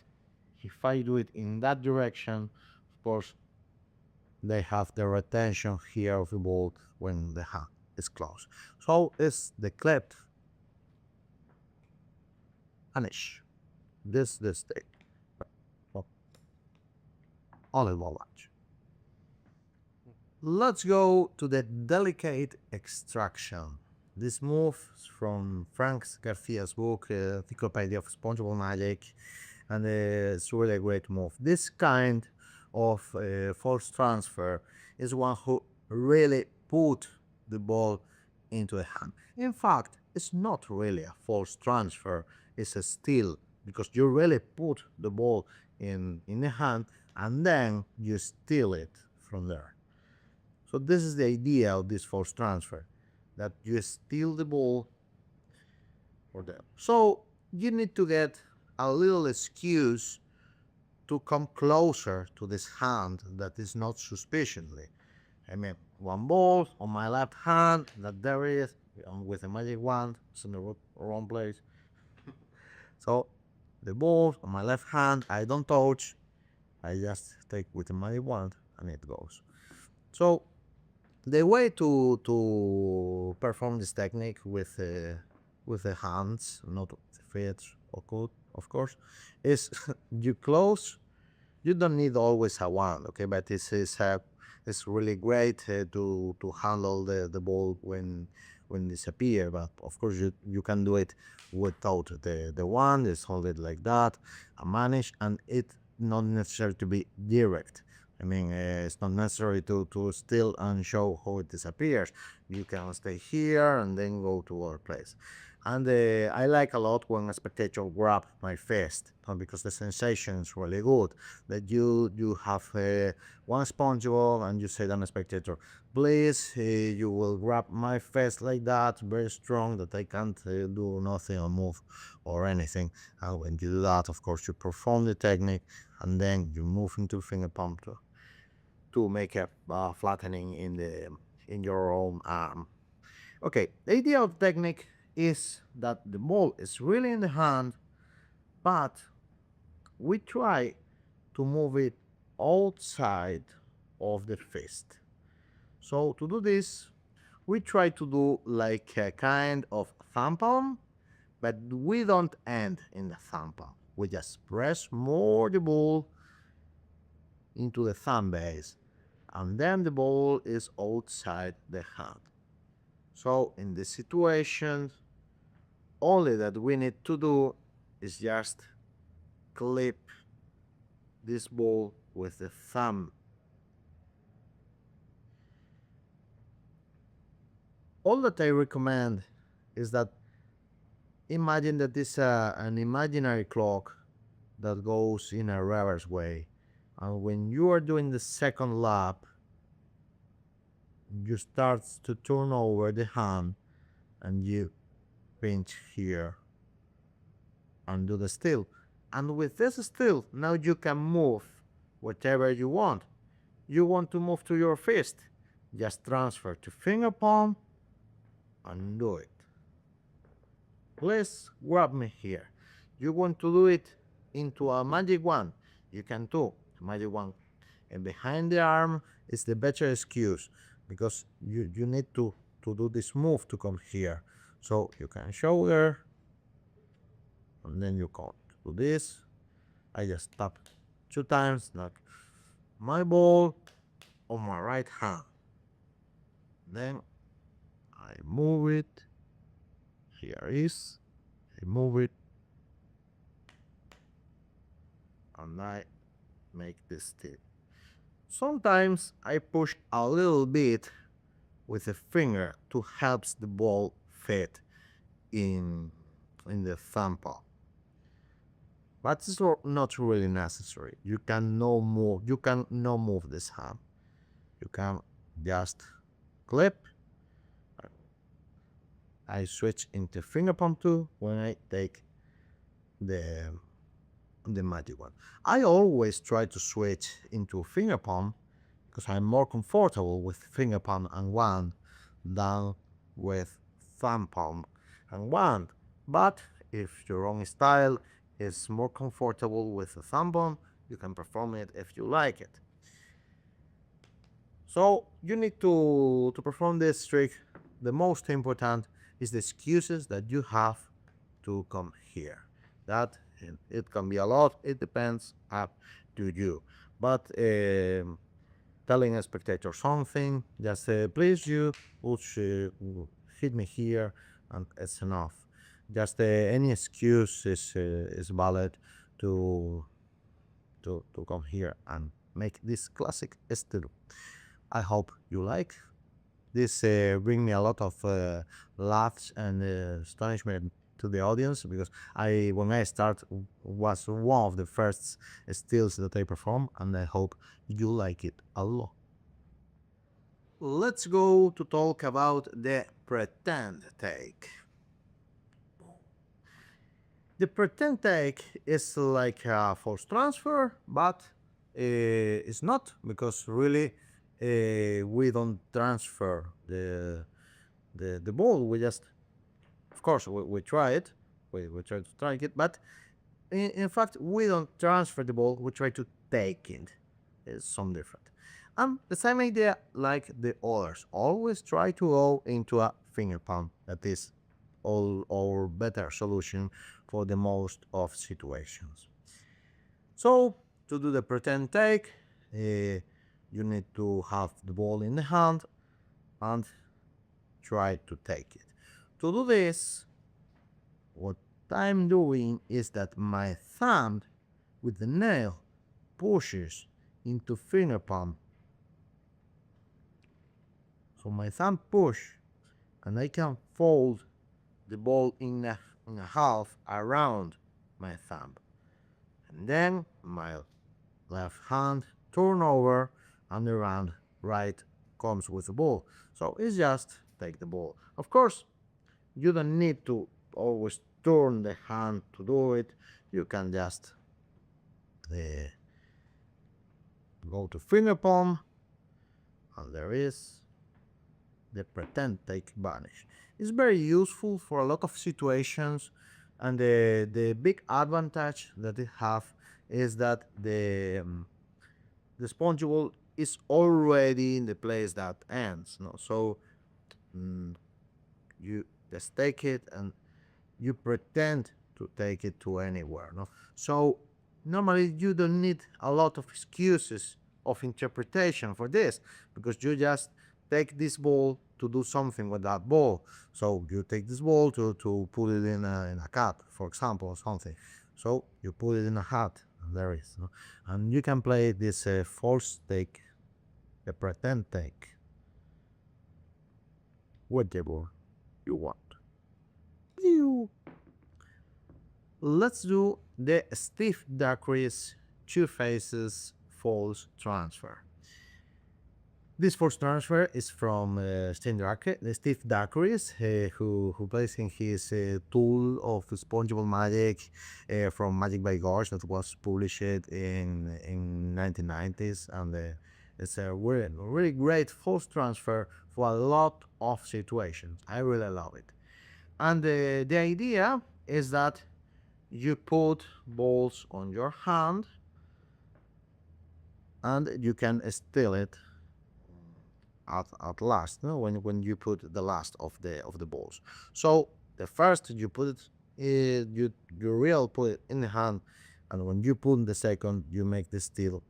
if I do it in that direction, of course, they have the retention here of the ball when the hand is closed. So it's the clip punish. This thing. All in one match. Let's go to the delicate extraction. This move is from Frank Garcia's book, Encyclopedia of Spongeable Magic, and it's really a great move. This kind of force transfer is one who really put the ball into the hand. In fact, it's not really a force transfer, it's a steal, because you really put the ball in the hand and then you steal it from there. So this is the idea of this force transfer, that you steal the ball for them. So you need to get a little excuse to come closer to this hand that is not suspiciously. I mean, one ball on my left hand, that there is, with a magic wand, it's in the wrong place. So the ball on my left hand, I don't touch, I just take with the magic wand and it goes. So the way to perform this technique with the hands, not the feet or foot, of course, is you close. You don't need always a wand, okay? But this is it's really great to handle the ball when disappear. But of course, you can do it without the wand. Just hold it like that and manage, and it not necessary to be direct. I mean, it's not necessary to steal and show how it disappears. You can stay here and then go to other place. And I like a lot when a spectator grab my fist, because the sensation is really good. That you have one sponge ball and you say to the spectator, please, you will grab my fist like that, very strong, that I can't do nothing or move or anything. And when you do that, of course, you perform the technique and then you move into finger palm to make a flattening in your own arm. Okay, the idea of technique is that the ball is really in the hand, but we try to move it outside of the fist. So to do this, we try to do like a kind of thumb palm, but we don't end in the thumb palm. we just press more the ball into the thumb base, and then the ball is outside the hand. So in this situation, only that we need to do is just clip this ball with the thumb. All that I recommend is that imagine that this an imaginary clock that goes in a reverse way, and when you are doing the second lap, you start to turn over the hand and you pinch here and do the steal. And with this steal, now you can move whatever you want. You want to move to your fist, just transfer to finger palm and do it. Please grab me here. You want to do it into a magic wand, you can do magic wand. And behind the arm is the better excuse because you need to do this move to come here. So you can shoulder and then you come to this. I just tap 2 times like my ball on my right hand. Then I move it. Here is. I move it. And I make this tip. Sometimes I push a little bit with a finger to help the ball fit in the thumb palm. But it's not really necessary. You can no move. You can no move this hand. You can just clip. I switch into finger palm too when I take the magic one. I always try to switch into finger palm because I'm more comfortable with finger palm and wand than with thumb palm and wand. But if your own style is more comfortable with a thumb palm, you can perform it if you like it. So you need to perform this trick. The most important is the excuses that you have to come here. That it can be a lot. It depends up to you. But telling a spectator something, just please you push hit me here, and it's enough. Just any excuse is valid to come here and make this classic still. I hope you like. This bring me a lot of laughs and astonishment to the audience because when I start was one of the first stills that I perform, and I hope you like it a lot. Let's go to talk about the pretend take. The pretend take is like a force transfer, but it's not because really we don't transfer the ball. We just, of course, we try it. We try to strike it, but in fact, we don't transfer the ball. We try to take it. It's some different. The same idea like the others. Always try to go into a finger palm. That is all our better solution for the most of situations. So to do the pretend take, you need to have the ball in the hand and try to take it. To do this, what I'm doing is that my thumb with the nail pushes into finger palm. So my thumb push and I can fold the ball in a half around my thumb. And then my left hand turn over and the round right comes with the ball. So it's just take the ball. Of course, you don't need to always turn the hand to do it. You can just go to finger palm and there is the pretend take vanish. It's very useful for a lot of situations, and the big advantage that it have is that the sponge ball is already in the place that ends. No? So you just take it and you pretend to take it to anywhere. No? So normally you don't need a lot of excuses of interpretation for this, because you just take this ball to do something with that ball. So you take this ball to put it in a cup, for example, or something. So you put it in a hat, and there is. No? And you can play this false take, the pretend take, whatever you want. You. Let's do the Steve Dacre's two faces false transfer. This false transfer is from Steve Dacre's, who plays in his tool of Spongeable Magic from Magic by Gosh that was published in 1990s, and it's a really, really great false transfer for a lot of situations. I really love it. And the idea is that you put balls on your hand and you can steal it at last, no? When you put the last of the balls. So the first you put it, you real put it in the hand, and when you put the second, you make the steal.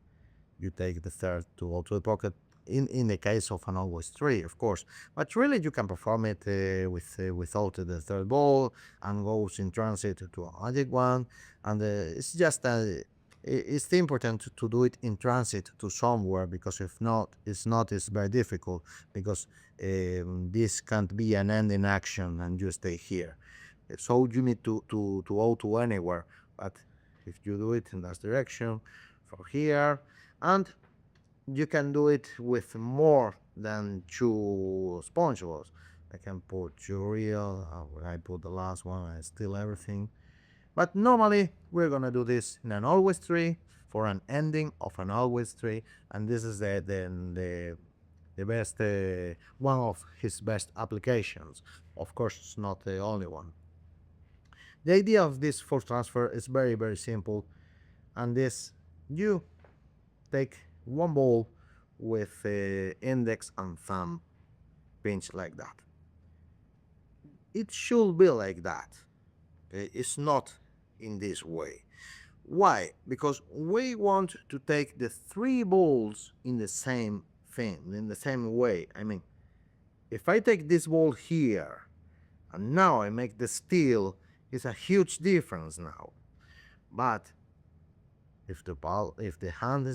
You take the third to go to the pocket. In the case of an always three, of course, but really you can perform it without the third ball and goes in transit to a magic one, and it's just it's important to do it in transit to somewhere, because if not, it's very difficult, because this can't be an ending action and you stay here. So you need to go to anywhere, but if you do it in that direction, from here, and you can do it with more than two sponge balls. I can put two real, when I put the last one, I steal everything. But normally we're gonna do this in an always three for an ending of an always three, and this is the best one of his best applications. Of course, it's not the only one. The idea of this force transfer is very simple, and this you take one ball with index and thumb pinch like that. It should be like that. It's not in this way. Why? Because we want to take the three balls in the same thing, in the same way. I mean, if I take this ball here and now I make the steal, it's a huge difference now. But if the hand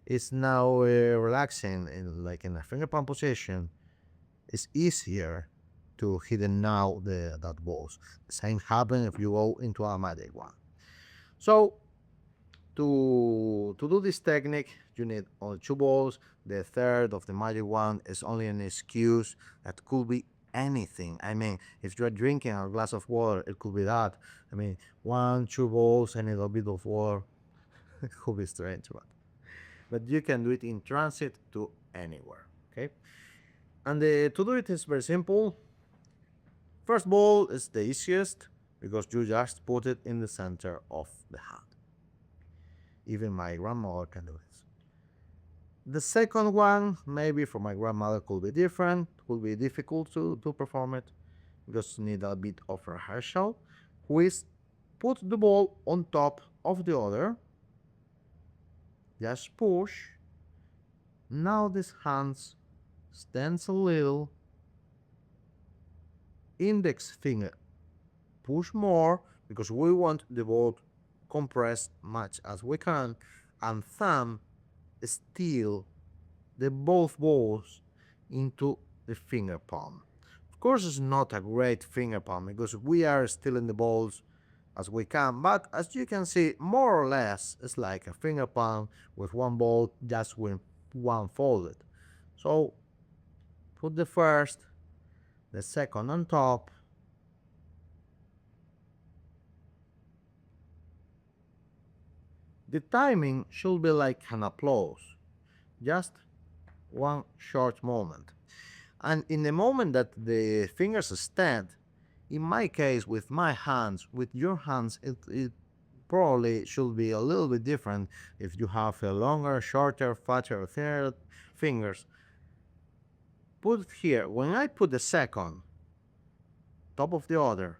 is now relaxing like in a finger palm position, it's easier to hit now that balls. The same happens if you go into a magic one. So to do this technique, you need only two balls. The third of the magic one is only an excuse that could be anything. I mean, if you're drinking a glass of water, it could be that. I mean, one, two balls, and a little bit of water. It could be strange, but you can do it in transit to anywhere. Okay, and to do it is very simple. First ball is the easiest because you just put it in the center of the hand. Even my grandmother can do this. The second one, maybe for my grandmother, could be different, could be difficult to perform it, because you need a bit of rehearsal. Is put the ball on top of the other, just push. Now this hand stands a little, index finger push more, because we want the ball compressed much as we can, and thumb steal the both balls into the finger palm. Of course, it's not a great finger palm because we are stealing the balls as we can, but as you can see, more or less it's like a finger palm with one ball just with one folded. So put the first, the second on top. The timing should be like an applause, just one short moment. And in the moment that the fingers stand, in my case with my hands, with your hands, it probably should be a little bit different if you have a longer, shorter, fatter, thinner fingers. Put it here. When I put the second, top of the other,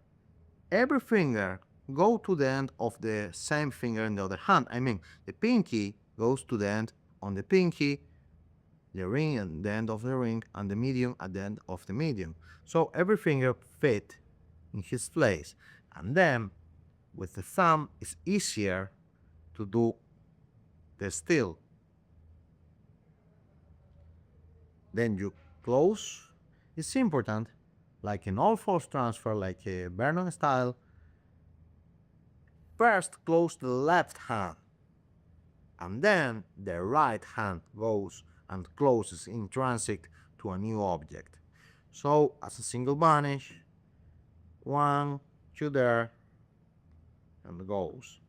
every finger go to the end of the same finger in the other hand. I mean, the pinky goes to the end on the pinky, the ring at the end of the ring, and the medium at the end of the medium. So every finger fit in his place. And then with the thumb, it's easier to do the still. Then you close. It's important, like in all force transfer, like a Vernon style. First close the left hand, and then the right hand goes and closes in transit to a new object. So as a single vanish, one, two there, and goes.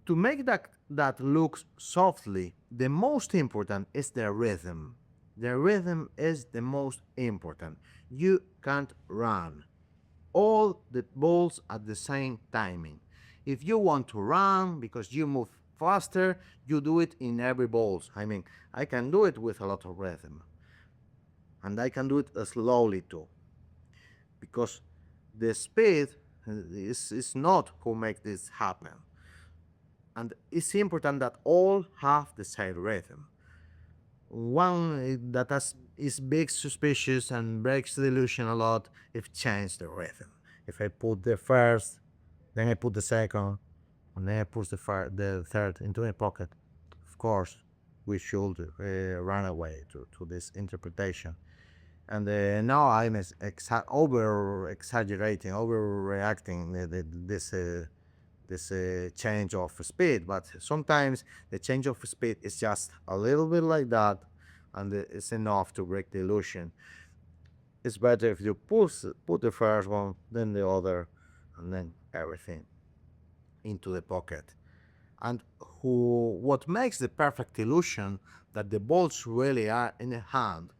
To make that looks softly, the most important is the rhythm. The rhythm is the most important. You can't run all the balls at the same timing. If you want to run because you move faster, you do it in every balls. I mean, I can do it with a lot of rhythm. And I can do it slowly too. Because the speed is not who makes this happen. And it's important that all have the same rhythm. One that is big suspicious and breaks the illusion a lot if change the rhythm. If I put the first, then I put the second, and then I put the third into my pocket, of course, we should run away to this interpretation. And now I'm over exaggerating, overreacting this change of speed, but sometimes the change of speed is just a little bit like that, and it's enough to break the illusion. It's better if you put the first one, then the other, and then everything into the pocket. And what makes the perfect illusion that the balls really are in the hand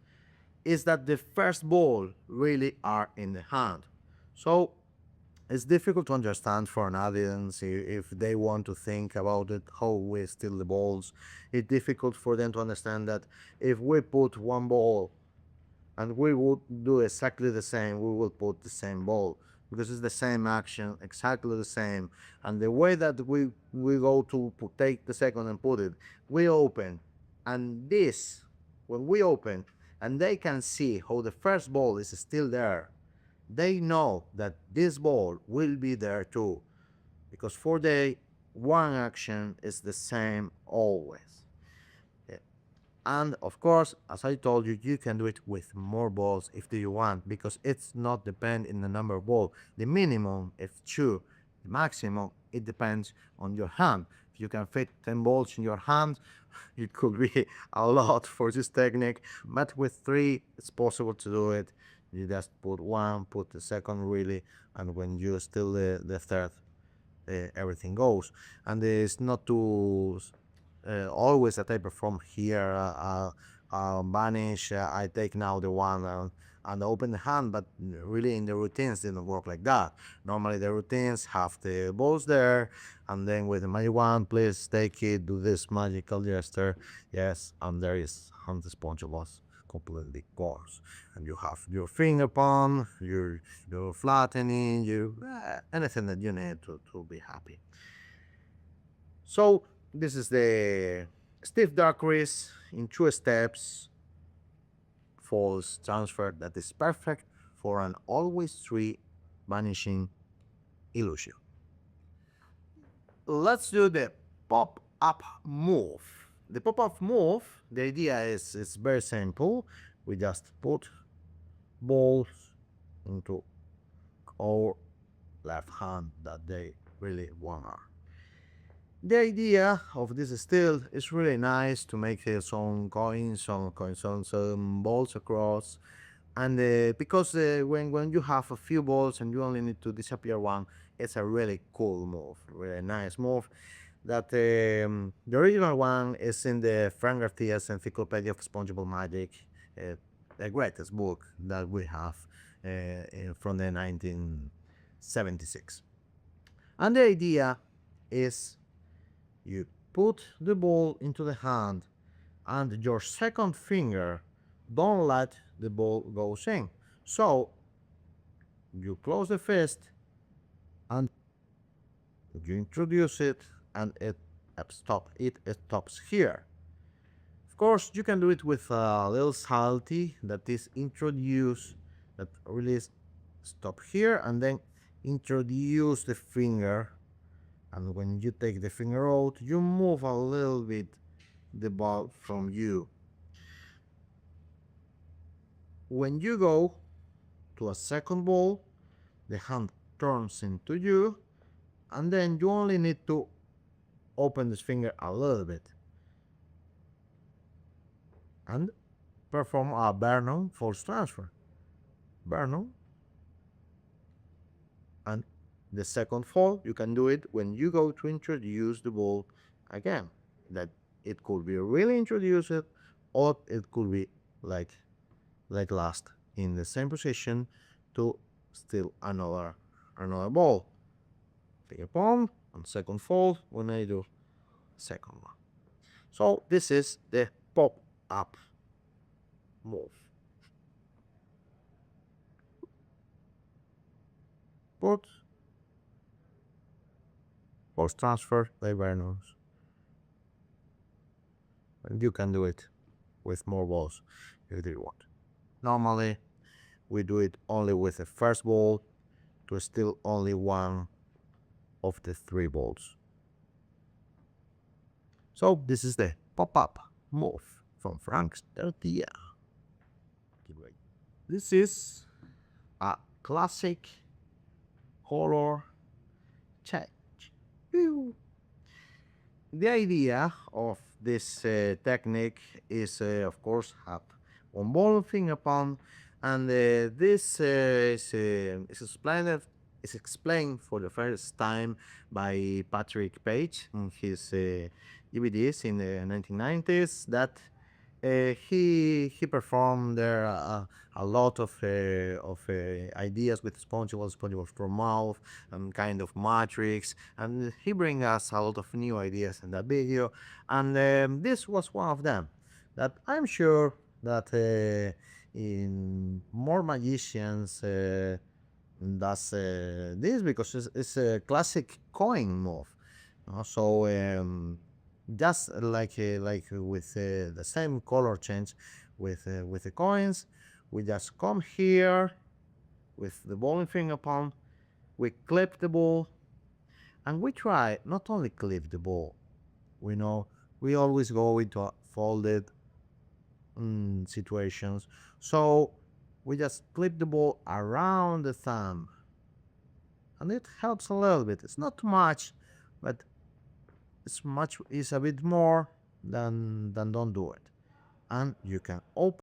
is that the first ball really are in the hand. So it's difficult to understand for an audience if they want to think about it, how we steal the balls. It's difficult for them to understand that if we put one ball and we would do exactly the same, we will put the same ball because it's the same action, exactly the same. And the way that we go to take the second and put it, we open, and this, when we open, and they can see how the first ball is still there, they know that this ball will be there too, because for they, one action is the same always. And of course, as I told you, you can do it with more balls if you want, because it's not depend in the number of balls. The minimum is 2. The maximum, it depends on your hand. If you can fit 10 balls in your hand, it could be a lot for this technique, but with 3, it's possible to do it. You just put one, put the second really, and when you still the third, everything goes. And it's not too always that I perform here, vanish, I take now the one and open the hand, but really in the routines didn't work like that. Normally the routines have the balls there, and then with the magic wand, please take it, do this magical gesture, yes, and there is, and the sponge was completely coarse, and you have your finger palm, your flattening, your anything that you need to be happy. So this is the stiff dark wrist in 2 steps false transfer that is perfect for an always 3 vanishing illusion. Let's do the pop-up move. The pop-up move, the idea is it's very simple. We just put balls into our left hand that they really want. The idea of this still is really nice to make some coins, some balls across, and because when you have a few balls and you only need to disappear one, it's a really cool move, really nice move. That the original one is in the Frank Garcia's Encyclopedia of Spongeable Magic, the greatest book that we have from the 1976. And the idea is you put the ball into the hand and your second finger don't let the ball go in. So you close the fist and you introduce it, and it stops here. Of course, you can do it with a little salty that is introduce, that release, stop here, and then introduce the finger. And when you take the finger out, you move a little bit the ball from you. When you go to a second ball, the hand turns into you, and then you only need to open this finger a little bit and perform a Vernon force transfer. Vernon. And the second fall, you can do it when you go to introduce the ball again. That it could be really introduced, or it could be like last in the same position to steal another ball. Finger palm and second fold when I do second one. So this is the pop up move. Put force transfer by Vernons. And you can do it with more balls if you want. Normally, we do it only with the first ball to steal only one of the three balls. So this is the pop-up move from Frank's Tortilla. This is a classic color change. The idea of this technique is, of course, have one ball finger palm, and this is explained for the first time by Patrick Page in his DVDs in the 1990s. That he performed there a lot of ideas with SpongeBob for mouth, and kind of matrix, and he brings us a lot of new ideas in that video, and this was one of them that I'm sure that in more magicians does this, because it's a classic coin move. So just like with the same color change with the coins, we just come here with the ball and finger palm, we clip the ball, and we try not only clip the ball, we always go into folded situations, so we just clip the ball around the thumb, and it helps a little bit. It's not too much, but it's a bit more than don't do it. And you can open